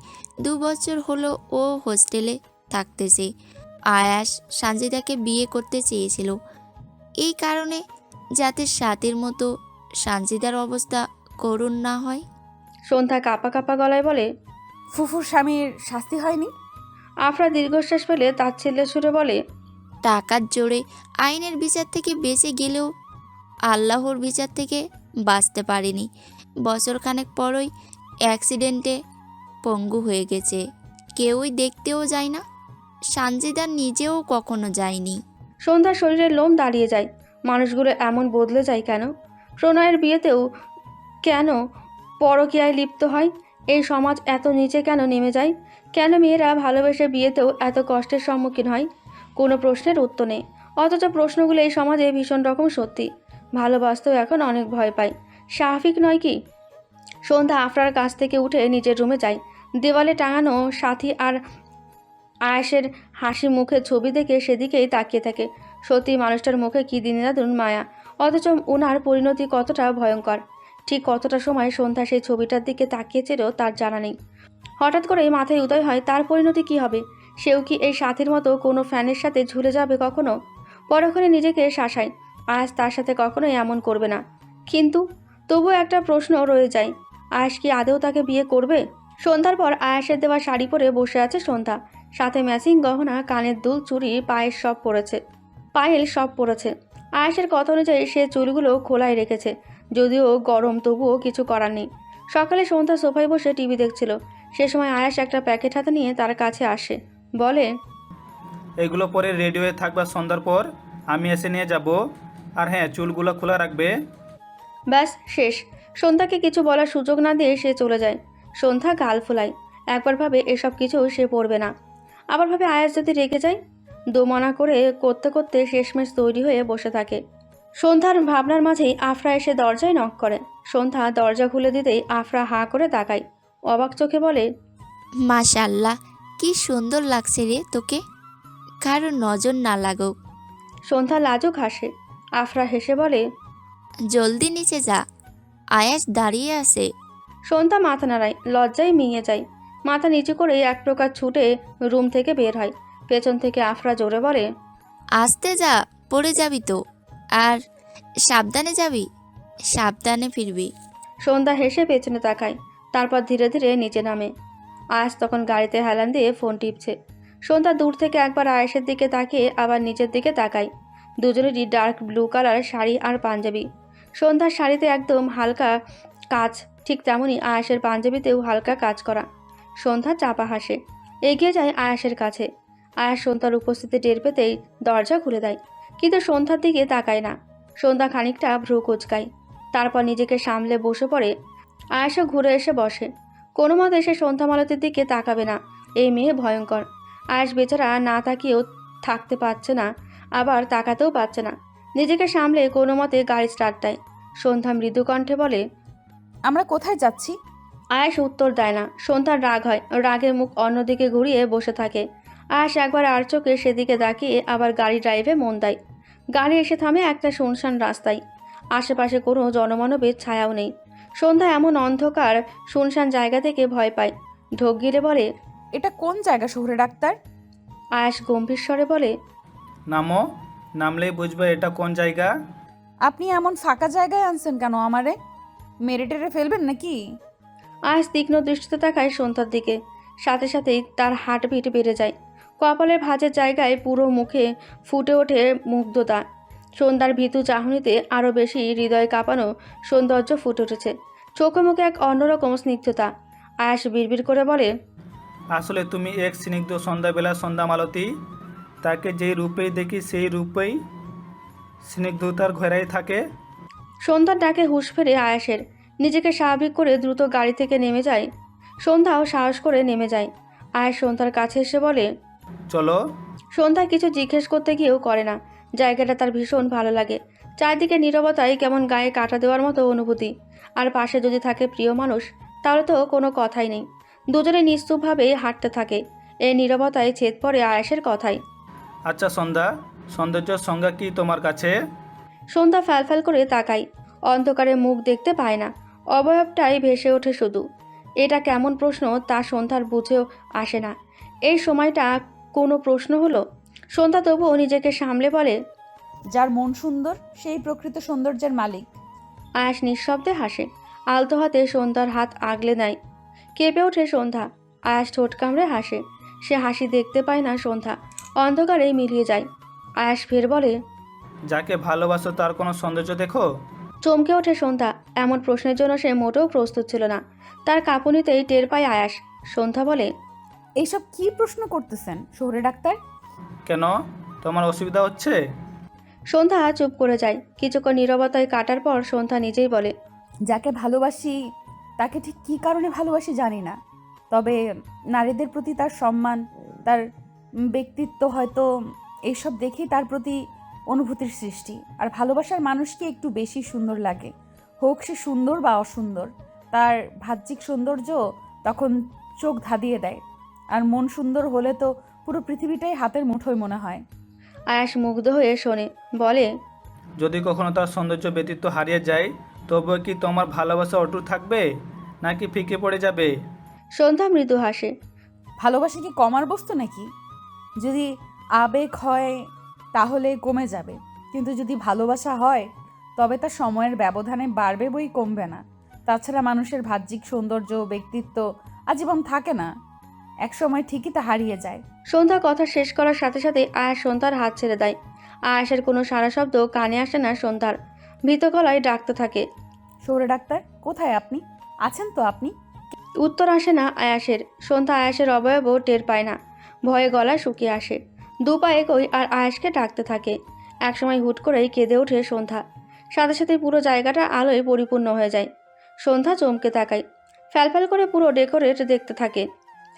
2 বছর হলো ও হোস্টেলে থাকতেছে। আয়াস সানজিদাকে বিয়ে করতে চেয়েছিল, এই কারণে যাতে সাথীর মতো সানজিদার অবস্থা করুণ না হয়। সন্ধ্যা কাঁপা কাঁপা গলায় বলে, ফুফুর স্বামীর শাস্তি হয়নি? আফরা দীর্ঘশ্বাস ফেলে তার ছেলের সুরে বলে, টাকার জোরে আইনের বিচার থেকে বেঁচে গেলেও আল্লাহর বিচার থেকে বাঁচতে পারেনি। বছরখানেক পরই অ্যাক্সিডেন্টে পঙ্গু হয়ে গেছে। কেউই দেখতেও যায় না, সানজিদা নিজেও কখনো যায়নি। সন্ধ্যার শরীরের লোম দাঁড়িয়ে যায়। মানুষগুলো এমন বদলে যায় কেন? প্রণয়ের বিয়েতেও কেন পরকীয়ায় লিপ্ত হয়? এই সমাজ এত নিচে কেন নেমে যায়? কেন মেয়েরা ভালোবেসে বিয়েতেও এত কষ্টের সম্মুখীন হয়? কোনো প্রশ্নের উত্তর নেই, অথচ প্রশ্নগুলো এই সমাজে ভীষণ রকম সত্যি। ভালোবাসতেও এখন অনেক ভয় পায়। স্বাভাবিক নয় কি? সন্ধ্যা আফরার কাছ থেকে উঠে নিজের রুমে যায়। দেওয়ালে টাঙানো সাথী আর আয়েশের হাসি মুখের ছবি দেখে সেদিকেই তাকিয়ে থাকে। সত্যি মানুষটার মুখে কী দিনাদুন মায়া, অথচ ওনার পরিণতি কতটা ভয়ঙ্কর। ঠিক কতটা সময় সন্ধ্যা সেই ছবিটার দিকে তাকিয়েছিল তার জানা নেই। হঠাৎ করেই মাথায় উদয় হয় তার পরিণতি কী হবে। সেও কি এই সাথীর মতো কোনো ফ্যানের সাথে ঝুলে যাবে কখনো? পরক্ষণে নিজেকে শাসায়, আজ তার সাথে কখনোই এমন করবে না। কিন্তু তবুও একটা প্রশ্ন রয়ে যায়, আয়েশ কি আদেও তাকে বিয়ে করবে? সন্ধ্যার পর আয়েশের দেওয়া শাড়ি পরে বসে আছে সন্ধ্যা। সাথে ম্যাচিং গহনা, কানের দুল, চুড়ি, পায়েল সব পরেছে। আয়েশের কথা অনুযায়ী সে চুলগুলো খোলায় রেখেছে। যদিও গরম, তবুও কিছু করার নেই। সকালে সন্ধ্যা সোফায় বসে টিভি দেখছিল। সে সময় আয়েশ একটা প্যাকেট হাতে নিয়ে তার কাছে আসে, বলে, এগুলো পরে রেডি হয়ে থাকবা, সন্ধ্যার পর আমি এসে নিয়ে যাব। আর হ্যাঁ, চুলগুলো খোলা রাখবে। ব্যাস শেষ। সন্ধ্যাকে কিছু বলার সুযোগ না দিয়ে সে চলে যায়। সন্ধ্যা গাল ফোলায়। একবার ভাবে এসব কিছু সে পড়বে না, আবার ভাবে আয়াস যদি রেগে যায়। দোমনা করতে করতে শেষমেশ তৈরি হয়ে বসে থাকে। সন্ধ্যার ভাবনার মাঝেই আফরা এসে দরজায় নক করে। সন্ধ্যা দরজা খুলে দিতেই আফরা হাঁ করে তাকায়, অবাক চোখে বলে, মাশাআল্লাহ, কি সুন্দর লাগছে রে তোকে, কারো নজর না লাগুক। সন্ধ্যা লাজুক হাসে। আফরা হেসে বলে, জলদি নিচে যা, আয়াস দাঁড়িয়ে আছে। সন্ধ্যা মাথা নাড়ায়, লজ্জায় মিঙে যায়। মাথা নিচু করে এক প্রকার ছুটে রুম থেকে বের হয়। পেছন থেকে আফরা জোরে বলে, আস্তে যা, পড়ে যাবি তো। আর সাবধানে যাবি, সাবধানে ফিরবি। সন্ধ্যা হেসে পেছনে তাকায়, তারপর ধীরে ধীরে নিচে নামে। আয়াস তখন গাড়িতে হেলান দিয়ে ফোন টিপছে। সন্ধ্যা দূর থেকে একবার আয়েশের দিকে তাকিয়ে আবার নিচের দিকে তাকায়। দুজনেরই ডার্ক ব্লু কালার শাড়ি আর পাঞ্জাবি। সন্ধ্যার শাড়িতে একদম হালকা কাজ, ঠিক তেমনই আয়েশের পাঞ্জাবিতেও হালকা কাজ করা। সন্ধ্যা চাপা হাসে, এগিয়ে যায় আয়েশের কাছে। আয়াস সন্ধ্যার উপস্থিতি টের পেতেই দরজা খুলে দেয়, কিন্তু সন্ধ্যার দিকে তাকায় না। সন্ধ্যা খানিকটা ভ্রু কুঁচকায়, তারপর নিজেকে সামলে বসে পড়ে। আয়েশও ঘুরে এসে বসে। কোনো মতে সে সন্ধ্যা মালতীর দিকে তাকাবে না। এই মেয়ে ভয়ঙ্কর। আয়েশ বেচারা না তাকিয়েও থাকতে পারছে না, আবার তাকাতেও পারছে না। নিজেকে সামলে কোনো মতে গাড়ি স্টার্ট দেয়। সন্ধ্যা মৃদু কণ্ঠে বলে, আমরা কোথায় যাচ্ছি? আয়েশ উত্তর দেয় না। সন্ধ্যার রাগ হয়, রাগের মুখ অন্যদিকে ঘুরিয়ে বসে থাকে। আয়েশ একবার আর চোখে সেদিকে তাকিয়ে আবার গাড়ি ড্রাইভে মন দেয়। গাড়ি এসে থামে একটা শুনশান রাস্তায়। আশেপাশে কোনো জনমানবের ছায়াও নেই। সন্ধ্যা এমন অন্ধকার শুনশান জায়গা থেকে ভয় পায়। ঢোক গিলে বলে, এটা কোন জায়গা শহুরে ডাক্তার? আয়াস গম্ভীর স্বরে বলে, নামো, নামলেই বুঝবে এটা কোন জায়গা। আপনি এমন ফাঁকা জায়গায় আনছেন কেন আমারে? মেরে টেরে ফেলবেন নাকি? আয়াস তীক্ষ্ণ দৃষ্টিতে তাকায় সন্ধ্যার দিকে। সাথে সাথেই তার হার্টবিট বেড়ে যায়। কপালের ভাঁজের জায়গায় পুরো মুখে ফুটে ওঠে মুগ্ধতা। সন্ধ্যার ভীতু চাহনিতে আরও বেশি হৃদয় কাঁপানো সৌন্দর্য ফুটে উঠেছে। চোখে মুখে এক অন্যরকম স্নিগ্ধতা। আয়াস বিড়বিড় করে বলে, আসলে তুমি এক স্নিগ্ধ সন্ধ্যাবেলা সন্ধ্যা মালতী। তাকে যেই রূপেই দেখি সেই রূপেই স্নিগ্ধতার ঘেরাই থাকে। সন্ধ্যার ডাকে হুঁশ ফেরে আয়াসের। নিজেকে স্বাভাবিক করে দ্রুত গাড়ি থেকে নেমে যায়। সন্ধ্যাও সাহস করে নেমে যায়। আয়াস সন্ধ্যার কাছে এসে বলে, চলো। সন্ধ্যা কিছু জিজ্ঞেস করতে গিয়েও করে না। জায়গাটা তার ভীষণ ভালো লাগে। চারদিকে নীরবতায় কেমন গায়ে কাটা দেওয়ার মতো অনুভূতি। আর পাশে যদি থাকে প্রিয় মানুষ, তাহলে তো কোনো কথাই নেই। দুজনে নিশ্চুপভাবে হাঁটতে থাকে। এই নীরবতায় ছেদ পড়ে আয়াসের কথাই। আচ্ছা সন্ধ্যা, সৌন্দর্যের সংজ্ঞা কি তোমার কাছে? সন্ধ্যা ফ্যালফ্যাল করে তাকায়। অন্ধকারে মুখ দেখতে পায় না, অবয়বটাই ভেসে ওঠে শুধু। এটা কেমন প্রশ্ন তা সন্ধ্যার বুঝেও আসে না। এই সময়টা কোনো প্রশ্ন হলো? সন্ধ্যা তবুও নিজেকে সামলে বলে, যার মন সুন্দর সেই প্রকৃত সৌন্দর্যের মালিক। আয়াস নিঃশব্দে হাসে। আলতো হাতে সন্ধ্যার হাত আগলে নেয়। কেঁপে ওঠে সন্ধ্যা। আয়াস ঠোঁট কামড়ে হাসে। সে হাসি দেখতে পায় না সন্ধ্যা। অন্ধকারেই মিলিয়ে যায়। আয়াস ফের বলে, যাকে ভালোবাসো তার কোনো সৌন্দর্য দেখো? চমকে ওঠে সন্ধ্যা। এমন প্রশ্নের জন্য সে মোটেও প্রস্তুত ছিল না। তার কাঁপুনিতেই টের পায় আয়াস। সন্ধ্যা বলে, এইসব কি প্রশ্ন করতেছেন শহুরে ডাক্তার? কেন, তোমার অসুবিধা হচ্ছে? সন্ধ্যা চুপ করে যায়। কিছুক্ষণ নীরবতায় কাটার পর সন্ধ্যা নিজেই বলে, যাকে ভালোবাসি তাকে ঠিক কী কারণে ভালোবাসি জানি না, তবে নারীদের প্রতি তার সম্মান, তার ব্যক্তিত্ব, হয়তো এইসব দেখেই তার প্রতি অনুভূতির সৃষ্টি। আর ভালোবাসার মানুষকে একটু বেশি সুন্দর লাগে, হোক সে সুন্দর বা অসুন্দর। তার বাহ্যিক সৌন্দর্য তখন চোখ ধাঁধিয়ে দেয়। আর মন সুন্দর হলে তো পুরো পৃথিবীটাই হাতের মুঠোয় মনে হয়। আয়াস মুগ্ধ হয়ে শোনে। বলে, যদি কখনো তার সৌন্দর্য ব্যতীত হারিয়ে যায়, তবে কি তোমার ভালোবাসা অটুট থাকবে নাকি ফিকে পড়ে যাবে? সন্ধ্যা মৃদু হাসে। ভালোবাসা কি কমার বস্তু নাকি? যদি আবেগ হয় তাহলে কমে যাবে, কিন্তু যদি ভালোবাসা হয় তবে তা সময়ের ব্যবধানে বাড়বে বই কমবে না। তাছাড়া মানুষের বাহ্যিক সৌন্দর্য, ব্যক্তিত্ব আজীবন থাকে না, একসময় ঠিকই তা হারিয়ে যায়। সন্ধ্যা কথা শেষ করার সাথে সাথে আয়াস সন্ধ্যার হাত ছেড়ে দেয়। আয়াসের কোনো সারা শব্দ কানে আসে না সন্ধ্যার। ভীত গলায় ডাকতে থাকে, শহুরে ডাক্তার, কোথায় আপনি? আছেন তো আপনি? উত্তর আসে না আয়াসের। সন্ধ্যা আয়াসের অবয়বও টের পায় না। ভয়ে গলা শুকিয়ে আসে। দু পা এগোয় আর আয়াসকে ডাকতে থাকে। একসময় হুট করেই কেঁদে ওঠে সন্ধ্যা। সাথে সাথে পুরো জায়গাটা আলোয় পরিপূর্ণ হয়ে যায়। সন্ধ্যা চমকে তাকায়। ফ্যালফ্যাল করে পুরো ডেকোরেট দেখতে থাকে।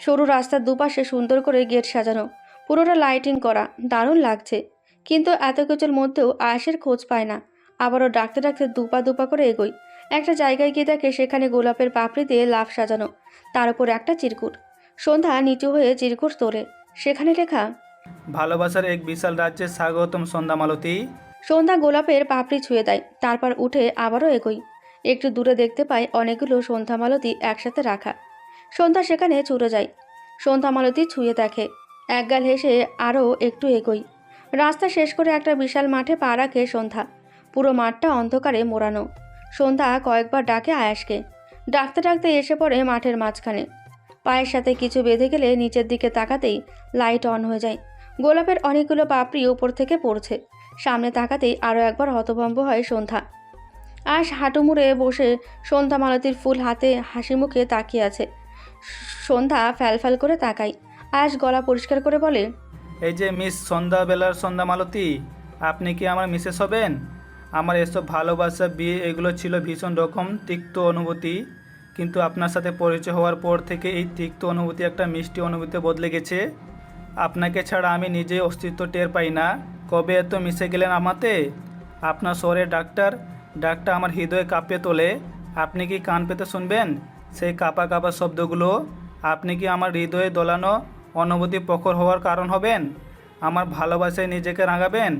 সরু রাস্তার দুপাশে সুন্দর করে গেট সাজানো, পুরোটা লাইটিং করা, দারুণ লাগছে। কিন্তু এত কিছুর মধ্যেও আয়াসের খোঁজ পায় না। আবারও ডাকতে ডাকতে দুপা করে এগোয়। একটা জায়গায় গিয়ে দেখে সেখানে গোলাপের পাপড়ি দিয়ে লাফ সাজানো, তার উপর একটা চিরকুট। সন্ধ্যা নিচু হয়ে চিরকুট তোলে। সেখানে লেখা, ভালোবাসার এক বিশাল রাজ্যে স্বাগতম সন্ধ্যা মালতী। সন্ধ্যা গোলাপের পাপড়ি ছুঁয়ে দেয়। তারপর উঠে আবারও এগোয়। একটু দূরে দেখতে পায় অনেকগুলো সন্ধ্যা মালতী একসাথে রাখা। সন্ধ্যা সেখানে ছুটে যায়। সন্ধ্যা মালতী ছুঁয়ে দেখে। একগাল হেসে আরও একটু এগোয়। রাস্তা শেষ করে একটা বিশাল মাঠে পা রাখে সন্ধ্যা। পুরো মাঠটা অন্ধকারে মোড়ানো। সন্ধ্যা কয়েকবার ডাকে আয়াসকে। ডাকতে ডাকতে এসে পড়ে মাঠের মাঝখানে। পায়ের সাথে কিছু বেঁধে গেলে নিচের দিকে তাকাতেই লাইট অন হয়ে যায়। গোলাপের অনেকগুলো পাপড়ি উপর থেকে পড়ছে। সামনে তাকাতেই আরও একবার হতভম্ব হয় সন্ধ্যা। আয়াস হাঁটু মুড়ে বসে সন্ধ্যা মালতীর ফুল হাতে হাসি মুখে তাকিয়ে আছে। সন্ধ্যা ফ্যালফ্যাল করে তাকায়। আয়াস গলা পরিষ্কার করে বলে, এই যে মিস সন্ধ্যাবেলার সন্ধ্যা মালতী, আপনি কি আমার মিসেস হবেন? আমার এসব ভালোবাসা, বিয়ে এগুলো ছিল ভীষণ রকম তিক্ত অনুভূতি, কিন্তু আপনার সাথে পরিচয় হওয়ার পর থেকে এই তিক্ত অনুভূতি একটা মিষ্টি অনুভূতি বদলে গেছে। আপনাকে ছাড়া আমি নিজেই অস্তিত্ব টের পাই না। কবে এত মিশে গেলেন আমাতে। আপনার স্বরের ডাক্তার আমার হৃদয়ে কাঁপিয়ে তোলে। আপনি কি কান পেতে শুনবেন সেই কাঁপা কাঁপা শব্দগুলো? আপনি কি আমার হৃদয়ে দোলানো অনুভূতি প্রখর হওয়ার কারণ হবেন? আমার ভালোবাসায় নিজেকে রাঙাবেন,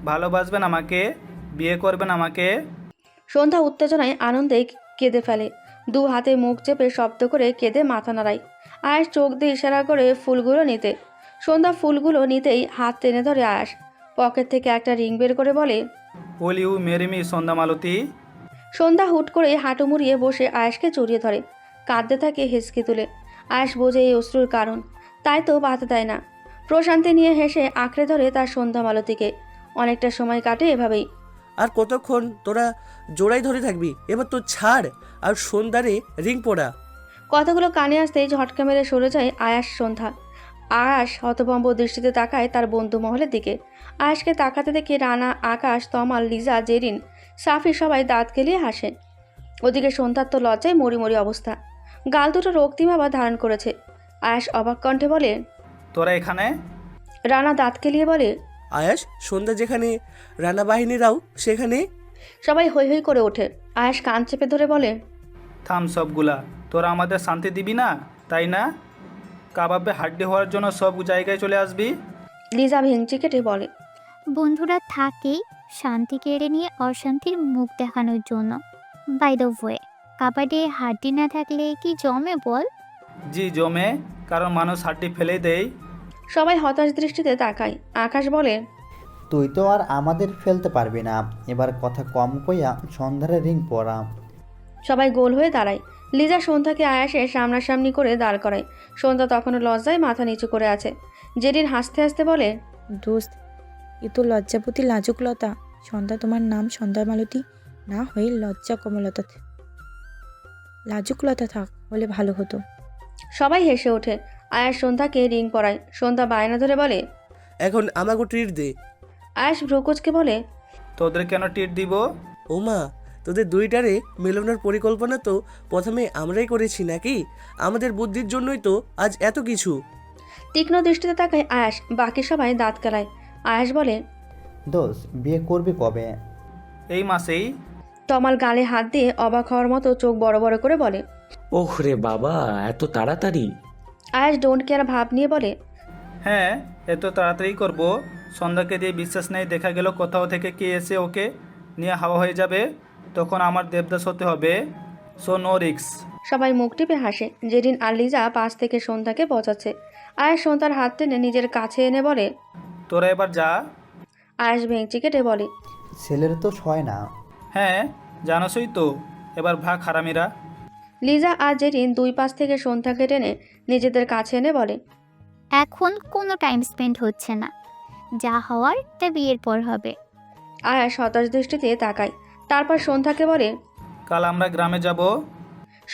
ভালোবাসবেন আমাকে, বিয়ে করবেন আমাকে। সন্ধ্যা উত্তেজনায় আনন্দে কেঁদে ফেলে। দু হাতে মুখ চেপে শব্দ করে কেঁদে মাথা নাড়ায়। আয়াস চোখ দিয়ে ইশারা করে ফুলগুলো নিতে। সন্ধ্যা ফুলগুলো নিতেই হাত টেনে ধরে আয়াস। পকেট থেকে একটা রিং বের করে বলে, উইল ইউ মেরি মি সন্ধ্যা মালতী? সন্ধ্যা হুট করে হাঁটু মুড়িয়ে বসে আয়াসকে জড়িয়ে ধরে, কাঁদতে থাকে হেসকে তুলে। আয়াস বোঝে এই অশ্রুর কারণ, তাই তো বাধা দেয় না। প্রশান্তি নিয়ে হেসে আঁকড়ে ধরে তার সন্ধ্যা মালতীকে। অনেকটা সময় কাটে এভাবেই। আর কতক্ষণ তোরা জোড়াই ধরে থাকবি? এবার তো ছাড় আর সন্ধ্যারে রিং পড়া। কথাগুলো কানে আসতেই ঝটকা মেরে সরে যায় আয়াস সন্ধ্যা। আয়াস হতভম্ব দৃষ্টিতে তাকায় তার বন্ধু মহলের দিকে। আয়াসকে তাকাতে দেখে রানা, আকাশ, তমাল, লিজা, জেরিন, সাফি সবাই দাঁত কেলিয়ে হাসে। ওদিকে সন্ধ্যার তো লজ্জায় মরি অবস্থা, গাল দুটো রক্তিম আবার ধারণ করেছে। আয়াস অবাক কণ্ঠে বলে, তোরা এখানে? রানা দাঁত কেলিয়ে বলে, আয়াস, সন্ধ্যা যেখানে রানা বাহিনীরাও সেখানে। সবাই হৈ হৈ করে ওঠে। আয়াস কান চেপে ধরে বলে, থাম সবগুলা, তোরা আমাদের শান্তি দিবি না তাই না? কাবাবে হাড্ডি হওয়ার জন্য সব জায়গায় চলে আসবি? লিজা ভেঙচি কেটে বলে, বন্ধুরা থাকেই শান্তি কেড়ে নিয়ে অশান্তির মুখ দেখানোর জন্য। বাই দ্য ওয়ে, কাবাডে হাড্ডি না থাকলে কি জমে বল? জি জমে, কারণ মানুষ হাড্ডি ফেলে দেয়। সবাই হতাশ দৃষ্টিতে তাকায়। আকাশ বলে, তুই তো আর আমাদের ফেলতে পারবি না, এবার কথা কম কইয়া সন্ধ্যারে রিং পরা। সবাই গোল হয়ে দাঁড়ায়। লিজা সন্ধ্যাকে আয়াসে সামনাসামনি করে দাঁড় করায়। সন্ধ্যা তখনও লজ্জায় মাথা নিচু করে আছে। জেরিন হাসতে হাসতে বলে, দোস্ত, এ তো লজ্জাপতি লাজুকলতা। সন্ধ্যা তোমার নাম সন্ধ্যা মালতী না হয়ে লজ্জা কমলতা লাজুকলতা থাক হলে ভালো হতো। সবাই হেসে ওঠে। আয়াস সন্ধ্যাকে রিং পরায়। সন্ধ্যা বায়না ধরে বলে, এখন আমাকে ট্রিট দে। আয়াস ভ্রুকুচকে বলে, তোদের কেন টিট দিব? ওমা, তোদের দুইটারে মেলানোর পরিকল্পনা তো প্রথমে আমরাই করেছি নাকি? আমাদের বুদ্ধির জন্যই তো আজ এত কিছু। তীক্ষ্ণ দৃষ্টিতে তাকায় আয়াস। বাকি সবাই দাঁত কেলায়। আয়াস বলে, দোষ, বিয়ে করবি কবে? এই মাসেই। তমাল গালে হাত দিয়ে অবাক হওয়ার মতো চোখ বড় বড় করে বলে। ওহ রে বাবা, এত তাড়াতাড়ি? আয়াস ডোন্ট কেয়ার ভাব নিয়ে বলে, হ্যাঁ, এত তাড়াতাড়ি করব? সন্ধ্যাকে দিয়ে বিশ্বাস নেই, দেখা গেল কোথাও থেকে কে এসে ওকে নিয়ে হাওয়া হয়ে যাবে, তখন আমার দেবদাস হতে হবে। সো নো রিক্স। সবাই মুখ টিপে হাসে। জেরিন আর লিজা পাশ থেকে সন্ধ্যাকে পচাচ্ছে। আয়াস সন্ধ্যার হাত টেনে নিজের কাছে এনে বলে, তোরা এবার যা। আয়াস ভেঙচি কেটে বলে, ছেলের তো সয় না। হ্যাঁ, জানোসই তো, এবার ভাগ হারামিরা। লিজা আর জেরিন দুই পাশ থেকে সন্ধ্যাকে টেনে নিজেদের কাছে এনে বলে, এখন কোনো টাইম স্পেন্ড হচ্ছে না, যা হওয়ার তা বিয়ের পর হবে। আয়াস হতাশ দৃষ্টিতে তাকায়। তারপর সন্ধ্যাকে বলে, কাল আমরা গ্রামে যাব।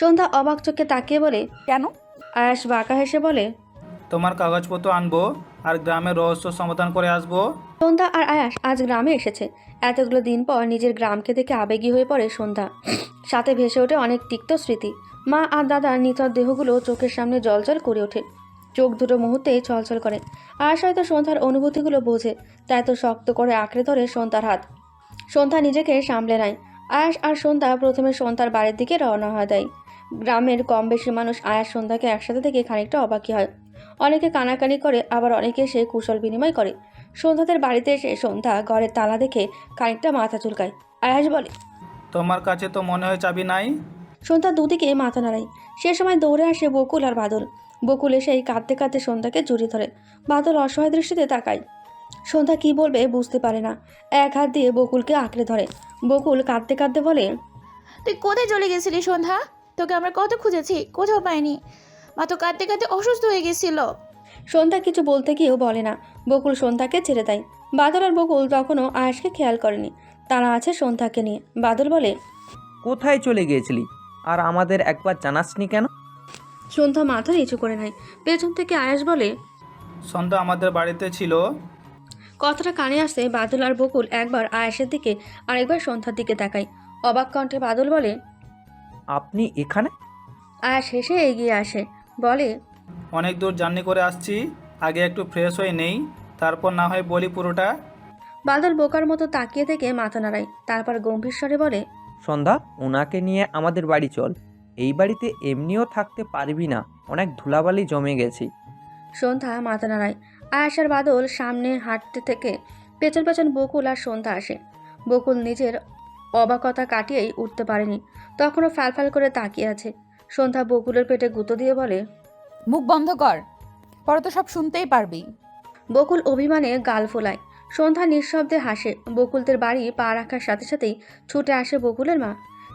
সন্ধ্যা অবাক চোখে তাকিয়ে বলে, কেন? আয়াস বাঁকা হেসে বলে, তোমার কাগজপত্র আনবো আর গ্রামের রহস্য সমাধান করে আসবো। সন্ধ্যা আর আয়াস আজ গ্রামে এসেছে। এতগুলো দিন পর নিজের গ্রামকে দেখে আবেগী হয়ে পড়ে সন্ধ্যা। সাথে ভেসে ওঠে অনেক তিক্ত স্মৃতি। মা আর দাদার নিথর দেহগুলো চোখের সামনে জলজল করে ওঠে। চোখ দুটো মুহূর্তেই ছলছল করে। আয়াস হয়তো সন্ধ্যার অনুভূতিগুলো বোঝে, তাই তো শক্ত করে আঁকড়ে ধরে সন্ধ্যার হাত। সন্ধ্যা নিজেকে সামলে নেয়। আয়াস আর সন্ধ্যা প্রথমে সন্ধ্যার বাড়ির দিকে রওনা হয় দেয়। গ্রামের কম বেশি মানুষ আয়াস সন্ধ্যাকে একসাথে দেখে খানিকটা অবাকই হয়। অনেকে কানাকানি করে, আবার অনেকে এসে কুশল বিনিময় করে। সন্ধ্যাদের বাড়িতে এসে সন্ধ্যা ঘরের তালা দেখে খানিকটা মাথা চুলকায়। আয়াস বলে, তোমার কাছে তো মনে হয় চাবি নাই। সন্ধ্যা দুদিকে মাথা নাড়ায়। সে সময় দৌড়ে আসে বকুল আর বাদল। বকুল এসেই কাঁদতে কাঁদতে সন্ধ্যাকে জড়িয়ে ধরে। বাদল অসহায় দৃষ্টিতে তাকায়। সন্ধ্যা কি বলবে বুঝতে পারে না। এক হাত দিয়ে বকুলকে আঁকড়ে ধরে। বকুল কাঁদতে কাঁদতে বলে, তুই কোথায় চলে গেছিলি সন্ধ্যা? তোকে আমরা কত খুঁজেছি, কোথাও পাইনি। মা তো কাঁদতে কাঁদতে অসুস্থ হয়ে গেছিল। সন্ধ্যা কিছু বলতে গিয়েও বলে না। বকুল সন্ধ্যাকে ছেড়ে দেয়। বাদল আর বকুল তখনও আয়াসকে খেয়াল করেনি। তারা আছে সন্ধ্যাকে নিয়ে। বাদল বলে, কোথায় চলে গিয়েছিলি আর আমাদের একবার জানাসনি কেন? সন্ধ্যা মাথা নিচু করে নেয়। পেছন থেকে আয়াস বলে, সন্ধ্যা আমাদের বাড়িতে ছিল। কথাটা কানে আসতে বাদল আর বকুল একবার আয়াসের দিকে আরেকবার সন্ধ্যার দিকে তাকায়। অবাক কণ্ঠে বাদল বলে, আপনি এখানে? আয়াস হেসে এগিয়ে আসে, বলে, অনেক দূর জার্নি করে আসছি, আগে একটু ফ্রেশ হয়ে নেই, তারপর না হয় বলি পুরোটা। বাদল বোকার মতো তাকিয়ে থেকে মাথা নাড়ায়। তারপর গম্ভীর স্বরে বলে, সন্ধ্যা, ওনাকে নিয়ে আমাদের বাড়ি চল। এই বাড়িতে এমনিও থাকতে পারবি না, অনেক ধুলাবালি জমে গেছি। সন্ধ্যা মাথা নাড়ায়। আয়াস আর বাদল সামনে হাঁটতে থেকে পেছন পেছন বকুল আর সন্ধ্যা আসে। বকুল নিজের অবাকতা কাটিয়েই উঠতে পারেনি, তখনও ফ্যালফ্যাল করে তাকিয়ে আছে। সন্ধ্যা বকুলের পেটে গুঁতো দিয়ে বলে, মুখ বন্ধ কর, পরে তো সব শুনতেই পারবি। বকুল অভিমানে গাল ফোলায়। সন্ধ্যা নিঃশব্দে হাসে। বকুলদের বাড়ি পা রাখার সাথে সাথেই ছুটে আসে বকুলের মা।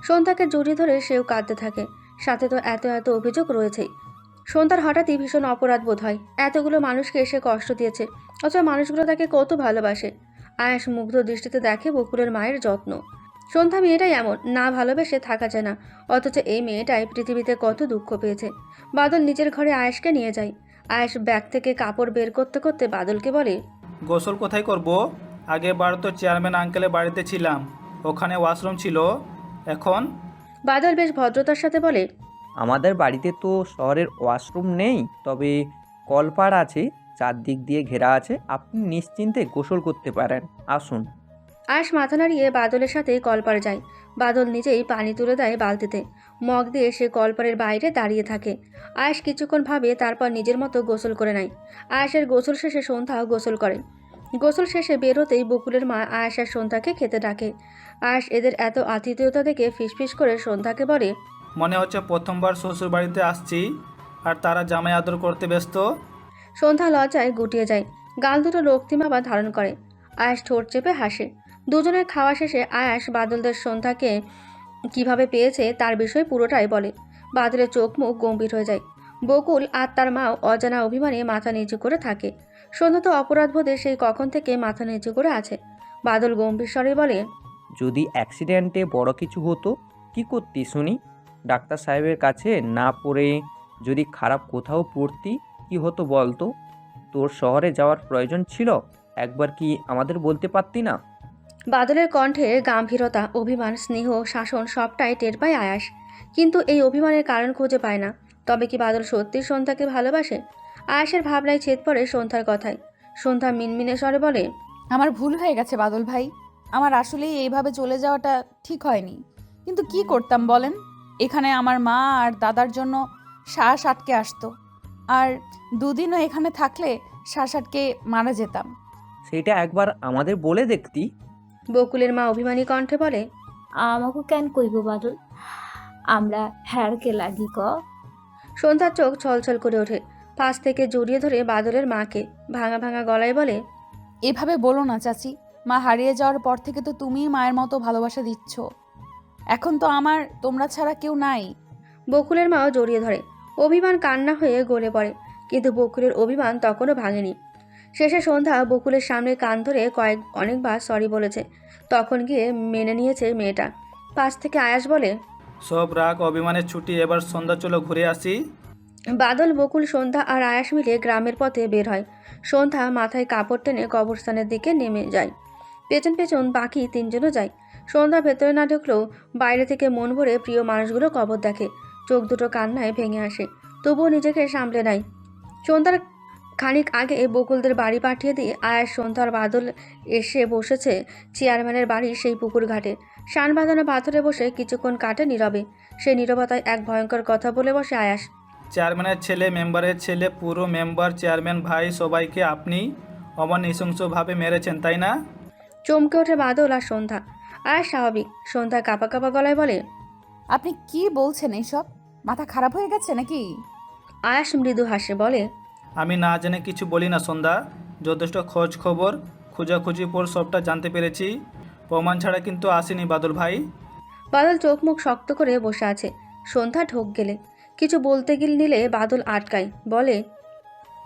সন্ধ্যাকে জড়িয়ে ধরে সেও কাঁদতে থাকে। সাথে তো এত এত অভিযোগ রয়েছেই। সন্ধ্যার হঠাৎই ভীষণ অপরাধ বোধ হয়। এতগুলো মানুষকে এসে কষ্ট দিয়েছে, অথচ মানুষগুলো তাকে কত ভালোবাসে। আয়াস মুগ্ধ দৃষ্টিতে দেখে বকুলের মায়ের যত্ন। সন্ধ্যা মেয়েটাই এমন, না ভালোবেসে থাকা যায় না, অথচ এই মেয়েটাই পৃথিবীতে কত দুঃখ পেয়েছে। বাদল নিজের ঘরে আয়াসকে নিয়ে যায়। আয়াস ব্যাগ থেকে কাপড় বের করতে করতে বাদলকে বলে, গোসল কোথায় করব? আগেরবার তো চেয়ারম্যান আঙ্কেলের বাড়িতে ছিলাম, ওখানে ওয়াশরুম ছিল। এখন বাদল বেশ ভদ্রতার সাথে বলে, আমাদের বাড়িতে তো শহরের ওয়াশরুম নেই, তবে কলপাড় আছে, চারদিক দিয়ে ঘেরা আছে, আপনি নিশ্চিন্তে গোসল করতে পারেন, আসুন। আয়াস মাথা নাড়িয়ে বাদলের সাথে কলপাড়ে যায়। বাদল নিজেই পানি তুলে দেয় বালতিতে। মগ দিয়ে সে কলপাড়ের বাইরে দাঁড়িয়ে থাকে। আয়াস কিছুক্ষণ ভাবে, তারপর নিজের মতো গোসল করে নেয়। আয়াসের গোসল শেষে সন্ধ্যাও গোসল করে। গোসল শেষে বেরোতেই বকুলের মা আয়াস আর সন্ধ্যাকে খেতে ডাকে। আয়াস এদের এত আতিথেয়তা দেখে ফিসফিস করে সন্ধ্যাকে বলে, মনে হচ্ছে প্রথমবার শ্বশুর বাড়িতে আসছি আর তারা জামাই আদর করতে ব্যস্ত। সন্ধ্যা লজ্জায় গুটিয়ে যায়। গাল দুটো রক্তিমাবা ধারণ করে। আয়াস ঠোঁট চেপে হাসে। দুজনের খাওয়া শেষে আয়াস বাদলদের সন্ধ্যাকে কিভাবে পেয়েছে তার বিষয়ে পুরোটাই বলে। বাদলের চোখ মুখ গম্ভীর হয়ে যায়। বকুল আর তার মাও অজানা অভিমানে মাথা নিচু করে থাকে। সন্ধ্যা তো অপরাধবোধে সেই কখন থেকে মাথা নিচু করে আছে। বাদল গম্ভীর স্বরে বলে, যদি অ্যাক্সিডেন্টে বড় কিছু হতো কি করতি শুনি? ডাক্তার সাহেবের কাছে না পড়ে যদি খারাপ কোথাও পড়তি কি হতো বলতো? তোর শহরে যাওয়ার প্রয়োজন ছিল, একবার কি আমাদের বলতে পারতি না? বাদলের কণ্ঠে গাম্ভীরতা, অভিমান, স্নেহ, শাসন সবটাই টের পায় আয়াস। কিন্তু এই অভিমানের কারণ খুঁজে পায় না। তবে কি বাদল সত্যি সন্ধ্যাকে ভালোবাসে? আয়াসের ভাবনায় ছেদ পড়ে সন্ধ্যার কথায়। সন্ধ্যা মিনমিনে স্বরে বলে, আমার ভুল হয়ে গেছে বাদল ভাই, আমার আসলেই এইভাবে চলে যাওয়াটা ঠিক হয়নি। কিন্তু কি করতাম বলেন? এখানে আমার মা আর দাদার জন্য শ্বাস আটকে আসতো, আর দুদিনও এখানে থাকলে শ্বাস আটকে মারা যেতাম। সেটা একবার আমাদের বলে দেখতি। বকুলের মা অভিমানী কণ্ঠে বলে, আমাকে কেন কইব বাদল, আমরা হ্যারকে লাগি ক। সন্ধ্যার চোখ ছলছল করে ওঠে। পাশ থেকে জড়িয়ে ধরে বাদলের মাকে ভাঙা ভাঙা গলায় বলে, এভাবে বলো না চাচি, মা হারিয়ে যাওয়ার পর থেকে তো তুমিই মায়ের মতো ভালোবাসা দিচ্ছ। এখন তো আমার তোমরা ছাড়া কেউ নাই। বকুলের মাও জড়িয়ে ধরে। অভিমান কান্না হয়ে গলে পড়ে, কিন্তু বকুলের অভিমান তখনও ভাঙেনি। শেষে সন্ধ্যা বকুলের সামনে কান ধরে অনেকবার সরি বলেছে। তখন গিয়ে মেনে নিয়েছে মেয়েটা। পাশ থেকে আয়াস বলে, সব রাগ অভিমানের ছুটি, এবার সন্ধ্যা চলো ঘুরে আসি। বাদল, বকুল, সন্ধ্যা আর আয়াস মিলে গ্রামের পথে বের হয়। সন্ধ্যা মাথায় কাপড় টেনে কবরস্থানের দিকে নেমে যায়। পেছন পেছন বাকি তিনজনও যায়। সন্ধ্যা ভেতরে না ঢুকলেও বাইরে থেকে মন ভরে প্রিয় মানুষগুলো কবর দেখে। চোখ দুটো কান্নায় ভেঙে আসে, তবুও নিজেকে সামলে নেয়। সন্ধ্যার খানিক আগে বকুলদের বাড়ি পাঠিয়ে দিয়ে আয়াস, সন্ধ্যার বাদল এসে বসেছে চেয়ারম্যানের বাড়ির সেই পুকুর ঘাটে। শান বাঁধানো পাথরে বসে কিছুক্ষণ কাটে নীরবে। সেই নীরবতায় এক ভয়ঙ্কর কথা বলে বসে আয়াস। চেয়ারম্যানের ছেলে, মেম্বারের ছেলে, পুরো মেম্বার, চেয়ারম্যান ভাই সবাইকে আপনি অমন নৃশংসভাবে মেরেছেন, তাই না? চমকে ওঠে বাদল আর সন্ধ্যা। আয়াস স্বাভাবিক। সন্ধ্যা কাঁপা কাঁপা গলায় বলে, আপনি কি বলছেন এইসব? মাথা খারাপ হয়ে গেছে নাকি? আয়াস মৃদু হাসে বলে, আমি না জেনে কিছু বলি না সন্ধ্যা, যথেষ্ট খোঁজ খবর খোঁজাখুঁজি পর সবটা জানতে পেরেছি। প্রমাণ ছাড়া কিন্তু আসেনি বাদল ভাই। বাদল চোখ মুখ শক্ত করে বসে আছে। সন্ধ্যা ঢোক গেলে কিছু বলতে নিলে বাদল আটকায়, বলে,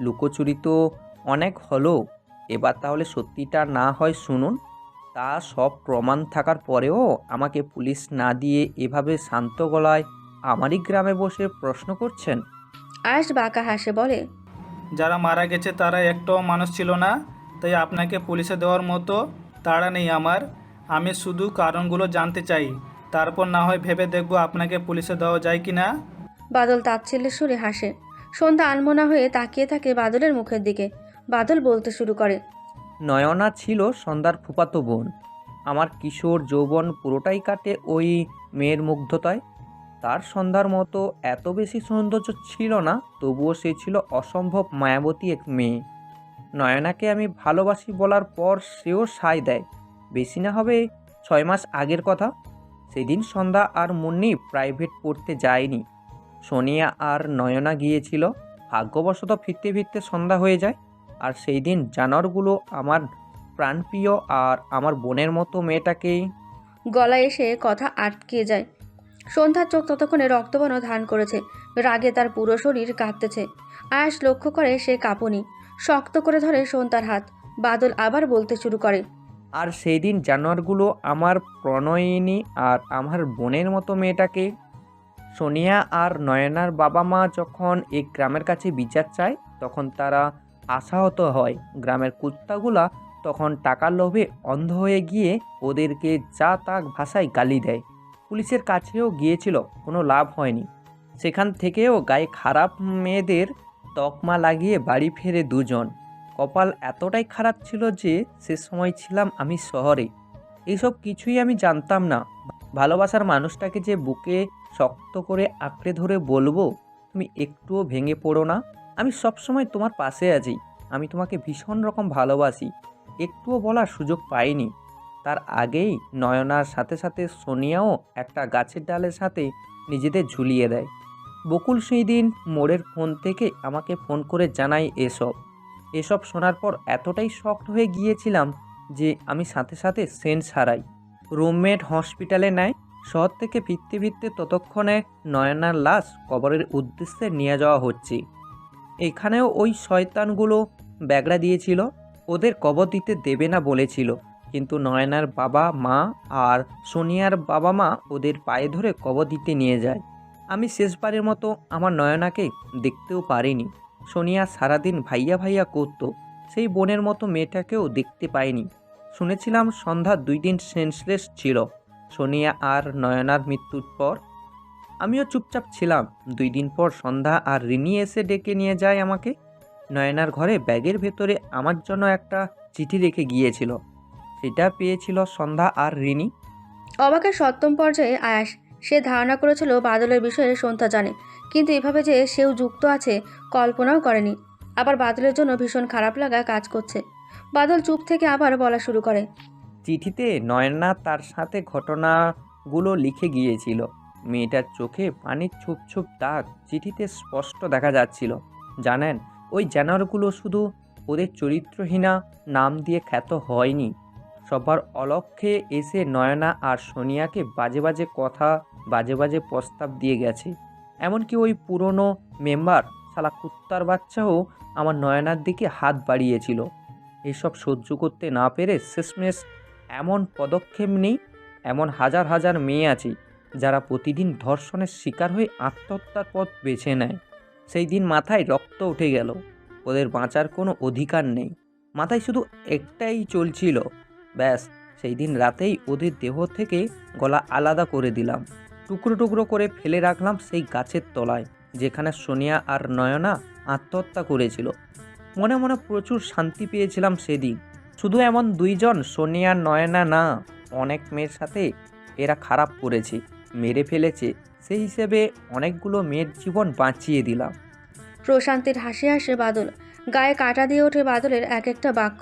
লুকোচুরি তো অনেক হলো, এবার তাহলে সত্যিটা না হয় শুনুন। তা সব প্রমাণ থাকার পরেও আমাকে পুলিশ না দিয়ে এভাবে শান্ত গলায় আমারই গ্রামে বসে প্রশ্ন করছেন? আয়াস বাঁকা হাসে বলে, যারা মারা গেছে তারা একটাও মানুষ ছিল না, তাই আপনাকে পুলিশে দেওয়ার মতো তাড়া নেই আমার। আমি শুধু কারণগুলো জানতে চাই, তারপর না হয় ভেবে দেখব আপনাকে পুলিশে দেওয়া যায় কি না। বাদল তাচ্ছিল্যের সুরে হাসে। সন্ধ্যা আনমনা হয়ে তাকিয়ে থাকে বাদলের মুখের দিকে। বাদল বলতে শুরু করে, নয়না ছিল সন্ধ্যার ফুফাতো বোন। আমার কিশোর যৌবন পুরোটাই কাটে ওই মেয়ের মুগ্ধতায়। তার সন্ধ্যার মতো এত বেশি সৌন্দর্য ছিল না, তবুও সে ছিল অসম্ভব মায়াবতী এক মেয়ে। নয়নাকে আমি ভালোবাসি বলার পর সেও সায় দেয়। বেশি না হবে 6 মাস আগের কথা। সেদিন সন্ধ্যা আর মুন্নি প্রাইভেট পড়তে যায়নি, সোনিয়া আর নয়না গিয়েছিল। ভাগ্যবশত ফিরতে ফিরতে সন্ধ্যা হয়ে যায়। আর সেই দিন জানোয়ারগুলো আমার প্রাণপ্রিয় আর আমার বোনের মতো মেয়েটাকেই। গলায় এসে কথা আটকে যায়। সন্ধ্যার চোখ ততক্ষণে রক্তবর্ণ ধারণ করেছে, রাগে তার পুরো শরীর কাঁপতেছে। আয়াস লক্ষ্য করে সে কাঁপুনি, শক্ত করে ধরে সন্ধ্যার হাত। বাদল আবার বলতে শুরু করে, আর সেই দিন জানোয়ারগুলো আমার প্রণয়িনী আর আমার বোনের মতো মেয়েটাকে। সোনিয়া আর নয়নার বাবা মা যখন এই গ্রামের কাছে বিচার চায় তখন তারা আশাহত হয়। গ্রামের কুত্তাগুলা তখন টাকার লোভে অন্ধ হয়ে গিয়ে ওদেরকে যা তা ভাষায় গালি দেয়। পুলিশের কাছেও গিয়েছিল, কোনো লাভ হয়নি। সেখান থেকেও গায়ে খারাপ মেয়েদের তকমা লাগিয়ে বাড়ি ফেরে দুজন। কপাল এতটাই খারাপ ছিল যে সে সময় ছিলাম আমি শহরে। এইসব কিছুই আমি জানতাম না। ভালোবাসার মানুষটাকে যে বুকে শক্ত করে আঁকড়ে ধরে বলবো, তুমি একটুও ভেঙে পড়ো না, আমি সবসময় তোমার পাশে আছি, আমি তোমাকে ভীষণ রকম ভালোবাসি, একটুও বলার সুযোগ পাইনি। তার আগেই নয়নার সাথে সাথে সোনিয়াও একটা গাছের ডালের সাথে নিজেদের ঝুলিয়ে দেয়। বকুল সেই দিন মোড়ের ফোন থেকে আমাকে ফোন করে জানায় এসব শোনার পর এতটাই শকড হয়ে গিয়েছিলাম যে আমি সাথে সাথে সেন্স হারাই। রুমমেট হসপিটালে নেয়। শহর থেকে ফিরতে ফিরতে ততক্ষণে নয়নার লাশ কবরের উদ্দেশ্যে নিয়ে যাওয়া হচ্ছে। এখানেও ওই শয়তানগুলো ব্যাগড়া দিয়েছিল, ওদের কবর দিতে দেবে না বলেছিল। কিন্তু নয়নার বাবা মা আর সোনিয়ার বাবা মা ওদের পায়ে ধরে কবর দিতে নিয়ে যায়। আমি শেষবারের মতো আমার নয়নাকে দেখতেও পারিনি। সোনিয়া সারাদিন ভাইয়া ভাইয়া করতো, সেই বোনের মতো মেয়েটাকেও দেখতে পাইনি। শুনেছিলাম সন্ধ্যা 2 দিন সেন্সলেস ছিল সোনিয়া আর নয়নার মৃত্যুর পর। আমিও চুপচাপ ছিলাম। 2 দিন পর সন্ধ্যা আর রিনি এসে ডেকে নিয়ে যায় আমাকে। নয়নার ঘরে ব্যাগের ভেতরে আমার জন্য একটা চিঠি রেখে গিয়েছিল, সেটা পেয়েছিল সন্ধ্যা আর রিনি। অবাকের সপ্তম পর্যায়ে আয়াস। সে ধারণা করেছিল বাদলের বিষয়ে সন্ধ্যা জানে, কিন্তু এভাবে যে সেও যুক্ত আছে কল্পনাও করেনি। আবার বাদলের জন্য ভীষণ খারাপ লাগা কাজ করছে। বাদল চুপ থেকে আবার বলা শুরু করে, চিঠিতে নয়না তার সাথে ঘটনাগুলো লিখে গিয়েছিল। মেয়েটার চোখে পানির ছুপ ছুপ দাগ চিঠিতে স্পষ্ট দেখা যাচ্ছিল। জানেন, ওই জানোয়ারগুলো শুধু ওদের চরিত্রহীনা নাম দিয়ে খ্যাত হয়নি, সবার অলক্ষ্যে এসে নয়না আর সোনিয়াকে বাজে বাজে কথা, বাজে বাজে প্রস্তাব দিয়ে গেছে। এমনকি ওই পুরনো মেম্বার শালা কুত্তার বাচ্চাও আমার নয়নার দিকে হাত বাড়িয়েছিল। এসব সহ্য করতে না পেরে শেষমেশ এমন পদক্ষেপ নেই। এমন হাজার হাজার মেয়ে আছে যারা প্রতিদিন ধর্ষণের শিকার হয়ে আত্মহত্যার পথ বেছে নেয়। সেই দিন মাথায় রক্ত উঠে গেল। ওদের বাঁচার কোনো অধিকার নেই, মাথায় শুধু একটাই চলছিল, ব্যাস সেই দিন রাতেই ওদের দেহ থেকে গলা আলাদা করে দিলাম, টুকরো টুকরো করে ফেলে রাখলাম সেই গাছের তলায় যেখানে সোনিয়া আর নয়না আত্মহত্যা করেছিল। মনে মনে প্রচুর শান্তি পেয়েছিলাম সেদিন। শুধু এমন 2 জন সোনিয়া নয়না না, অনেক মেয়ের সাথে এরা খারাপ করেছে, মেরে ফেলেছে। সেই হিসেবে অনেকগুলো মেয়ের জীবন বাঁচিয়ে দিলাম। প্রশান্তির হাসি হাসে বাদল। গায়ে কাঁটা দিয়ে ওঠে বাদলের এক একটা বাক্য।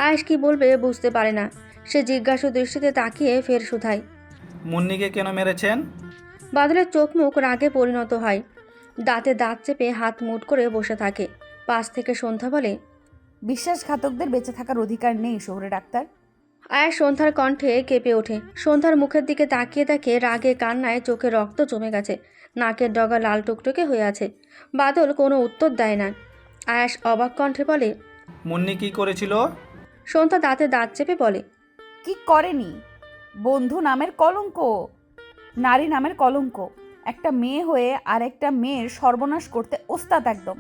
আয়েশ কি বলবে বুঝতে পারে না। সে জিজ্ঞাসু দৃষ্টিতে তাকিয়ে ফের শুধায়, মুন্নিকে কেন মেরেছেন? বাদলের চোখ মুখ রাগে পরিণত হয়। দাঁতে দাঁত চেপে হাত মুঠ করে বসে থাকে। পাশ থেকে সন্ধ্যা বলে, বিশ্বাসঘাতকদের বেঁচে থাকার অধিকার নেই শহরে ডাক্তার। আয়াস সন্ধ্যার কণ্ঠে কেঁপে ওঠে। সন্ধ্যার মুখের দিকে তাকিয়ে দেখে রাগে কান্নায় চোখে রক্ত জমে গেছে, নাকের ডগা লাল টুকটুকে হয়ে আছে। বাদল কোনো উত্তর দেয় না। আয়াস অবাক কণ্ঠে বলে, মুন্নি কি করেছিল? সন্ধ্যা দাঁতে দাঁত চেপে বলে, কি করেনি? বন্ধু নামের কলঙ্ক, নারী নামের কলঙ্ক। একটা মেয়ে হয়ে আর একটা মেয়ের সর্বনাশ করতে ওস্তাদ একদম।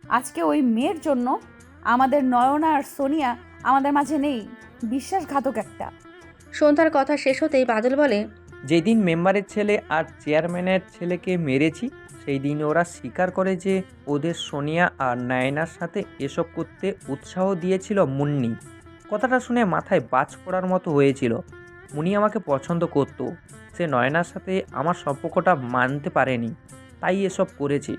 আজকে ওই মেয়ের জন্য আমাদের নয়না আর সোনিয়া আমাদের মাঝে নেই। বিশ্বাসঘাতক একটা। সন্ধ্যার কথা শেষ হতেই বাদল বলে, যেদিন মেম্বারের ছেলে আর চেয়ারম্যানের ছেলেকে মেরেছি সেই দিন ওরা স্বীকার করে যে ওদের সোনিয়া আর নয়নার সাথে এসব করতে উৎসাহ দিয়েছিল মুন্নি। কথাটা শুনে মাথায় বাজ পড়ার মতো হয়েছিল। মুন্নি আমাকে পছন্দ করতো, সে নয়নার সাথে আমার সম্পর্কটা মানতে পারেনি, তাই এসব করেছে।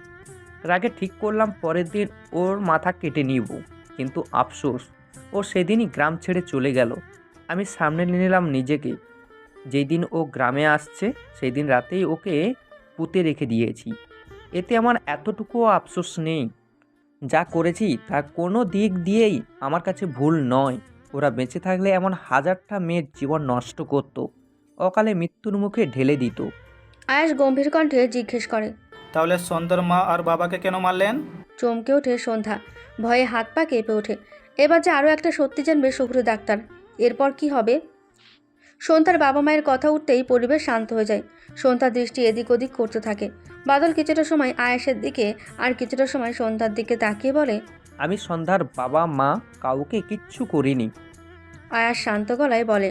রাগে ঠিক করলাম পরের দিন ওর মাথা কেটে নিব, কিন্তু আফসোস ও সেদিনই গ্রাম ছেড়ে চলে গেল। আমি সামনে নিলাম নিজেকে, যেই দিন ও গ্রামে আসছে সেই দিন রাতেই ওকে পুঁতে রেখে দিয়েছি। এতে আমার এতটুকুও আফসোস নেই। যা করেছি তার কোনো দিক দিয়েই আমার কাছে ভুল নয়। ওরা বেঁচে থাকলে এমন হাজারটা মেয়ের জীবন নষ্ট করত, অকালে মৃত্যুর মুখে ঢেলে দিত। আয়াস গম্ভীর কণ্ঠে জিজ্ঞেস করে। তাহলে সন্ধ্যার মা আর বাবাকে কেন মারলেন? চমকে ওঠে সন্ধ্যা, ভয়ে হাত পা কেঁপে ওঠে। এবার যে আরও একটা সত্যি জানবে শুভ্র ডাক্তার। এরপর কি হবে? সন্ধ্যার বাবা মায়ের কথা উঠতেই পরিবেশ শান্ত হয়ে যায়। সন্ধ্যার দৃষ্টি এদিক ওদিক করতে থাকে। বাদল কিছুটা সময় আয়াসের দিকে আর কিছুটা সময় সন্ধ্যার দিকে তাকিয়ে বলে, আমি সন্ধ্যার বাবা মা কাউকে কিচ্ছু করিনি। আয়াস শান্ত গলায় বলে,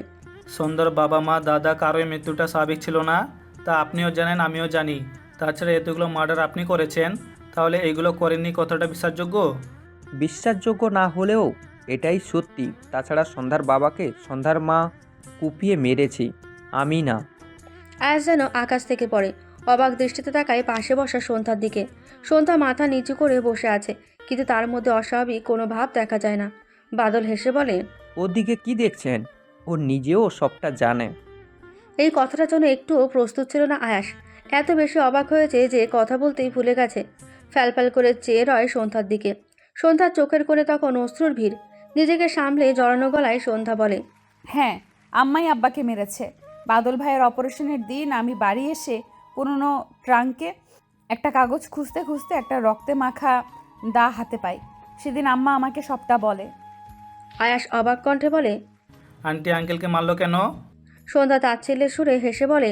সন্ধ্যার বাবা মা দাদা কারোই মৃত্যুটা স্বাভাবিক ছিল না, তা আপনিও জানেন আমিও জানি। তাছাড়া এতগুলো মার্ডার আপনি করেছেন, তাহলে এগুলো করেননি কতটা বিশ্বাসযোগ্য? বিশ্বাসযোগ্য না হলেও এটাই সত্যি। তাছাড়া সন্ধ্যার বাবাকে সন্ধ্যার মা কুপিয়ে মেরেছি, আমি না। আয়াস যেন আকাশ থেকে পড়ে। অবাক দৃষ্টিতে তাকায় পাশে বসা সন্ধ্যার দিকে। সন্ধ্যা মাথা নিচু করে বসে আছে, কিন্তু তার মধ্যে অস্বাভাবিক কোনো ভাব দেখা যায় না। বাদল হেসে বলে, ওর দিকে কি দেখছেন? ও নিজেও সবটা জানে। এই কথাটার জন্য একটুও প্রস্তুত ছিল না আয়াস। এত বেশি অবাক হয়েছে যে কথা বলতেই ভুলে গেছে। ফ্যালফ্যাল করে চেয়ে রয় সন্ধ্যার দিকে। সন্ধ্যার চোখের কোণে তখন অশ্রুর ভিড়। নিজেকে সামলে জড়ানো গলায় সন্ধ্যা বলে, হ্যাঁ, আম্মাই আব্বাকে মেরেছে। বাদল ভাইয়ের অপারেশনের দিন আমি বাড়ি এসে পুরনো ট্রাঙ্কে একটা কাগজ খুঁজতে খুঁজতে একটা রক্তে মাখা দা হাতে পাই। সেদিন আম্মা আমাকে সবটা বলে। আয়াস অবাক কণ্ঠে বলে, আন্টি আঙ্কেলকে মারলো কেন? সন্ধ্যা তাচ্ছিল্যের সুরে হেসে বলে,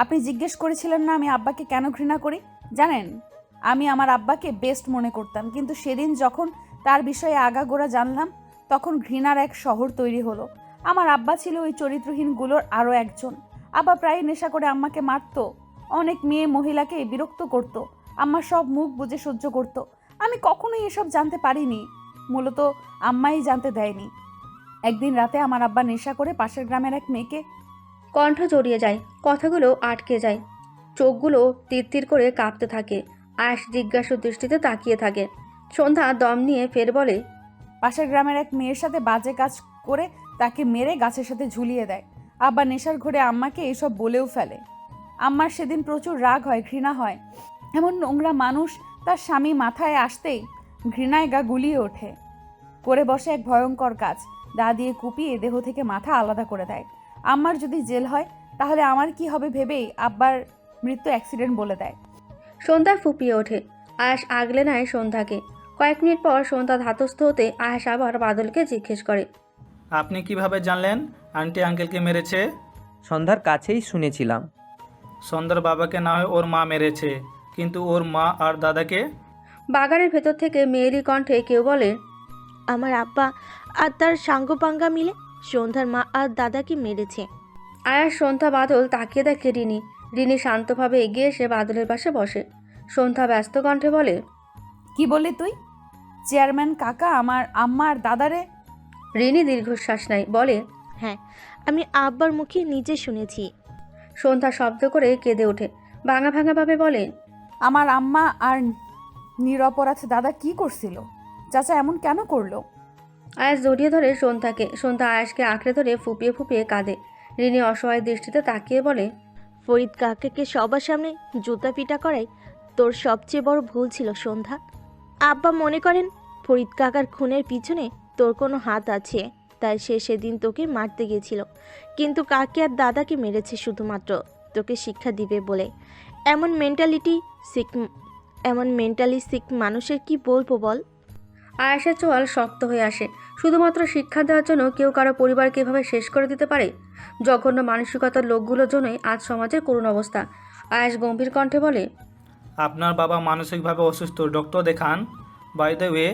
আপনি জিজ্ঞেস করেছিলেন না আমি আব্বাকে কেন ঘৃণা করি? জানেন, আমি আমার আব্বাকে বেস্ট মনে করতাম, কিন্তু সেদিন যখন তার বিষয়ে আগাগোড়া জানলাম তখন ঘৃণার এক শহর তৈরি হলো। আমার আব্বা ছিল ওই চরিত্রহীনগুলোর আরও একজন। আব্বা প্রায় নেশা করে আম্মাকে মারতো, অনেক মেয়ে মহিলাকে বিরক্ত করত। আম্মা সব মুখ বুজে সহ্য করত। আমি কখনোই এসব জানতে পারিনি, মূলত আম্মাই জানতে দেয়নি। একদিন রাতে আমার আব্বা নেশা করে পাশের গ্রামের এক মেয়েকে। কণ্ঠ জড়িয়ে যায়, কথাগুলো আটকে যায়, চোখগুলো তীর করে কাঁপতে থাকে। আয়াস জিজ্ঞাসু দৃষ্টিতে তাকিয়ে থাকে। সন্ধ্যা দম নিয়ে ফের বলে, পাশের গ্রামের এক মেয়ের সাথে বাজে কাজ করে তাকে মেরে গাছের সাথে ঝুলিয়ে দেয়। আব্বা নেশার ঘরে আম্মাকে এসব বলেও ফেলে। আম্মার সেদিন প্রচুর রাগ হয়, ঘৃণা হয়। এমন নোংরা মানুষ তার স্বামী মাথায় আসতেই ঘৃণায় গা গুলিয়ে ওঠে। করে বসে এক ভয়ঙ্কর কাজ, দা দিয়ে কুপিয়ে দেহ থেকে মাথা আলাদা করে দেয়। আম্মার যদি জেল হয় তাহলে আমার কি হবে ভেবেই আব্বার মৃত্যু অ্যাক্সিডেন্ট বলে দেয়। সন্ধ্যা ফুপিয়ে ওঠে। আয়াস আগলে নেয় সন্ধ্যাকে। কয়েক মিনিট পর সন্ধ্যা ধাতস্থ হতে আয়াস আবার বাদলকে জিজ্ঞেস করে, আপনি কিভাবে জানলেন আন্টি আঙ্কেলকে মেরেছে? সন্ধ্যার কাছেই শুনেছিলাম। সন্ধ্যার বাবাকে না হয় ওর মা মেরেছে, কিন্তু ওর মা আর দাদাকে? বাগানের ভেতর থেকে মেয়েরই কণ্ঠে কেউ বলে, আমার আব্বা আর তার সাঙ্গপাঙ্গা মিলে সন্ধ্যার মা আর দাদাকে মেরেছে। আয়াস সন্ধ্যা বাদল তাকিয়ে দেখে রিনি। রিনি শান্তভাবে এগিয়ে এসে বাদলের পাশে বসে। সন্ধ্যা ব্যস্ত কণ্ঠে বলে, কি বললি তুই? চেয়ারম্যান কাকা আমার আম্মা আর দাদারে? রিনি দীর্ঘশ্বাস নেয়, বলে, হ্যাঁ, আমি আব্বার মুখে নিজে শুনেছি। সন্ধ্যা শব্দ করে কেঁদে ওঠে, ভাঙা ভাঙাভাবে বলে, আমার আম্মা আর নিরপরাধ দাদা কি করছিল? চাচা এমন কেন করলো? আয়াস জড়িয়ে ধরে সন্ধ্যাকে। সন্ধ্যা আয়াসকে আঁকড়ে ধরে ফুপিয়ে ফুপিয়ে কাঁদে। রিনি অসহায় দৃষ্টিতে তাকিয়ে বলে, ফরিদ কাকাকে সবার সামনে জুতা পিটা করাই তোর সবচেয়ে বড় ভুল ছিল সন্ধ্যা। আব্বা মনে করেন ফরিদ কাকার খুনের পিছনে তোর কোনো হাত আছে, তাই সে সেদিন তোকে মারতে গিয়েছিল, কিন্তু কাকে আর দাদাকে মেরেছে শুধুমাত্র তোকে শিক্ষা দিবে বলে। এমন মেন্টালি সিক মানুষের কি বলবো বল? আয়াসের চোয়াল শক্ত হয়ে আসে। শুধুমাত্র শিক্ষা দেওয়ার জন্য কেউ কারো পরিবারকে এভাবে শেষ করে দিতে পারে? জঘন্য মানসিকতার লোকগুলোর জন্যই আজ সমাজের করুণ অবস্থা। আয়াস গম্ভীর কণ্ঠে বলে, আপনার বাবা মানসিকভাবে অসুস্থ, ডক্টর দেখান। বাই দ্য ওয়ে,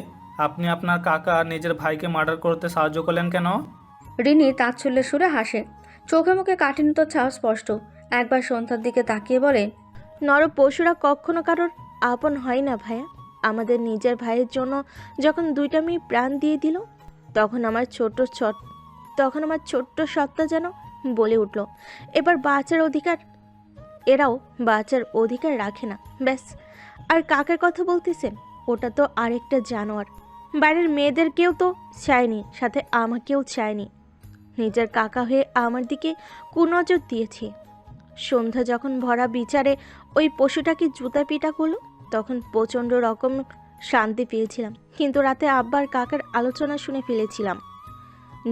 আপনি আপনার কাকা আর নিজের ভাইকে মার্ডার করতে সাহায্য করলেন কেন? রিনি তাচ্ছল্যের সুরে হাসে, চোখে মুখে কাঠিন্য ছাপ স্পষ্ট। একবার সন্ধ্যার দিকে তাকিয়ে বলে, নর পশুরা কখনো কারোর আপন হয় না ভাইয়া। আমাদের নিজের ভাইয়ের জন্য যখন দুইটা মেয়ে প্রাণ দিয়ে দিল, তখন আমার ছোট্ট সত্তা যেন বলে উঠল, এরাও বাঁচার অধিকার রাখে না। ব্যাস। আর কাকের কথা বলতেছেন, ওটা তো আরেকটা জানোয়ার। বাইরের মেয়েদেরকেও তো চায়নি, সাথে আমাকেও চায়নি। নিজের কাকা হয়ে আমার দিকে কুনজর দিয়েছে। সন্ধ্যা যখন ভরা বিচারে ওই পশুটাকে জুতা পিটা করলো তখন প্রচণ্ড রকম শান্তি পেয়েছিলাম, কিন্তু রাতে আব্বার কাকার আলোচনা শুনে ফেলেছিলাম।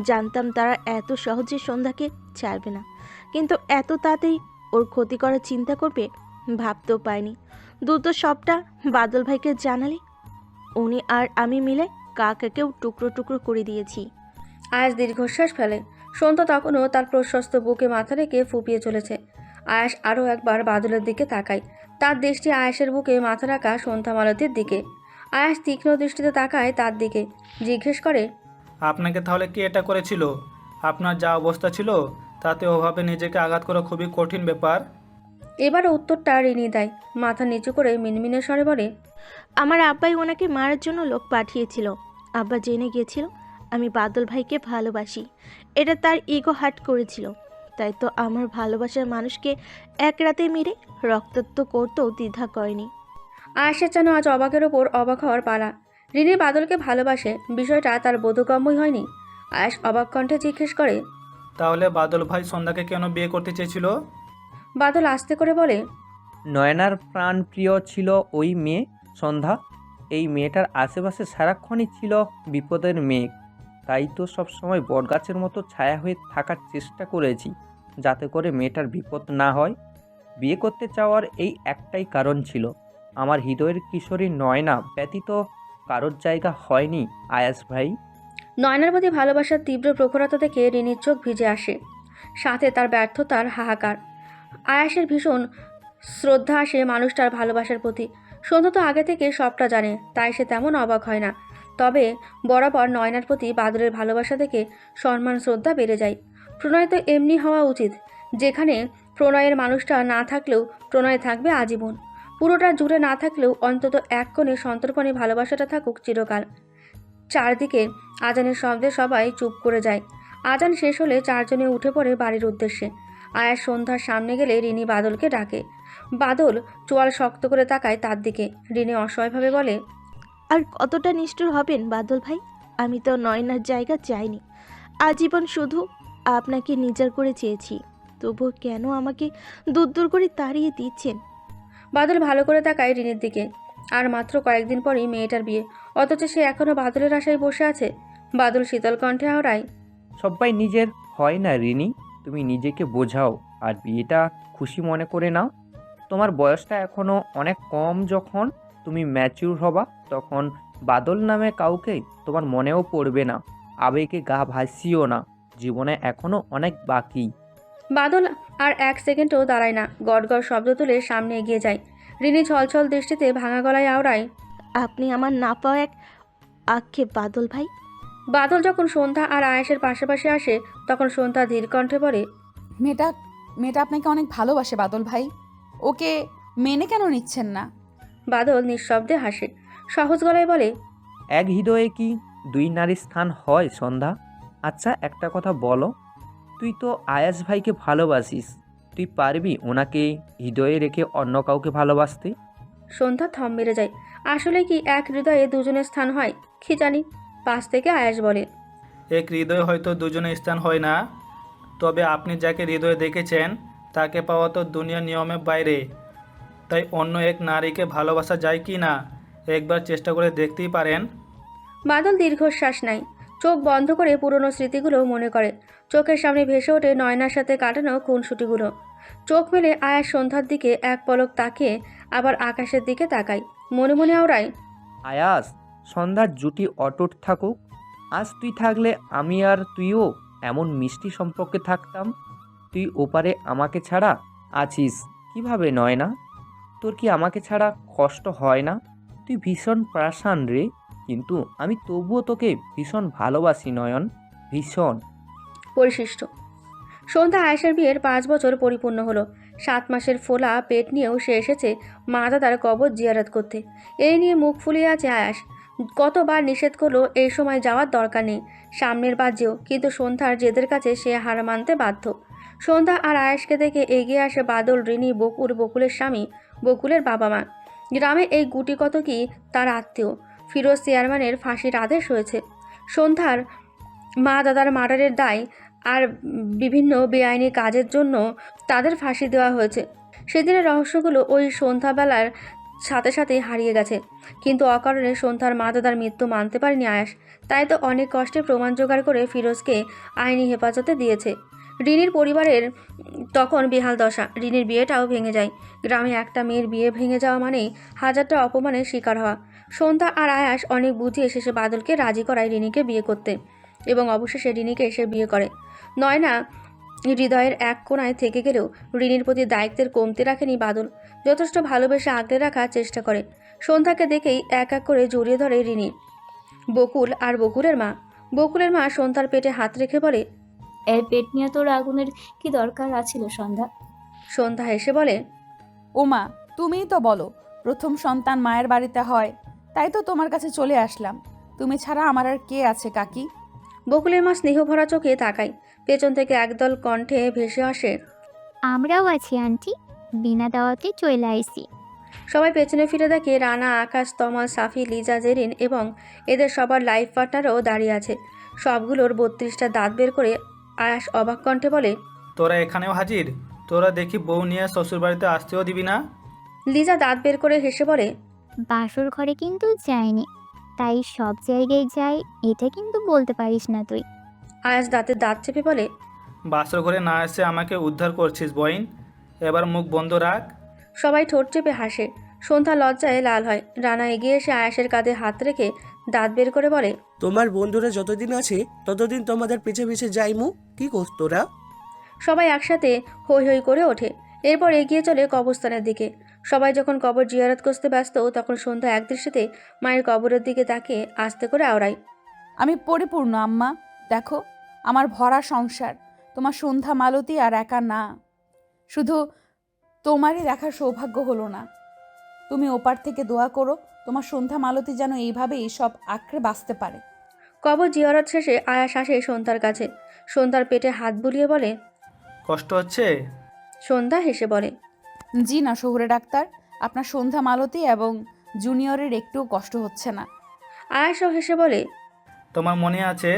জানতাম তারা এত সহজে সন্ধ্যাকে ছাড়বে না, কিন্তু এত তাড়াতাড়ি ওর ক্ষতি করার চিন্তা করবে ভাবতেও পাইনি। দ্রুত সবটা বাদল ভাইকে জানালে উনি আর আমি মিলে কাকাকেও টুকরো টুকরো করে দিয়েছি। আয়াস দীর্ঘশ্বাস ফেলে। সন্ধ্যা তখনও তার প্রশস্ত বুকে মাথা রেখে ফুপিয়ে চলেছে। আয়াস আরও একবার বাদলের দিকে তাকায়। তার দৃষ্টি আয়াসের বুকে মাথা রাখা সন্ধ্যা মালতীর দিকে। আয়াস তীক্ষ্ণ দৃষ্টিতে তাকায় তার দিকে, জিজ্ঞেস করে, আপনাকে তাহলে কে এটা করেছিল? আপনার যা অবস্থা ছিল তাতে ওভাবে নিজেকে আঘাত করা খুবই কঠিন ব্যাপার। এবার উত্তরটা রিনি দেয়, মাথা নিচু করে মিনমিনে স্বরে বলে, আমার আব্বাই ওনাকে মারার জন্য লোক পাঠিয়েছিল। আব্বা জেনে গিয়েছিল আমি বাদল ভাইকে ভালোবাসি, এটা তার ইগো হার্ট করেছিল। তাই তো আমার ভালোবাসার মানুষকে এক রাতে মেরে রক্তাক্ত করতেও দ্বিধা করেনি। আয়াসের যেন আজ অবাকের ওপর অবাক হওয়ার পালা। রিনি বাদলকে ভালোবাসে, বিষয়টা তার বোধগম্যই হয়নি। আয়াস অবাক কণ্ঠে জিজ্ঞেস করে, তাহলে বাদল ভাই সন্ধ্যাকে কেন বিয়ে করতে চেয়েছিল? বাদল আস্তে করে বলে, নয়নার প্রাণপ্রিয় ছিল ওই মেয়ে সন্ধ্যা। এই মেয়েটার আশেপাশে সারাক্ষণই ছিল বিপদের মেঘ। তাই তো সবসময় বটগাছের মতো ছায়া হয়ে থাকার চেষ্টা করেছি, যাতে করে মেয়েটার বিপদ না হয়। বিয়ে করতে চাওয়ার এই একটাই কারণ ছিল, আমার হৃদয়ের কিশোরী নয়না ব্যতীত কারোর জায়গা হয়নি আয়াস ভাই। নয়নার প্রতি ভালোবাসার তীব্র প্রখরতা থেকে রিনির চোখ ভিজে আসে, সাথে তার ব্যর্থতার হাহাকার। আয়াসের ভীষণ শ্রদ্ধা আসে মানুষটার ভালোবাসার প্রতি। সন্ধ্যা তো আগে থেকে সবটা জানে, তাই সে তেমন অবাক হয় না। তবে বরাবর নয়নার প্রতি বাদলের ভালোবাসা থেকে সম্মান শ্রদ্ধা বেড়ে যায়। প্রণয় তো এমনি হওয়া উচিত, যেখানে প্রণয়ের মানুষটা না থাকলেও প্রণয় থাকবে আজীবন। পুরোটা জুড়ে না থাকলেও অন্তত এক কোণে সন্তর্পণে ভালোবাসাটা থাকুক চিরকাল। চারদিকে আজানের শব্দে সবাই চুপ করে যায়। আজান শেষ হলে চারজনে উঠে পড়ে বাড়ির উদ্দেশ্যে। আয়াস সন্ধ্যার সামনে গেলে রিনি বাদলকে ডাকে। বাদল চোয়াল শক্ত করে তাকায় তার দিকে। রিনি অসহায়ভাবে বলে, আর কতটা নিষ্ঠুর হবেন বাদল ভাই? আমি তো নয়নার জায়গা চাইনি, আজীবন শুধু আপনাকে নিজের করে চেয়েছি। তবুও কেন আমাকে দূর দূর করে তাড়িয়ে দিচ্ছেন? বাদল ভালো করে তাকায় রিনির দিকে। আর মাত্র কয়েকদিন পরই মেয়েটার বিয়ে, অথচ সে এখনও বাদলের আশায় বসে আছে। বাদল শীতল কণ্ঠে আওড়ায়, সবাই নিজের হয় না রিনি, তুমি নিজেকে বোঝাও আর বিয়েটা খুশি মনে করে নাও। তোমার বয়সটা এখনও অনেক কম, যখন তুমি ম্যাচিউর হবা তখন বাদল নামে কাউকে তোমার মনেও পড়বে না। আবেগে গা ভাসিও না, জীবনে এখনও অনেক বাকি। বাদল আর এক সেকেন্ডও দাঁড়ায় না, গড় গড় শব্দ তুলে সামনে এগিয়ে যায়। রিনি ছলছল দৃষ্টিতে ভাঙা গলায় আওড়ায়, আপনি আমার না পাওয়া এক আক্ষেপ বাদল ভাই। বাদল যখন সন্ধ্যা আর আয়েশের পাশাপাশি আসে তখন সন্ধ্যা ধীর কণ্ঠে বলে, মেয়েটা আপনাকে অনেক ভালোবাসে বাদল ভাই, ওকে মেনে কেন নিচ্ছেন না? বাদল নিঃশব্দে হাসে, সহজ গলায় বলে, এক হৃদয়ে কি দুই নারীর স্থান হয় সন্ধ্যা? আচ্ছা একটা কথা বলো, তুই তো আয়াস ভাইকে ভালোবাসিস, তুই পারবি ওনাকে হৃদয়ে রেখে অন্য কাউকে ভালোবাসতে? সন্ধ্যা থম মেরে যায়। আসলে কি এক হৃদয়ে দুজনের স্থান হয়? কি জানি। পাশ থেকে আয়াস বলে, এক হৃদয়ে হয়তো দুজনের স্থান হয় না, তবে আপনি যাকে হৃদয়ে দেখেছেন তাকে পাওয়া তো দুনিয়ার নিয়মের বাইরে। তাই অন্য এক নারীকে ভালোবাসা যায় কি না একবার চেষ্টা করে দেখতেই পারেন। বাদল দীর্ঘশ্বাস নেয়, চোখ বন্ধ করে পুরনো স্মৃতিগুলো মনে করে। চোখের সামনে ভেসে ওঠে নয়নার সাথে কাটানো খুনসুটিগুলো। চোখ মেলে আয়াস সন্ধ্যার দিকে এক পলক তাকিয়ে আবার আকাশের দিকে তাকায়। মনে মনে আওড়ায়, আয়াস সন্ধ্যার জুটি অটুট থাকুক। আজ তুই থাকলে আমি আর তুইও এমন মিষ্টি সম্পর্কে থাকতাম। তুই ওপারে আমাকে ছাড়া আছিস কিভাবে নয়না? তোর কি আমাকে ছাড়া কষ্ট হয় না? তুই ভীষণ প্রাসান রে, কিন্তু আমি তবুও তোকে ভীষণ ভালোবাসি নয়ন, ভীষণ। পরিশিষ্ট। সন্ধ্যা আয়েশের বিয়ের 5 বছর পরিপূর্ণ হলো। 7 মাসের ফোলা পেট নিয়েও সে এসেছে মা দাদার কবর জিয়ারত করতে। এই নিয়ে মুখ ফুলিয়ে আছে আয়াস। কতবার নিষেধ করলো এই সময় যাওয়ার দরকার নেই, সামনের বাজ্যেও, কিন্তু সন্ধ্যার জেদের কাছে সে হার মানতে বাধ্য। সন্ধ্যা আর আয়েশকে দেখে এগিয়ে আসে বাদল, রিনি, বকুল, বকুলের স্বামী, বকুলের বাবা মা। গ্রামে এই গুটি কত কি তার আত্মীয়। ফিরোজ চেয়ারম্যানের ফাঁসির আদেশ হয়েছে। সন্ধ্যার মা দাদার মার্ডারের দায় আর বিভিন্ন বেআইনি কাজের জন্য তাদের ফাঁসি দেওয়া হয়েছে। সেদিনের রহস্যগুলো ওই সন্ধ্যাবেলার সাথে সাথেই হারিয়ে গেছে। কিন্তু অকারণে সন্ধ্যার মা দাদার মৃত্যু মানতে পারেনি আয়াস। তাই তো অনেক কষ্টে প্রমাণ জোগাড় করে ফিরোজকে আইনি হেফাজতে দিয়েছে। রিনির পরিবারের তখন বেহাল দশা। রিনির বিয়েটাও ভেঙে যায়। গ্রামে একটা মেয়ের বিয়ে ভেঙে যাওয়া মানেই হাজারটা অপমানের শিকার হওয়া। সন্ধ্যা আর আয়াস অনেক বুঝিয়ে শেষে বাদলকে রাজি করায় রিনিকে বিয়ে করতে, এবং অবশেষে রিনিকে এসে বিয়ে করে। নয়না হৃদয়ের এক কোণায় থেকে গেলেও রিনির প্রতি দায়িত্বের কমতি রাখেনি বাদল। যথেষ্ট ভালোবেসে আগলে রাখার চেষ্টা করে। সন্ধ্যাকে দেখেই এক এক করে জড়িয়ে ধরে রিনি। বকুল আর বকুলের মা সন্ধ্যার পেটে হাত রেখে বলে, এর পেট নিয়ে তোর আগুনের কি দরকার আছিল সন্ধ্যা? সন্ধ্যা হেসে বলে, ওমা, তুমিই তো বলো প্রথম সন্তান মায়ের বাড়িতে হয়, তাই তো তোমার কাছে চলে আসলাম। তুমি ছাড়া আমার আর কে আছে কাকি? বকুলের মা স্নেহ ভরা চোখে তাকায়। পেছন থেকে একদল কণ্ঠে ভেসে আসে, আমরাও আছি আন্টি, বিনা দাওয়াতে চলে আইছি। সবাই পেছনে ফিরে দেখে রানা, আকাশ, তমাল, সাফি, লিজা, জেরিন এবং এদের সবার লাইফ পার্টনারও দাঁড়িয়ে আছে। সবগুলোর 32টা দাঁত বের করে আয়াস অবাক কণ্ঠে বলে, তোরা এখানেও হাজির? তোরা দেখি বউ নিয়ে শ্বশুরবাড়িতে আসতেও দিবি না? লিজা দাঁত বের করে হেসে বলে, বাসর ঘরে কিন্তু যায়নি, তাই সব জায়গায় যাই এটা কিন্তু বলতে পারিস না তুই। আয়াস দাঁতে দাঁত চেপে বলে, বাসর ঘরে না এসে আমাকে উদ্ধার করছিস বইন, এবার মুখ বন্ধ রাখ। সবাই ঠোঁট চেপে হাসে। সন্ধ্যা লজ্জায় লাল হয়। রানা এগিয়ে এসে আয়াসের কাঁধে হাত রেখে দাঁত বের করে বলে, তোমার বন্ধুরা যতদিন আছে ততদিন তোমাদের পিছে পিছে যাইমু। কি করছ তোরা? সবাই একসাথে হৈ হৈ করে ওঠে। এরপর এগিয়ে চলে কবরস্থানের দিকে। সবাই যখন কবর জিয়ারত করতে ব্যস্ত, তখন সন্ধ্যা একদৃষ্টিতে মায়ের কবরের দিকে তাকিয়ে আস্তে করে আওড়ায়, আমি পরিপূর্ণ আম্মা, দেখো আমার ভরা সংসার। তোমার সন্ধ্যা মালতী আর একা না, শুধু তোমারই দেখার সৌভাগ্য হলো না। তুমি ওপার থেকে দোয়া করো তোমার সন্ধ্যা মালতী যেন এইভাবেই সব আঁকড়ে বাঁচতে পারে। কবর জিয়ারত শেষে আয়াস আসে সন্ধ্যার কাছে। সন্ধ্যার পেটে হাত বুলিয়ে বলে, কষ্ট হচ্ছে? সন্ধ্যা হেসে বলে, জি না শহুরে ডাক্তার, আপনার সন্ধ্যা মালতী এবং জুনিয়রের একটুও কষ্ট হচ্ছে না। আয়াসও হেসে বলে, তোমার মনে আছে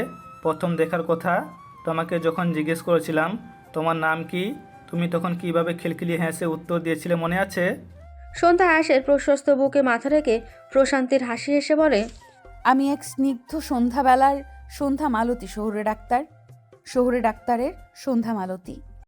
প্রথম দেখার কথা? তোমাকে যখন জিজ্ঞেস করেছিলাম তোমার নাম কি, তুমি তখন কিভাবে খিলখিলিয়ে হেসে উত্তর দিয়েছিলে মনে আছে? সন্ধ্যা আয়াসের প্রশস্ত বুকে মাথা রেখে প্রশান্তির হাসি হেসে বলে, আমি এক স্নিগ্ধ সন্ধ্যাবেলার সন্ধ্যা মালতী শহুরে ডাক্তার, শহুরে ডাক্তারের সন্ধ্যা মালতী।